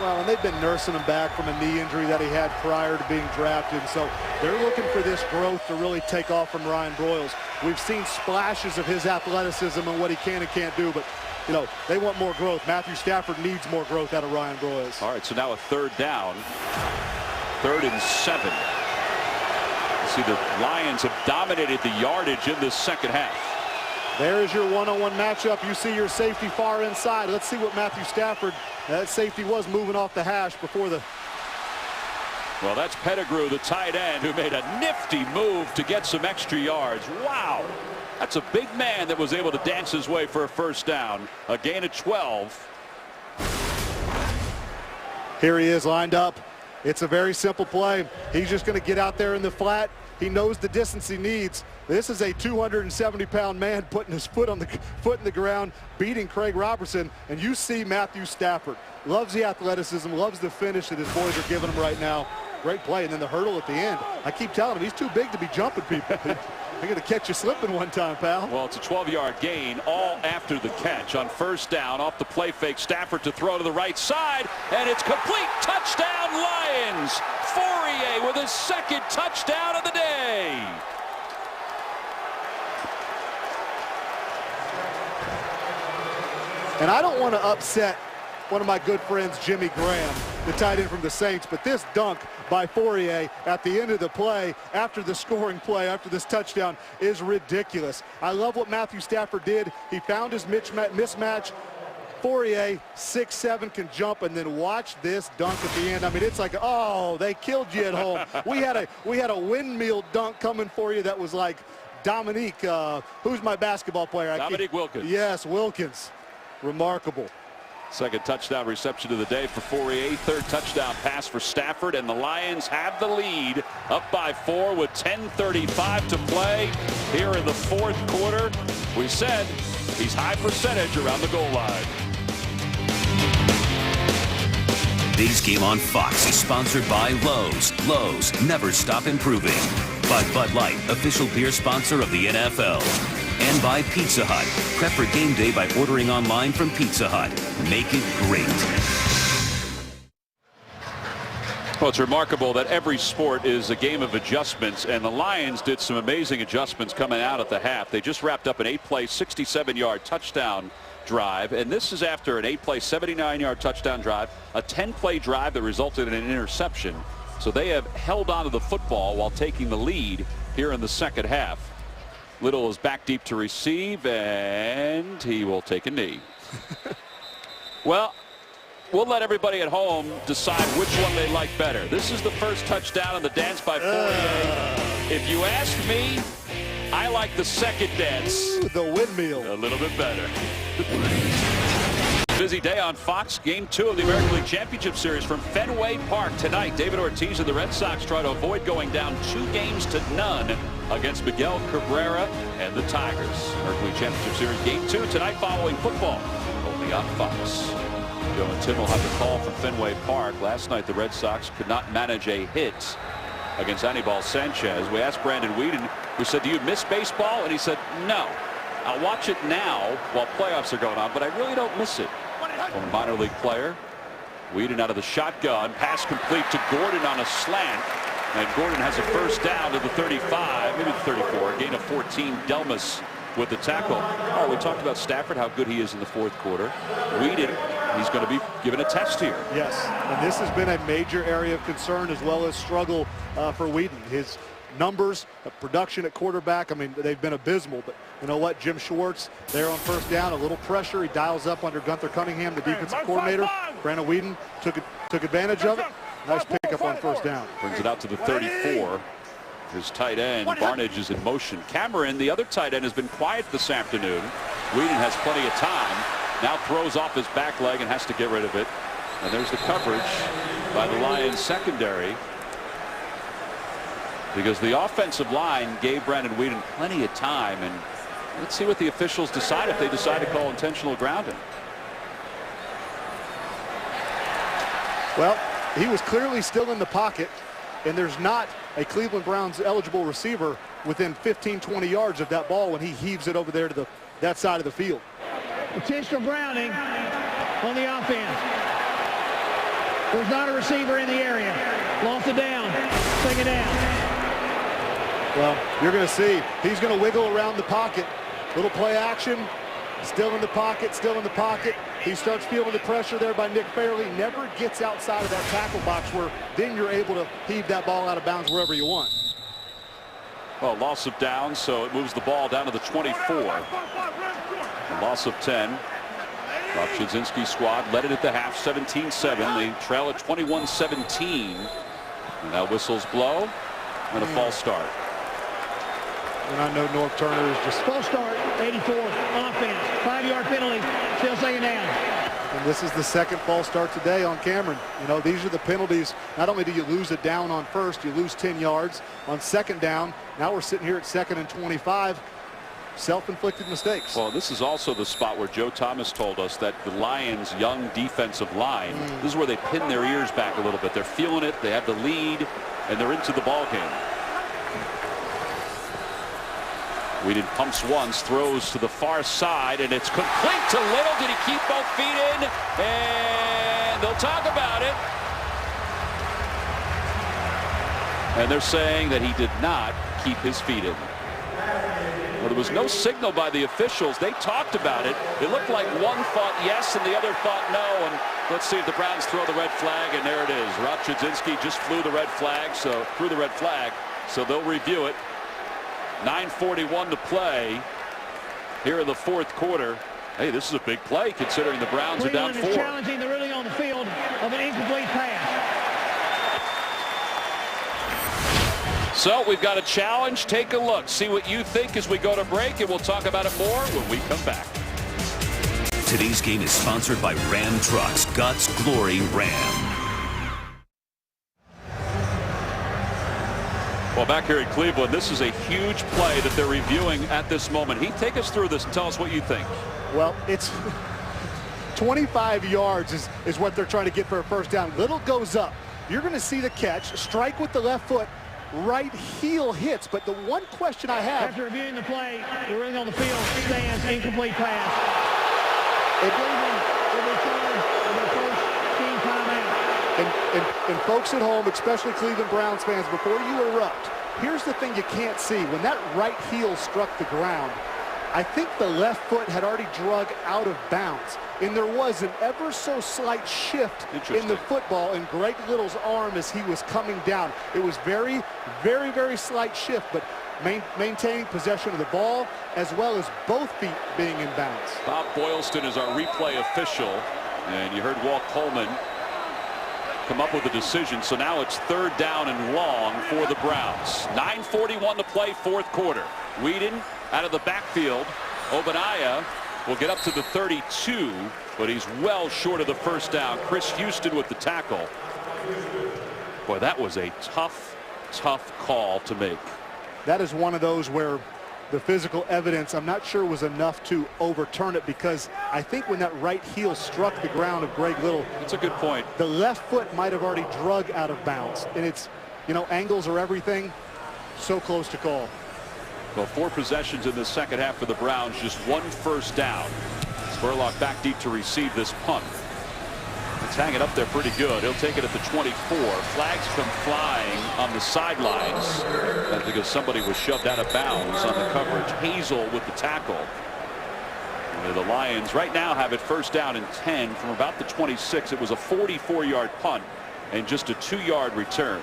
Well, and they've been nursing him back from a knee injury that he had prior to being drafted. So they're looking for this growth to really take off from Ryan Broyles. We've seen splashes of his athleticism and what he can and can't do, but, you know, they want more growth. Matthew Stafford needs more growth out of Ryan Broyles. All right, so now a third down. 3rd and 7. You see the Lions have dominated the yardage in this second half. There's your one-on-one matchup. You see your safety far inside. Let's see what Matthew Stafford, that safety was moving off the hash before the... Well, that's Pettigrew, the tight end, who made a nifty move to get some extra yards. Wow. That's a big man that was able to dance his way for a first down. A gain of 12. Here he is lined up. It's a very simple play. He's just going to get out there in the flat. He knows the distance he needs. This is a 270-pound man putting his foot in the ground, beating Craig Robertson. And you see Matthew Stafford. Loves the athleticism, loves the finish that his boys are giving him right now. Great play. And then the hurdle at the end. I keep telling him he's too big to be jumping people. They're going to catch you slipping one time, pal. Well, it's a 12-yard gain, all after the catch. On first down, off the play fake, Stafford to throw to the right side, and it's complete. Touchdown, Lions. Fourier with his second touchdown of the day. And I don't want to upset one of my good friends, Jimmy Graham, the tight end from the Saints, but this dunk by Fourier at the end of the play, after the scoring play, after this touchdown, is ridiculous. I love what Matthew Stafford did. He found his mismatch. Fourier, 6'7", can jump, and then watch this dunk at the end. I mean, it's like, oh, they killed you at home. we had a windmill dunk coming for you that was like Dominique, who's my basketball player? Dominique Wilkins. Yes, Wilkins. Remarkable. Second touchdown reception of the day for Fourier. Third touchdown pass for Stafford, and the Lions have the lead, up by 4 with 10:35 to play here in the fourth quarter. We said he's high percentage around the goal line. Today's game on Fox is sponsored by Lowe's. Lowe's, never stop improving. By Bud Light, official beer sponsor of the NFL. And by Pizza Hut. Prep for game day by ordering online from Pizza Hut. Make it great. Well, it's remarkable that every sport is a game of adjustments, and the Lions did some amazing adjustments coming out at the half. They just wrapped up an 8-play, 67-yard touchdown drive, and this is after an 8-play, 79-yard touchdown drive, a 10-play drive that resulted in an interception. So they have held on to the football while taking the lead here in the second half. Little is back deep to receive, and he will take a knee. Well, we'll let everybody at home decide which one they like better. This is the first touchdown in the dance by Fourier. If you ask me, I like the second dance. The windmill. A little bit better. Busy day on Fox. Game 2 of the American League Championship Series from Fenway Park tonight. David Ortiz and the Red Sox try to avoid going down 2-0 against Miguel Cabrera and the Tigers. American League Championship Series Game 2 tonight following football. Only on Fox. Joe and Tim will have the call from Fenway Park. Last night the Red Sox could not manage a hit against Anibal Sanchez. We asked Brandon Weeden, we said, do you miss baseball? And he said, no. I'll watch it now while playoffs are going on, but I really don't miss it. From a minor league player. Weeden out of the shotgun. Pass complete to Gordon on a slant. And Gordon has a first down to the 35, maybe the 34. Gain of 14. Delmas with the tackle. All right, we talked about Stafford, how good he is in the fourth quarter. Weeden, he's going to be given a test here. Yes, and this has been a major area of concern as well as struggle for Weeden. His numbers, production at quarterback, I mean, they've been abysmal, but you know what? Jim Schwartz there on first down, a little pressure. He dials up under Gunther Cunningham, the defensive coordinator. Brandon Weeden took advantage of it. Nice pickup on first down. Brings it out to the 34. His tight end, Barnage, is in motion. Cameron, the other tight end, has been quiet this afternoon. Weeden has plenty of time. Now throws off his back leg and has to get rid of it. And there's the coverage by the Lions secondary, because the offensive line gave Brandon Weeden plenty of time. And let's see what the officials decide if they decide to call intentional grounding. Well, he was clearly still in the pocket, and there's not a Cleveland Browns eligible receiver within 15-20 yards of that ball when he heaves it over there to that side of the field. Intentional grounding on the offense. There's not a receiver in the area. Lost it down. Take it down. Well, you're going to see he's going to wiggle around the pocket. Little play action. Still in the pocket, still in the pocket. He starts feeling the pressure there by Nick Fairley. Never gets outside of that tackle box where then you're able to heave that ball out of bounds wherever you want. Well, loss of down, so it moves the ball down to the 24. A loss of 10. Rob Chudzinski's squad led it at the half, 17-7. They trail at 21-17. And now whistles blow and a false start. And I know Norv Turner is just... False start, 84, offense, 5-yard penalty, still second down. And this is the second false start today on Cameron. You know, these are the penalties. Not only do you lose a down on first, you lose 10 yards. On second down, now we're sitting here at 2nd and 25. Self-inflicted mistakes. Well, this is also the spot where Joe Thomas told us that the Lions' young defensive line, this is where they pin their ears back a little bit. They're feeling it. They have the lead, and they're into the ball game. Whedon pumps once, throws to the far side, and it's complete to Little. Did he keep both feet in? And they'll talk about it. And they're saying that he did not keep his feet in. Well, there was no signal by the officials. They talked about it. It looked like one thought yes and the other thought no. And let's see if the Browns throw the red flag. And there it is. Rob Chudzinski just threw the red flag, so they'll review it. 9:41 to play here in the fourth quarter. Hey, this is a big play considering the Browns are down 4. Cleveland is challenging the ruling on the field of an incomplete pass. So we've got a challenge. Take a look. See what you think as we go to break, and we'll talk about it more when we come back. Today's game is sponsored by Ram Trucks. Guts, glory, Ram. Well, back here in Cleveland, this is a huge play that they're reviewing at this moment. Heath, take us through this and tell us what you think. Well, it's 25 yards is what they're trying to get for a first down. Little goes up. You're going to see the catch, strike with the left foot, right heel hits. But the one question I have... After reviewing the play, the ruling on the field stands incomplete pass. Cleveland will return to their first team timeout. And folks at home, especially Cleveland Browns fans, before you erupt, here's the thing you can't see. When that right heel struck the ground, I think the left foot had already drug out of bounds. And there was an ever so slight shift in the football in Greg Little's arm as he was coming down. It was very, very, very slight shift, but maintaining possession of the ball as well as both feet being in bounds. Bob Boylston is our replay official, and you heard Walt Coleman come up with a decision. So now it's 3rd down and long for the Browns. 9:41 to play, fourth quarter. Whedon out of the backfield. Obadiah will get up to the 32, but he's well short of the first down. Chris Houston with the tackle. Boy, that was a tough call to make. That is one of those where the physical evidence, I'm not sure, was enough to overturn it, because I think when that right heel struck the ground of Greg Little, that's a good point. The left foot might have already drug out of bounds. And it's, you know, angles are everything. So close to call. Well, 4 possessions in the second half for the Browns, just 1 first down. Spurlock back deep to receive this punt. It's hanging up there pretty good. He'll take it at the 24. Flags come flying on the sidelines. That's because somebody was shoved out of bounds on the coverage. Hazel with the tackle. The Lions right now have it first down and 10 from about the 26. It was a 44-yard punt and just a 2-yard return.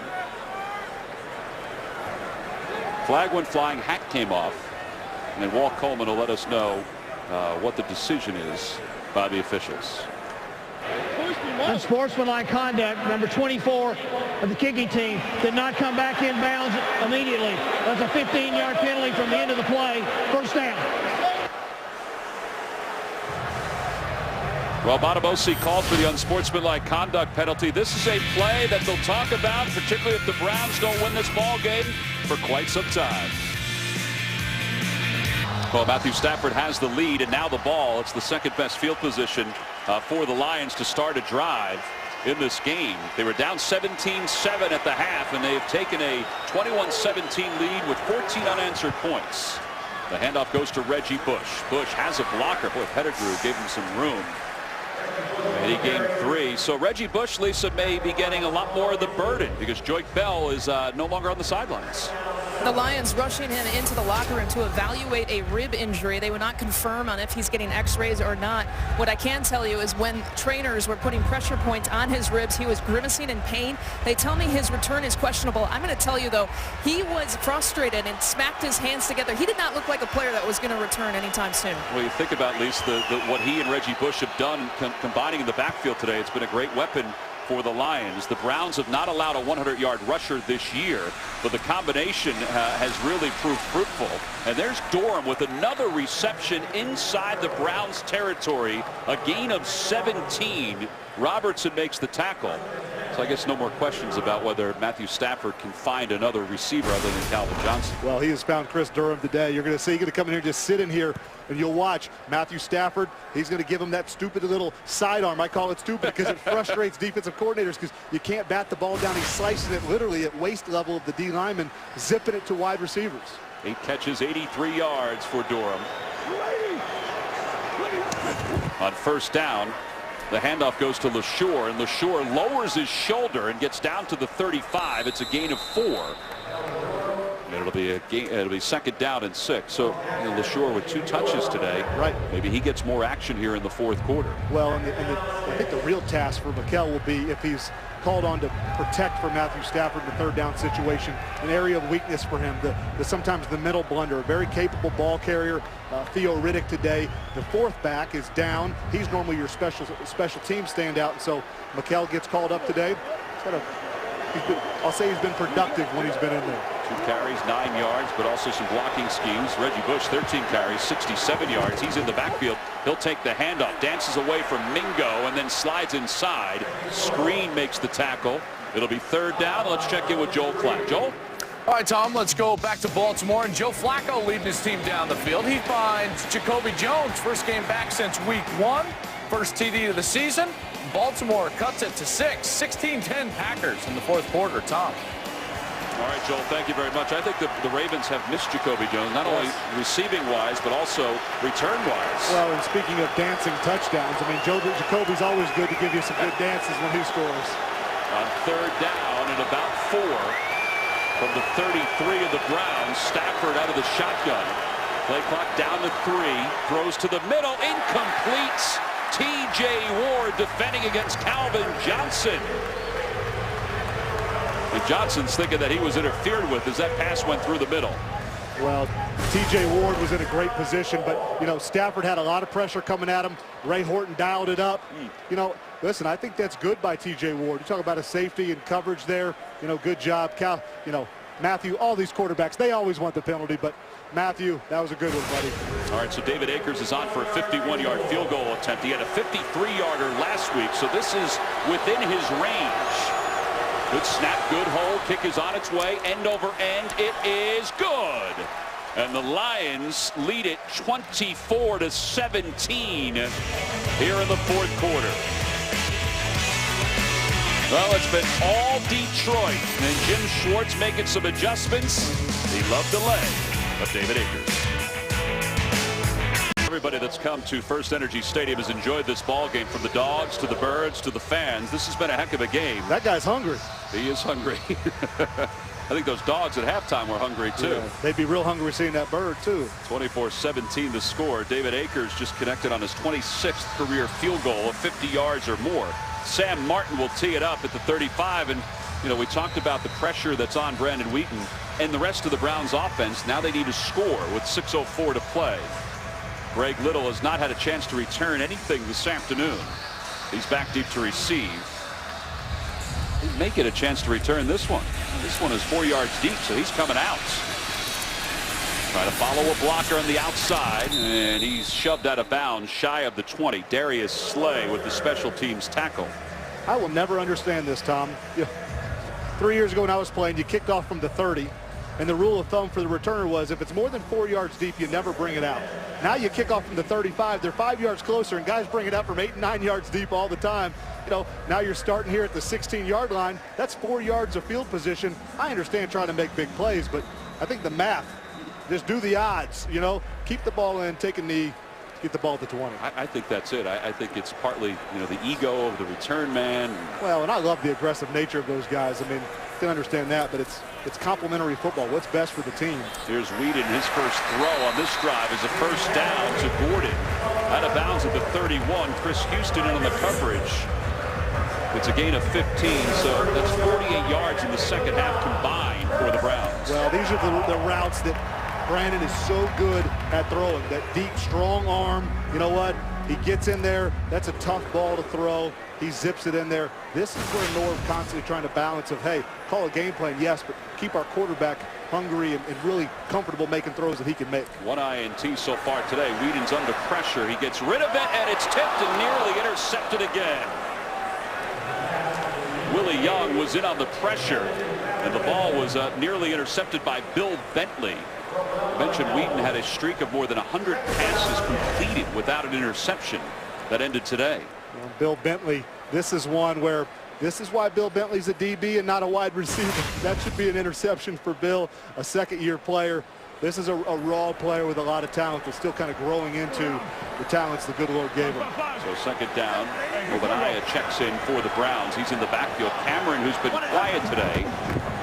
Flag went flying. Hat came off. And Walt Coleman will let us know what the decision is by the officials. Unsportsmanlike conduct, number 24 of the kicking team, did not come back in bounds immediately. That's a 15-yard penalty from the end of the play. First down. Well, Bonabosi called for the unsportsmanlike conduct penalty. This is a play that they'll talk about, particularly if the Browns don't win this ball game, for quite some time. Well, Matthew Stafford has the lead, and now the ball. It's the second best field position for the Lions to start a drive in this game. They were down 17-7 at the half, and they have taken a 21-17 lead with 14 unanswered points. The handoff goes to Reggie Bush. Bush has a blocker. Boy, Pettigrew gave him some room. And he gained 3. So Reggie Bush, Lisa, may be getting a lot more of the burden because Joique Bell is no longer on the sidelines. The Lions rushing him into the locker room to evaluate a rib injury. They would not confirm on if he's getting x-rays or not. What I can tell you is when trainers were putting pressure points on his ribs, he was grimacing in pain. They tell me his return is questionable. I'm going to tell you, though, he was frustrated and smacked his hands together. He did not look like a player that was going to return anytime soon. Well, you think about, Lisa, what he and Reggie Bush have done combining in the backfield today. It's been a great weapon for the Lions. The Browns have not allowed a 100-yard rusher this year, but the combination has really proved fruitful. And there's Durham with another reception inside the Browns territory, a gain of 17. Robertson makes the tackle. So I guess no more questions about whether Matthew Stafford can find another receiver other than Calvin Johnson. Well, he has found Chris Durham today. You're going to see, he's going to come in here, just sit in here, and you'll watch Matthew Stafford. He's going to give him that stupid little sidearm. I call it stupid because it frustrates defensive coordinators because you can't bat the ball down. He's slicing it literally at waist level of the D lineman, zipping it to wide receivers. 8 catches, 83 yards for Durham. On first down, the handoff goes to LeSure, and LeSure lowers his shoulder and gets down to the 35. It's a gain of 4. And it'll be second down and 6. So LeSure with 2 touches today. Right. Maybe he gets more action here in the fourth quarter. Well, I think the real task for Mikel will be if he's called on to protect for Matthew Stafford in the third down situation, an area of weakness for him, sometimes the middle blunder. A very capable ball carrier, Theo Riddick today. The fourth back is down. He's normally your special team standout, and so Mikel gets called up today. I'll say he's been productive when he's been in there. 2 carries, 9 yards, but also some blocking schemes. Reggie Bush, 13 carries, 67 yards. He's in the backfield. He'll take the handoff, dances away from Mingo, and then slides inside. Screen makes the tackle. It'll be third down. Let's check in with Joel Klatt. Joel? All right, Tom, let's go back to Baltimore. And Joe Flacco leading his team down the field. He finds Jacoby Jones, first game back since week 1. First TD of the season. Baltimore cuts it to 6. 16-10 Packers in the fourth quarter. Tom. All right, Joel, thank you very much. I think the Ravens have missed Jacoby Jones, not only receiving-wise, but also return-wise. Well, and speaking of dancing touchdowns, I mean, Jacoby's always good to give you some good dances when he scores. On third down and about 4 from the 33 of the Browns, Stafford out of the shotgun. Play clock down to 3, throws to the middle, incomplete. T.J. Ward defending against Calvin Johnson. And Johnson's thinking that he was interfered with as that pass went through the middle. Well, T.J. Ward was in a great position, but, Stafford had a lot of pressure coming at him. Ray Horton dialed it up. Listen, I think that's good by T.J. Ward. You talk about a safety and coverage there. Good job. Matthew, all these quarterbacks, they always want the penalty, but Matthew, that was a good one, buddy. All right, so David Akers is on for a 51-yard field goal attempt. He had a 53-yarder last week, so this is within his range. Good snap, good hole, kick is on its way, end over end, it is good. And the Lions lead it 24-17 here in the fourth quarter. Well, it's been all Detroit, and Jim Schwartz making some adjustments. He loved the leg of David Akers. Everybody that's come to First Energy Stadium has enjoyed this ball game, from the dogs to the birds to the fans. This has been a heck of a game. That guy's hungry. He is hungry. I think those dogs at halftime were hungry too. Yeah, they'd be real hungry seeing that bird too. 24-17 the score. David Akers just connected on his 26th career field goal of 50 yards or more. Sam Martin will tee it up at the 35, and we talked about the pressure that's on Brandon Wheaton and the rest of the Browns offense. Now they need to score with 6:04 to play. Greg Little has not had a chance to return anything this afternoon. He's back deep to receive. He may get a chance to return this one. This one is 4 yards deep, so he's coming out. Trying to follow a blocker on the outside, and he's shoved out of bounds shy of the 20. Darius Slay with the special teams tackle. I will never understand this, Tom. 3 years ago when I was playing, you kicked off from the 30. And the rule of thumb for the returner was if it's more than 4 yards deep, you never bring it out. Now you kick off from the 35. They're 5 yards closer, and guys bring it out from 8 and 9 yards deep all the time. Now you're starting here at the 16-yard line. That's 4 yards of field position. I understand trying to make big plays, but I think the math, just do the odds, keep the ball in, take a knee, get the ball to 20. I think that's it. I think it's partly, the ego of the return man. Well, and I love the aggressive nature of those guys. I mean, can understand that, but it's complementary football. What's best for the team? Here's Whedon. His first throw on this drive is a first down to Gordon. Out of bounds at the 31. Chris Houston in on the coverage. It's a gain of 15, so that's 48 yards in the second half combined for the Browns. Well, these are the routes that Brandon is so good at throwing. That deep, strong arm. You know what? He gets in there. That's a tough ball to throw. He zips it in there. This is where Norv constantly trying to balance of, hey, call a game plan, yes, but keep our quarterback hungry and really comfortable making throws that he can make. One INT so far today. Whedon's under pressure. He gets rid of it, and it's tipped and nearly intercepted again. Willie Young was in on the pressure, and the ball was nearly intercepted by Bill Bentley. I mentioned Whedon had a streak of more than 100 passes completed without an interception that ended today. Well, Bill Bentley, this is one where this is why Bill Bentley's a DB and not a wide receiver. That should be an interception for Bill, a second-year player. This is a raw player with a lot of talent that's still kind of growing into the talents the good Lord gave him. So second down, Obadiah checks in for the Browns. He's in the backfield. Cameron, who's been quiet today,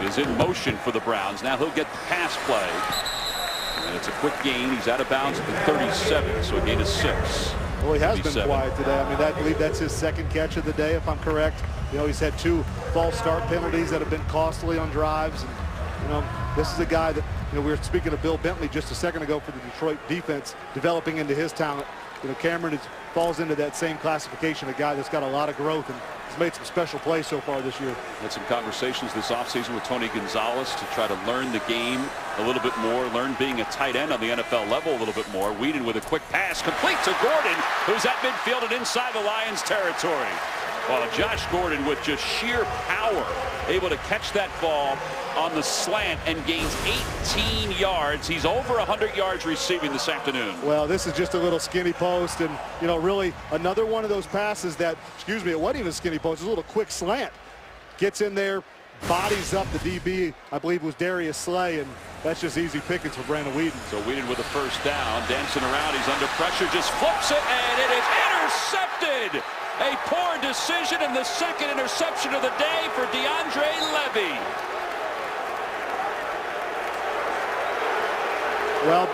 is in motion for the Browns. Now he'll get the pass play. And it's a quick gain. He's out of bounds at the 37, so a gain of 6. Well, he has been quiet today. I mean, I believe that's his second catch of the day, if I'm correct. You know, he's had 2 false start penalties that have been costly on drives. And, you know, this is a guy that, you know, we were speaking of Bill Bentley just a second ago for the Detroit defense, developing into his talent. You know, Cameron falls into that same classification, a guy that's got a lot of growth and has made some special plays so far this year. Had some conversations this offseason with Tony Gonzalez to try to learn the game a little bit more, learn being a tight end on the NFL level a little bit more. Whedon with a quick pass, complete to Gordon, who's at midfield and inside the Lions territory. Well, Josh Gordon with just sheer power, able to catch that ball on the slant and gains 18 yards. He's over 100 yards receiving this afternoon. Well, this is just a little skinny post, and, you know, really another one of those passes that, excuse me, it wasn't even a skinny post, it was a little quick slant. Gets in there, bodies up the DB, I believe it was Darius Slay, and that's just easy pickings for Brandon Whedon. So Whedon with a first down, dancing around, he's under pressure, just flips it, and it is intercepted. A poor decision and the second interception of the day for DeAndre Levy. Well,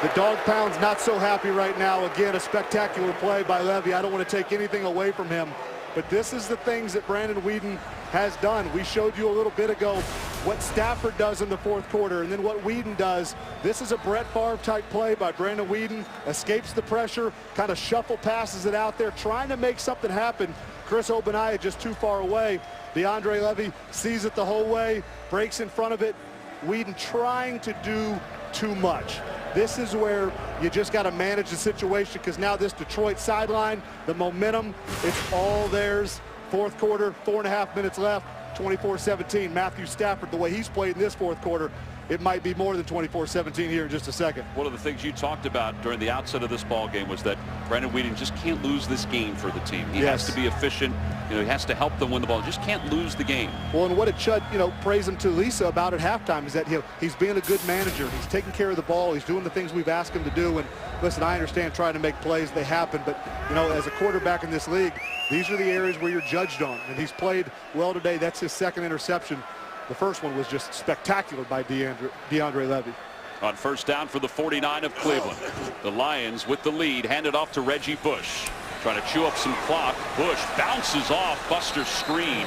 the dog pound's not so happy right now. Again, a spectacular play by Levy. I don't want to take anything away from him, but this is the things that Brandon Whedon has done. We showed you a little bit ago what Stafford does in the fourth quarter and then what Whedon does. This is a Brett Favre type play by Brandon Whedon. Escapes the pressure, kind of shuffle passes it out there, trying to make something happen. Chris Obadiah just too far away. DeAndre Levy sees it the whole way, breaks in front of it. Whedon trying to do too much. This is where you just got to manage the situation, because now this Detroit sideline, the momentum, it's all theirs. Fourth quarter, 4.5 minutes left, 24-17. Matthew Stafford, the way he's played in this fourth quarter, it might be more than 24-17 here in just a second. One of the things you talked about during the outset of this ball game was that Brandon Whedon just can't lose this game for the team. He has to be efficient. You know, he has to help them win the ball. He just can't lose the game. Well, and what did Chud, you know, praise him to Lisa about at halftime is that, you know, he's being a good manager. He's taking care of the ball. He's doing the things we've asked him to do. And listen, I understand trying to make plays, they happen. But, you know, as a quarterback in this league, these are the areas where you're judged on. And he's played well today. That's his second interception. The first one was just spectacular by DeAndre Levy. On first down for the 49 of Cleveland. The Lions with the lead, handed off to Reggie Bush. Trying to chew up some clock. Bush bounces off Buster's screen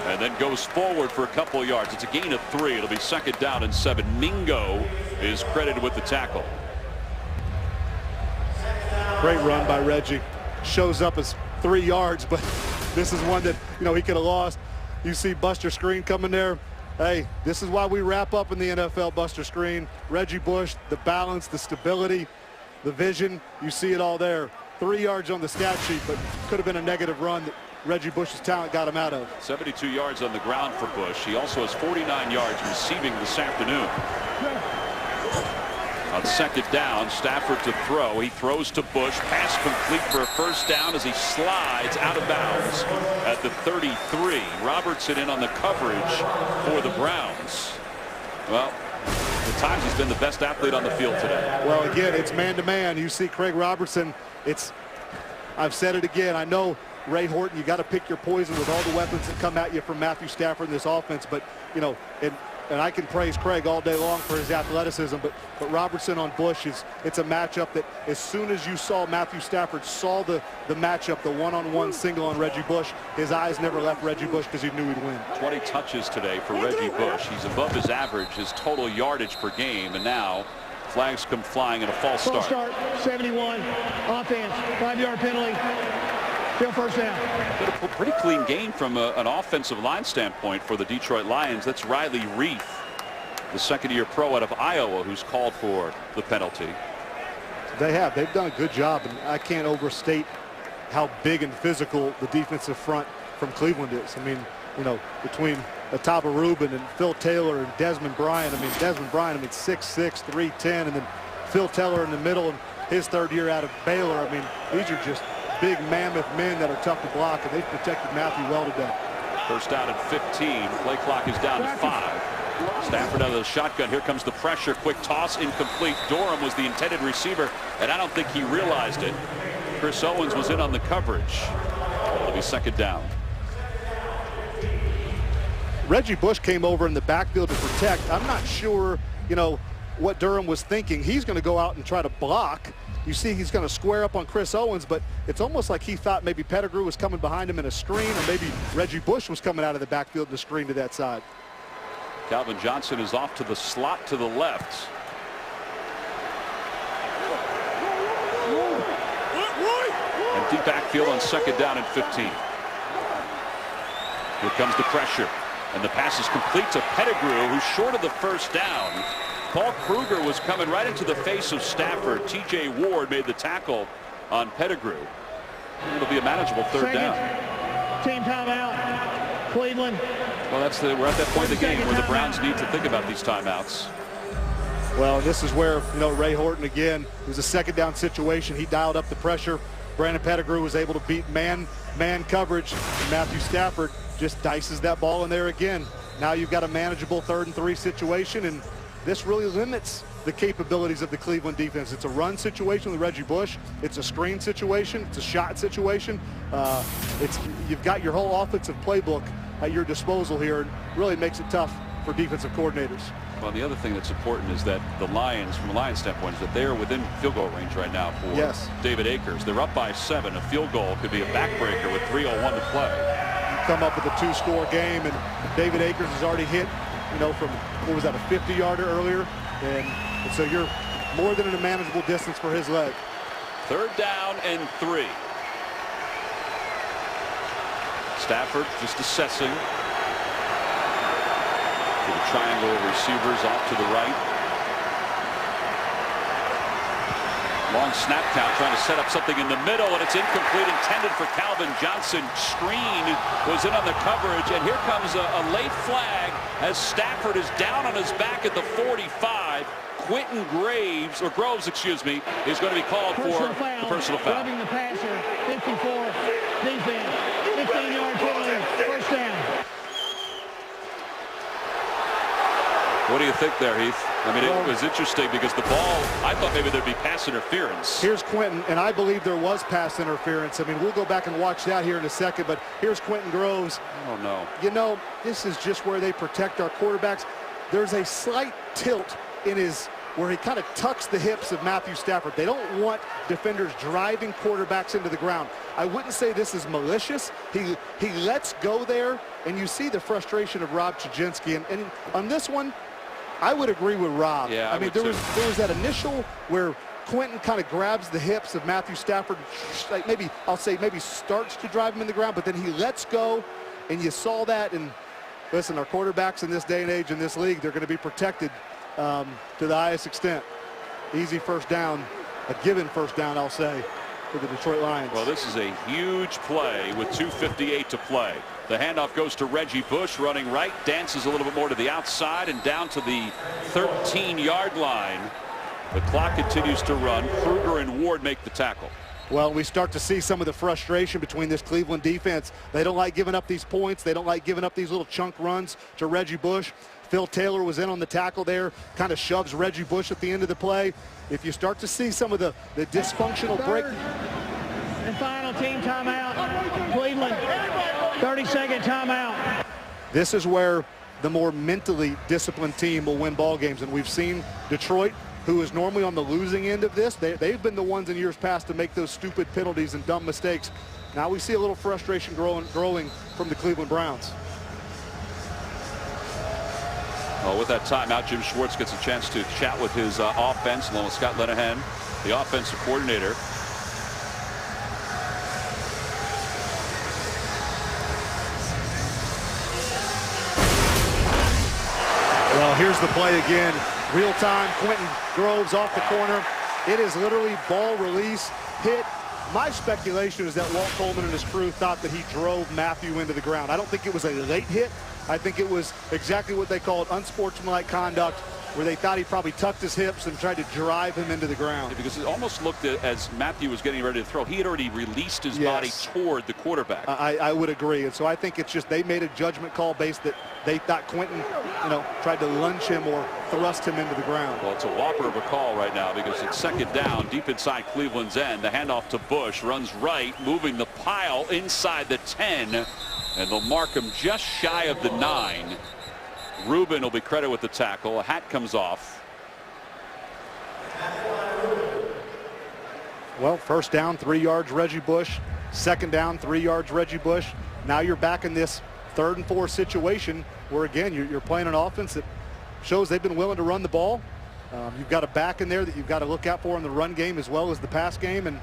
and then goes forward for a couple of yards. It's a gain of 3. It'll be second down and 7. Mingo is credited with the tackle. Great run by Reggie. Shows up as 3 yards, but this is one that, you know, he could have lost. You see Buster Screen coming there. Hey, this is why we wrap up in the NFL, Buster Screen. Reggie Bush, the balance, the stability, the vision, you see it all there. 3 yards on the stat sheet, but could have been a negative run that Reggie Bush's talent got him out of. 72 yards on the ground for Bush. He also has 49 yards receiving this afternoon. On second down, Stafford to throw. He throws to Bush. Pass complete for a first down as he slides out of bounds at the 33. Robertson in on the coverage for the Browns. Well, at times he's been the best athlete on the field today. Well, again, it's man-to-man. You see Craig Robertson. I've said it again. I know Ray Horton, you got to pick your poison with all the weapons that come at you from Matthew Stafford in this offense. But, you know, and I can praise Craig all day long for his athleticism, but Robertson on Bush, it's a matchup that as soon as you saw Matthew Stafford saw the matchup, the one-on-one single on Reggie Bush, his eyes never left Reggie Bush because he knew he'd win. 20 touches today for Reggie Bush. He's above his average, his total yardage per game, and now flags come flying in a false start. 71, offense, 5-yard penalty. Still first down. But a pretty clean game from an offensive line standpoint for the Detroit Lions. That's Riley Reith, the second-year pro out of Iowa, who's called for the penalty. They've done a good job, and I can't overstate how big and physical the defensive front from Cleveland is. I mean, you know, between Ataba Rubin and Phil Taylor and Desmond Bryant. I mean, Desmond Bryant, 6'6", 310, and then Phil Taylor in the middle, and his third year out of Baylor. I mean, these are just big mammoth men that are tough to block, and they've protected Matthew well today. First down at 15. Play clock is down to 5. Stafford out of the shotgun. Here comes the pressure. Quick toss, incomplete. Durham was the intended receiver, and I don't think he realized it. Chris Owens was in on the coverage. It'll be second down. Reggie Bush came over in the backfield to protect. I'm not sure, you know, what Durham was thinking. He's going to go out and try to block. You see he's going to square up on Chris Owens, but it's almost like he thought maybe Pettigrew was coming behind him in a screen, or maybe Reggie Bush was coming out of the backfield in a screen to that side. Calvin Johnson is off to the slot to the left. Empty backfield on second down and 15. Here comes the pressure, and the pass is complete to Pettigrew, who's short of the first down. Paul Kruger was coming right into the face of Stafford. T.J. Ward made the tackle on Pettigrew. It'll be a manageable third down. Team timeout, Cleveland. Well, we're at that point of the game where the Browns need to think about these timeouts. Well, this is where, you know, Ray Horton again, it was a second down situation. He dialed up the pressure. Brandon Pettigrew was able to beat man coverage. And Matthew Stafford just dices that ball in there again. Now you've got a manageable 3rd and 3 situation, and this really limits the capabilities of the Cleveland defense. It's a run situation with Reggie Bush. It's a screen situation. It's a shot situation. You've got your whole offensive playbook at your disposal here, and really makes it tough for defensive coordinators. Well, the other thing that's important is that the Lions, from a Lions standpoint, is that they are within field goal range right now for David Akers. They're up by 7. A field goal could be a backbreaker with 3:01 to play. Come up with a 2-score game, and David Akers has already hit, you know, from, what was that, a 50-yarder earlier, and so you're more than in a manageable distance for his leg. Third down and 3. Stafford just assessing. To the triangle of receivers off to the right. Long snap count, trying to set up something in the middle, and it's incomplete, intended for Calvin Johnson. Screen was in on the coverage, and here comes a late flag as Stafford is down on his back at the 45. Quentin Groves, excuse me, is going to be called for a personal foul. Rubbing the passer, 54, defense, 15-yard penalty, first down. What do you think there, Heath? I mean, it was interesting because the ball, I thought maybe there'd be pass interference. Here's Quentin, and I believe there was pass interference. I mean, we'll go back and watch that here in a second, but here's Quentin Groves. Oh, no. You know, this is just where they protect our quarterbacks. There's a slight tilt in where he kind of tucks the hips of Matthew Stafford. They don't want defenders driving quarterbacks into the ground. I wouldn't say this is malicious. He lets go there, and you see the frustration of Rob Chudzinski. And on this one, I would agree with Rob. Yeah, I mean, there was that initial where Quentin kind of grabs the hips of Matthew Stafford, like maybe starts to drive him in the ground, but then he lets go, and you saw that. And listen, our quarterbacks in this day and age in this league, they're going to be protected to the highest extent. Easy first down, a given first down, I'll say, for the Detroit Lions. Well, this is a huge play with 2:58 to play. The handoff goes to Reggie Bush, running right, dances a little bit more to the outside and down to the 13-yard line. The clock continues to run. Kruger and Ward make the tackle. Well, we start to see some of the frustration between this Cleveland defense. They don't like giving up these points. They don't like giving up these little chunk runs to Reggie Bush. Phil Taylor was in on the tackle there, kind of shoves Reggie Bush at the end of the play. If you start to see some of the dysfunctional break. And final team timeout. Cleveland, 30-second timeout. This is where the more mentally disciplined team will win ball games. And we've seen Detroit, who is normally on the losing end of this. They've been the ones in years past to make those stupid penalties and dumb mistakes. Now we see a little frustration growing from the Cleveland Browns. Well, with that timeout, Jim Schwartz gets a chance to chat with his offense, along with Scott Linehan, the offensive coordinator. Well, here's the play again. Real time, Quentin Groves off the corner. It is literally ball release, hit. My speculation is that Walt Coleman and his crew thought that he drove Matthew into the ground. I don't think it was a late hit. I think it was exactly what they called unsportsmanlike conduct, where they thought he probably tucked his hips and tried to drive him into the ground. Because it almost looked as Matthew was getting ready to throw, he had already released his body toward the quarterback. I would agree. And so I think it's just they made a judgment call based that they thought Quentin, tried to lunge him or thrust him into the ground. Well, it's a whopper of a call right now because it's second down, deep inside Cleveland's end. The handoff to Bush, runs right, moving the pile inside the 10, and they'll mark him just shy of the 9. Rubin will be credited with the tackle. A hat comes off. Well, first down, 3 yards, Reggie Bush. Second down, 3 yards, Reggie Bush. Now you're back in this 3rd and 4 situation where, again, you're playing an offense that shows they've been willing to run the ball. You've got a back in there that you've got to look out for in the run game as well as the pass game. And,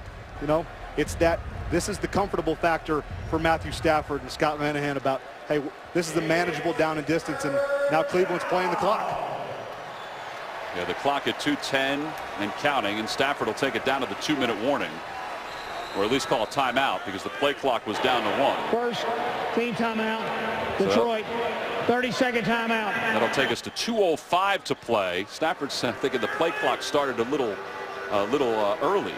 it's that this is the comfortable factor for Matthew Stafford and Scott Linehan about, hey, this is the manageable down and distance, and now Cleveland's playing the clock. Yeah, the clock at 2:10 and counting, and Stafford will take it down to the 2-minute warning, or at least call a timeout because the play clock was down to 1. First team timeout. Detroit, 30-second timeout. That'll take us to 2:05 to play. Stafford's thinking the play clock started a little early.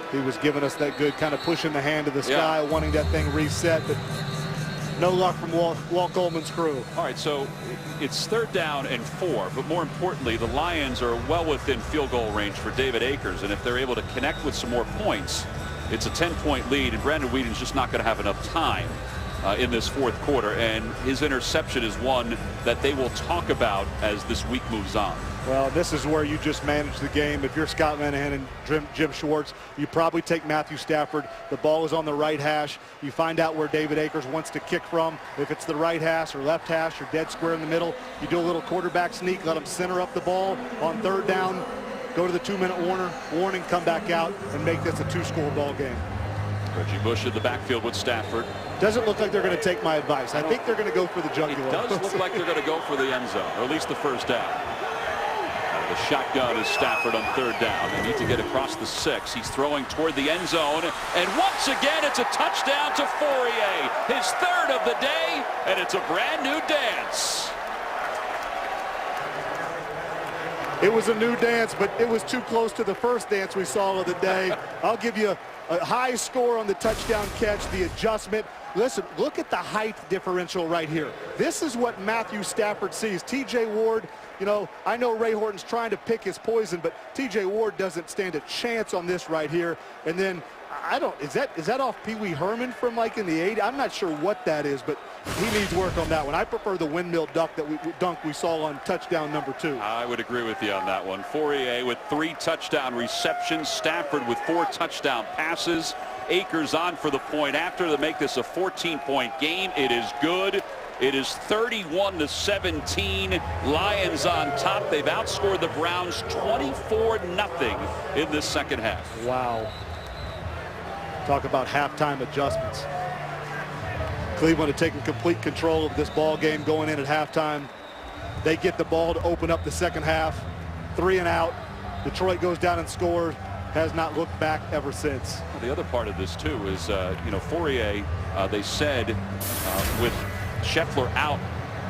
He was giving us that good kind of pushing the hand to the sky, wanting that thing reset, but no luck from Walt Coleman's crew. All right, so it's 3rd down and 4, but more importantly, the Lions are well within field goal range for David Akers, and if they're able to connect with some more points, it's a 10-point lead, and Brandon Weeden's just not going to have enough time in this 4th quarter, and his interception is one that they will talk about as this week moves on. Well, this is where you just manage the game. If you're Scott Linehan and Jim Schwartz, you probably take Matthew Stafford. The ball is on the right hash. You find out where David Akers wants to kick from. If it's the right hash or left hash or dead square in the middle, you do a little quarterback sneak, let him center up the ball on 3rd down, go to the 2-minute warning, come back out, and make this a 2-score ball game. Reggie Bush in the backfield with Stafford. Doesn't look like they're going to take my advice. I think they're going to go for the jugular. It does look like they're going to go for the end zone, or at least the first down. The shotgun is Stafford on 3rd down. They need to get across the 6. He's throwing toward the end zone, and once again it's a touchdown to Fourier, his 3rd of the day, and it's a brand new dance. It was a new dance, but it was too close to the first dance we saw of the day. I'll give you a high score on the touchdown catch, the adjustment. Listen, look at the height differential right here. This is what Matthew Stafford sees. T.J. Ward, I know Ray Horton's trying to pick his poison, but T.J. Ward doesn't stand a chance on this right here. And then, is that off Pee Wee Herman from like in the 80s? I'm not sure what that is, but he needs work on that one. I prefer the windmill dunk we saw on touchdown number 2. I would agree with you on that one. Fourier with 3 touchdown receptions. Stafford with 4 touchdown passes. Akers on for the point after to make this a 14-point game. It is good. It is 31-17. Lions on top. They've outscored the Browns 24-0 in this second half. Wow. Talk about halftime adjustments. Cleveland had taken complete control of this ball game going in at halftime. They get the ball to open up the second half. 3 and out. Detroit goes down and scores. Has not looked back ever since. Well, the other part of this too is, Fourier, they said with Scheffler out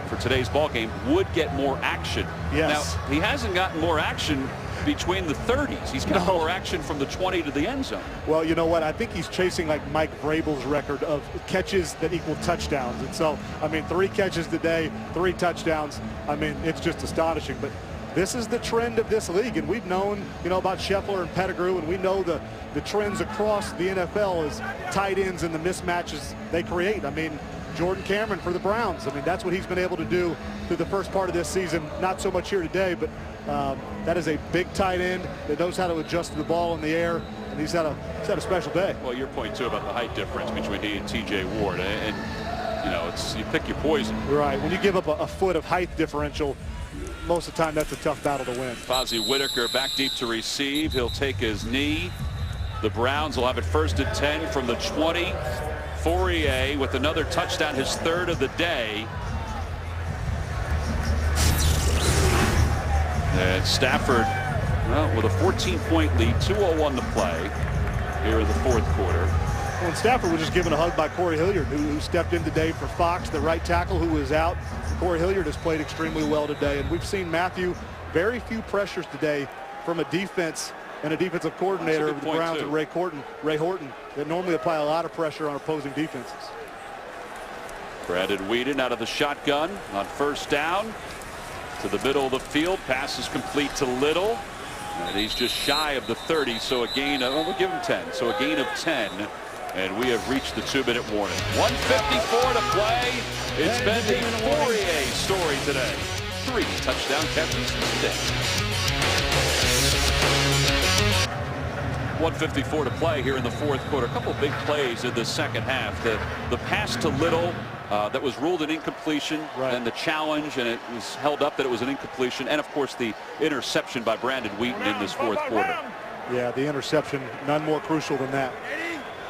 for today's ball game, would get more action. Yes. Now, he hasn't gotten more action between the 30s. He's got more action from the 20 to the end zone. Well, you know what? I think he's chasing like Mike Vrabel's record of catches that equal touchdowns. And so, 3 catches today, 3 touchdowns. It's just astonishing. But this is the trend of this league, and we've known, about Scheffler and Pettigrew, and we know the trends across the NFL is tight ends and the mismatches they create. I mean, Jordan Cameron for the Browns. I mean, that's what he's been able to do through the first part of this season. Not so much here today, but that is a big tight end that knows how to adjust to the ball in the air, and he's had a special day. Well, your point too about the height difference between he and T.J. Ward, and you pick your poison. Right. When you give up a foot of height differential, most of the time that's a tough battle to win. Fozzie Whitaker back deep to receive. He'll take his knee. The Browns will have it first and 10 from the 20. Fourier with another touchdown, his third of the day. And Stafford, well, with a 14-point lead, 2:01 to play here in the fourth quarter. Well, and Stafford was just given a hug by Corey Hilliard, who stepped in today for Fox, the right tackle who was out. Corey Hilliard has played extremely well today, and we've seen Matthew very few pressures today from a defense and a defensive coordinator of the Browns and Ray Horton that normally apply a lot of pressure on opposing defenses. Brandon Weeden out of the shotgun on first down to the middle of the field. Pass is complete to Little, and he's just shy of the 30, so a gain of, we'll give him 10, so a gain of 10, and we have reached the 2-minute warning. 1:54 to play. It's been the Fourier story today. 3 touchdown catches today. 1:54 to play here in the fourth quarter. A couple big plays in the second half. The pass to Little that was ruled an incompletion, and the challenge, and it was held up that it was an incompletion, and of course the interception by Brandon Weeden in this fourth quarter. Yeah, the interception, none more crucial than that.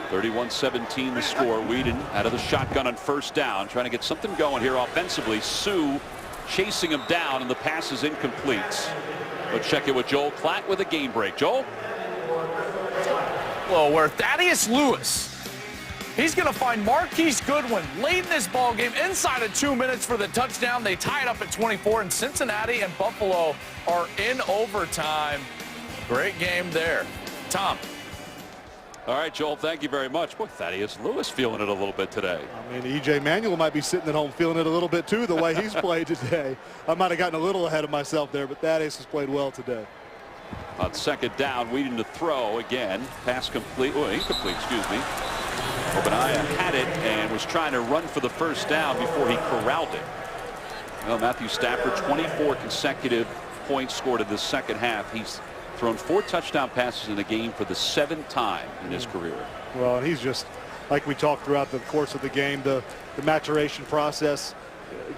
31-17 the score. Weeden out of the shotgun on first down, trying to get something going here offensively. Sue chasing him down, and the pass is incomplete. Let's check it with Joel Klatt with a game break. Joel? Well, where Thaddeus Lewis, he's going to find Marquise Goodwin late in this ball game inside of 2 minutes for the touchdown. They tie it up at 24, and Cincinnati and Buffalo are in overtime. Great game there. Tom. All right, Joel, thank you very much. Boy, Thaddeus Lewis feeling it a little bit today. I mean, E.J. Manuel might be sitting at home feeling it a little bit too, the way he's played today. I might have gotten a little ahead of myself there, but Thaddeus has played well today. On second down, Weeden to throw again. Pass complete. Oh, incomplete, excuse me. Obadiah had it and was trying to run for the first down before he corralled it. Well, Matthew Stafford, 24 consecutive points scored in the second half. He's thrown 4 touchdown passes in a game for the 7th time in his career. Well, he's just, like we talked throughout the course of the game, the maturation process,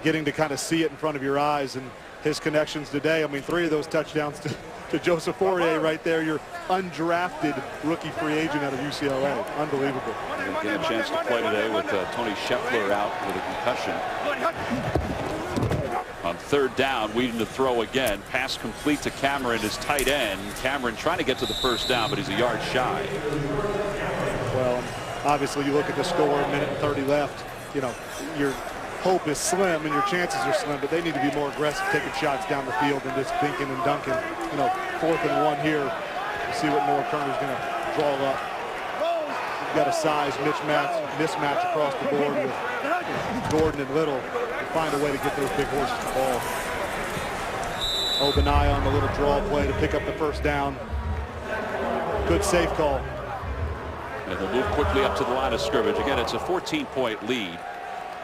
getting to kind of see it in front of your eyes, and his connections today. I mean, 3 of those touchdowns to Joseph Fourier right there, your undrafted rookie free agent out of UCLA. Unbelievable. We'll get a chance to play today with Tony Scheffler out with a concussion. On third down, Weeden to throw again. Pass complete to Cameron, his tight end. Cameron trying to get to the first down, but he's a yard shy. Well, obviously you look at the score, a minute and 30 left. Your hope is slim and your chances are slim, but they need to be more aggressive, taking shots down the field than just dinking and dunking. 4th and 1 here. We'll see what Noah Kerner's going to draw up. You've got a size mismatch across the board with Gordon and Little. Find a way to get those big horses the ball. Obadiah on the little draw play to pick up the first down. Good safe call. And they'll move quickly up to the line of scrimmage. Again, it's a 14-point lead.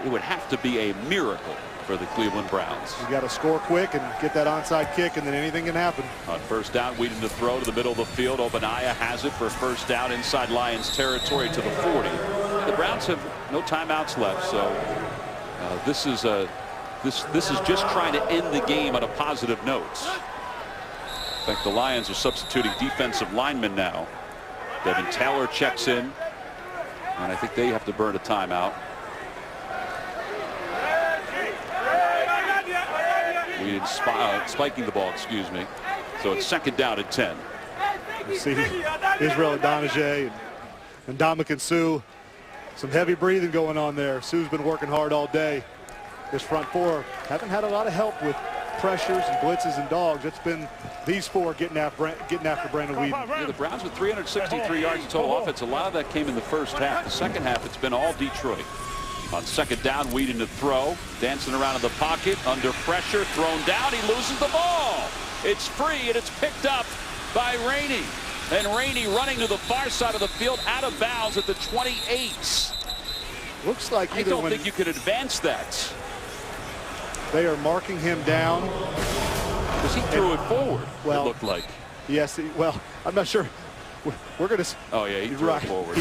It would have to be a miracle for the Cleveland Browns. You got to score quick and get that onside kick, and then anything can happen. On first down, Weeden to throw to the middle of the field. Obadiah has it for first down inside Lions territory to the 40. The Browns have no timeouts left, so this is just trying to end the game on a positive note. In fact, the Lions are substituting defensive linemen now. Devin Taylor checks in, and I think they have to burn a timeout. Weeden spiking the ball, excuse me. So it's second down and 10. You see Israel Adonijah and Ndamukong Suh. Some heavy breathing going on there. Suh's been working hard all day. This front 4 haven't had a lot of help with pressures and blitzes and dogs. It's been these 4 getting after Brandon Weeden. Yeah, the Browns with 363 yards in total offense. A lot of that came in the first half. The second half, it's been all Detroit. On second down, Weeden to throw. Dancing around in the pocket. Under pressure. Thrown down. He loses the ball. It's free, and it's picked up by Rainey. And Rainey running to the far side of the field, out of bounds at the 28. Looks like I don't think you could advance that. They are marking him down. Because he threw it forward, well, it looked like. Yes, well, I'm not sure. We're going to. Oh, yeah, he threw it forward.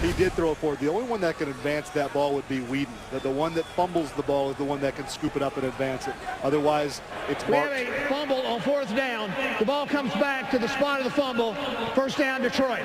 He did throw it forward. The only one that can advance that ball would be Whedon. The one that fumbles the ball is the one that can scoop it up and advance it. Otherwise, it's We have marked. a fumble on 4th down. The ball comes back to the spot of the fumble. First down, Detroit.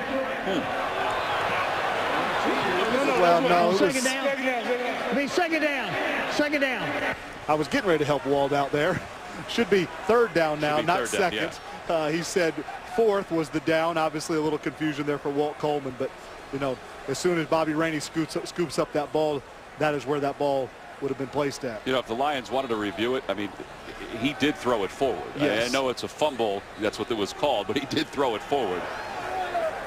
Well, no, it was, Second down. I mean, second down. Second down. I was getting ready to help Wald out there. Should be 3rd down now, Should be not 3rd down, second. yeah. He said 4th was the down. Obviously, a little confusion there for Walt Coleman. But, you know, as soon as Bobby Rainey scoops up that ball, that is where that ball would have been placed at. You know, if the Lions wanted to review it, I mean, he did throw it forward. Yes. I know it's a fumble. That's what it was called, but he did throw it forward.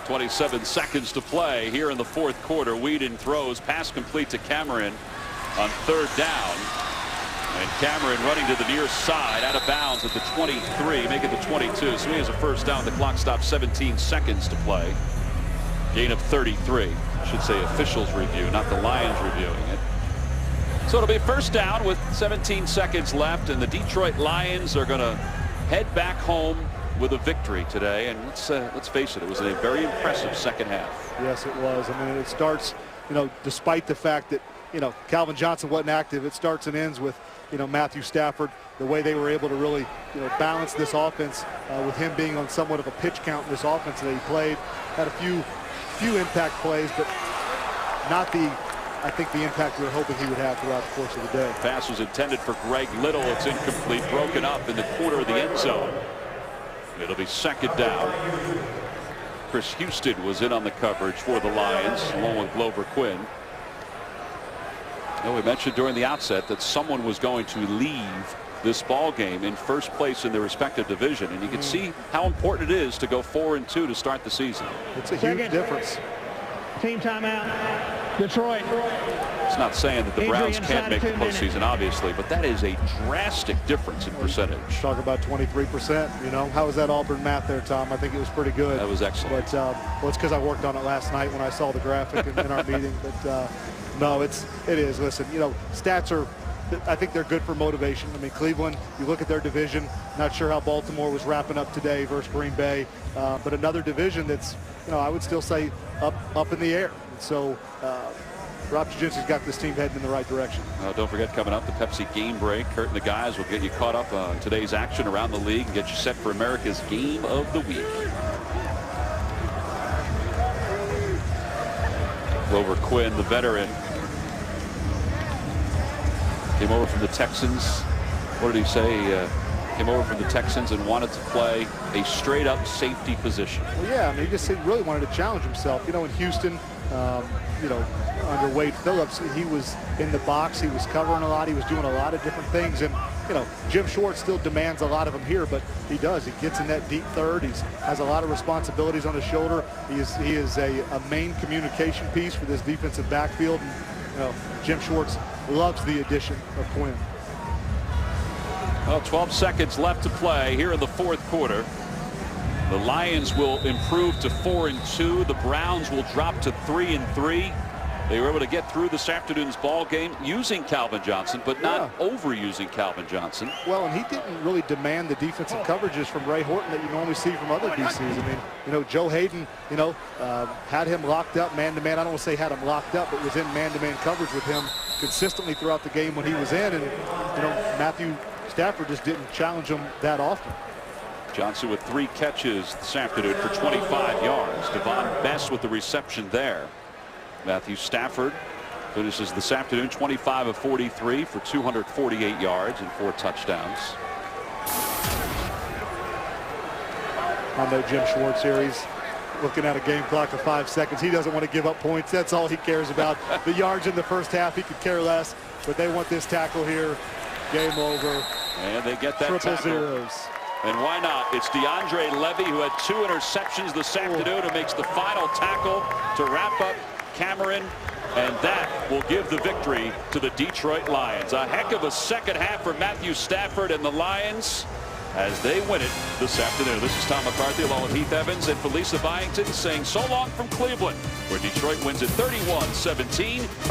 27 seconds to play here in the 4th quarter. Whedon throws, pass complete to Cameron on 3rd down. And Cameron running to the near side, out of bounds at the 23, make it the 22. So he has a first down. The clock stops 17 seconds to play. Gain of 33. I should say officials review, not the Lions reviewing it. So it'll be first down with 17 seconds left, and the Detroit Lions are going to head back home with a victory today. And let's face it, it was a very impressive second half. Yes, it was. I mean, it starts, you know, despite the fact that, you know, Calvin Johnson wasn't active, it starts and ends with, you know, Matthew Stafford, the way they were able to really, you know, balance this offense with him being on somewhat of a pitch count in this offense that he played. Had a few impact plays, but not the, I think, the impact we were hoping he would have throughout the course of the day. Pass was intended for Greg Little. It's incomplete, broken up in the corner of the end zone. It'll be second down. Chris Houston was in on the coverage for the Lions, along with Glover Quinn. We mentioned during the outset that someone was going to leave this ball game in first place in their respective division, and you can see how important it is to go 4-2 to start the season. It's a huge difference. Team timeout. Detroit. It's not saying that the Browns can't make the postseason, obviously, but that is a drastic difference in percentage. Talk about 23%. You know, how was that Auburn math there, Tom? I think it was pretty good. That was excellent. But well, it's because I worked on it last night when I saw the graphic in our meeting. But no, it is. Listen, you know, stats are, I think they're good for motivation. I mean, Cleveland, you look at their division, not sure how Baltimore was wrapping up today versus Green Bay, but another division that's, you know, I would still say up in the air. And so Rob Chudzinski's got this team heading in the right direction. Don't forget, coming up, the Pepsi Game Break. Kurt and the guys will get you caught up on today's action around the league and get you set for America's Game of the Week. Glover Quinn, the veteran, came over from the Texans. What did he say? Came over from the Texans and wanted to play a straight-up safety position. Well, yeah, I mean, he really wanted to challenge himself. You know, in Houston, you know, under Wade Phillips, he was in the box. He was covering a lot. He was doing a lot of different things. And, you know, Jim Schwartz still demands a lot of him here, but he does. He gets in that deep third. He has a lot of responsibilities on his shoulder. He is a main communication piece for this defensive backfield. And, you know, Jim Schwartz loves the addition of Quinn. Well, 12 seconds left to play here in the 4th quarter. The Lions will improve to 4-2. The Browns will drop to 3-3. They were able to get through this afternoon's ball game using Calvin Johnson, but not overusing Calvin Johnson. Well, and he didn't really demand the defensive coverages from Ray Horton that you normally see from other DCs. I mean, you know, Joe Hayden, you know, had him locked up man-to-man. I don't want to say had him locked up, but was in man-to-man coverage with him consistently throughout the game when he was in. And, you know, Matthew Stafford just didn't challenge him that often. Johnson with 3 catches this afternoon for 25 yards. Devon Best with the reception there. Matthew Stafford finishes this afternoon 25 of 43 for 248 yards and 4 touchdowns. I know Jim Schwartz here. He's looking at a game clock of 5 seconds. He doesn't want to give up points. That's all he cares about. The yards in the first half, he could care less. But they want this tackle here. Game over. And they get that triple tackle. zeros. And why not? It's DeAndre Levy, who had 2 interceptions this afternoon, who makes the final tackle to wrap up Cameron, and that will give the victory to the Detroit Lions. A heck of a second half for Matthew Stafford and the Lions. as they win it this afternoon. This is Tom McCarthy along with Heath Evans and Felisa Byington saying so long from Cleveland, where Detroit wins it 31-17.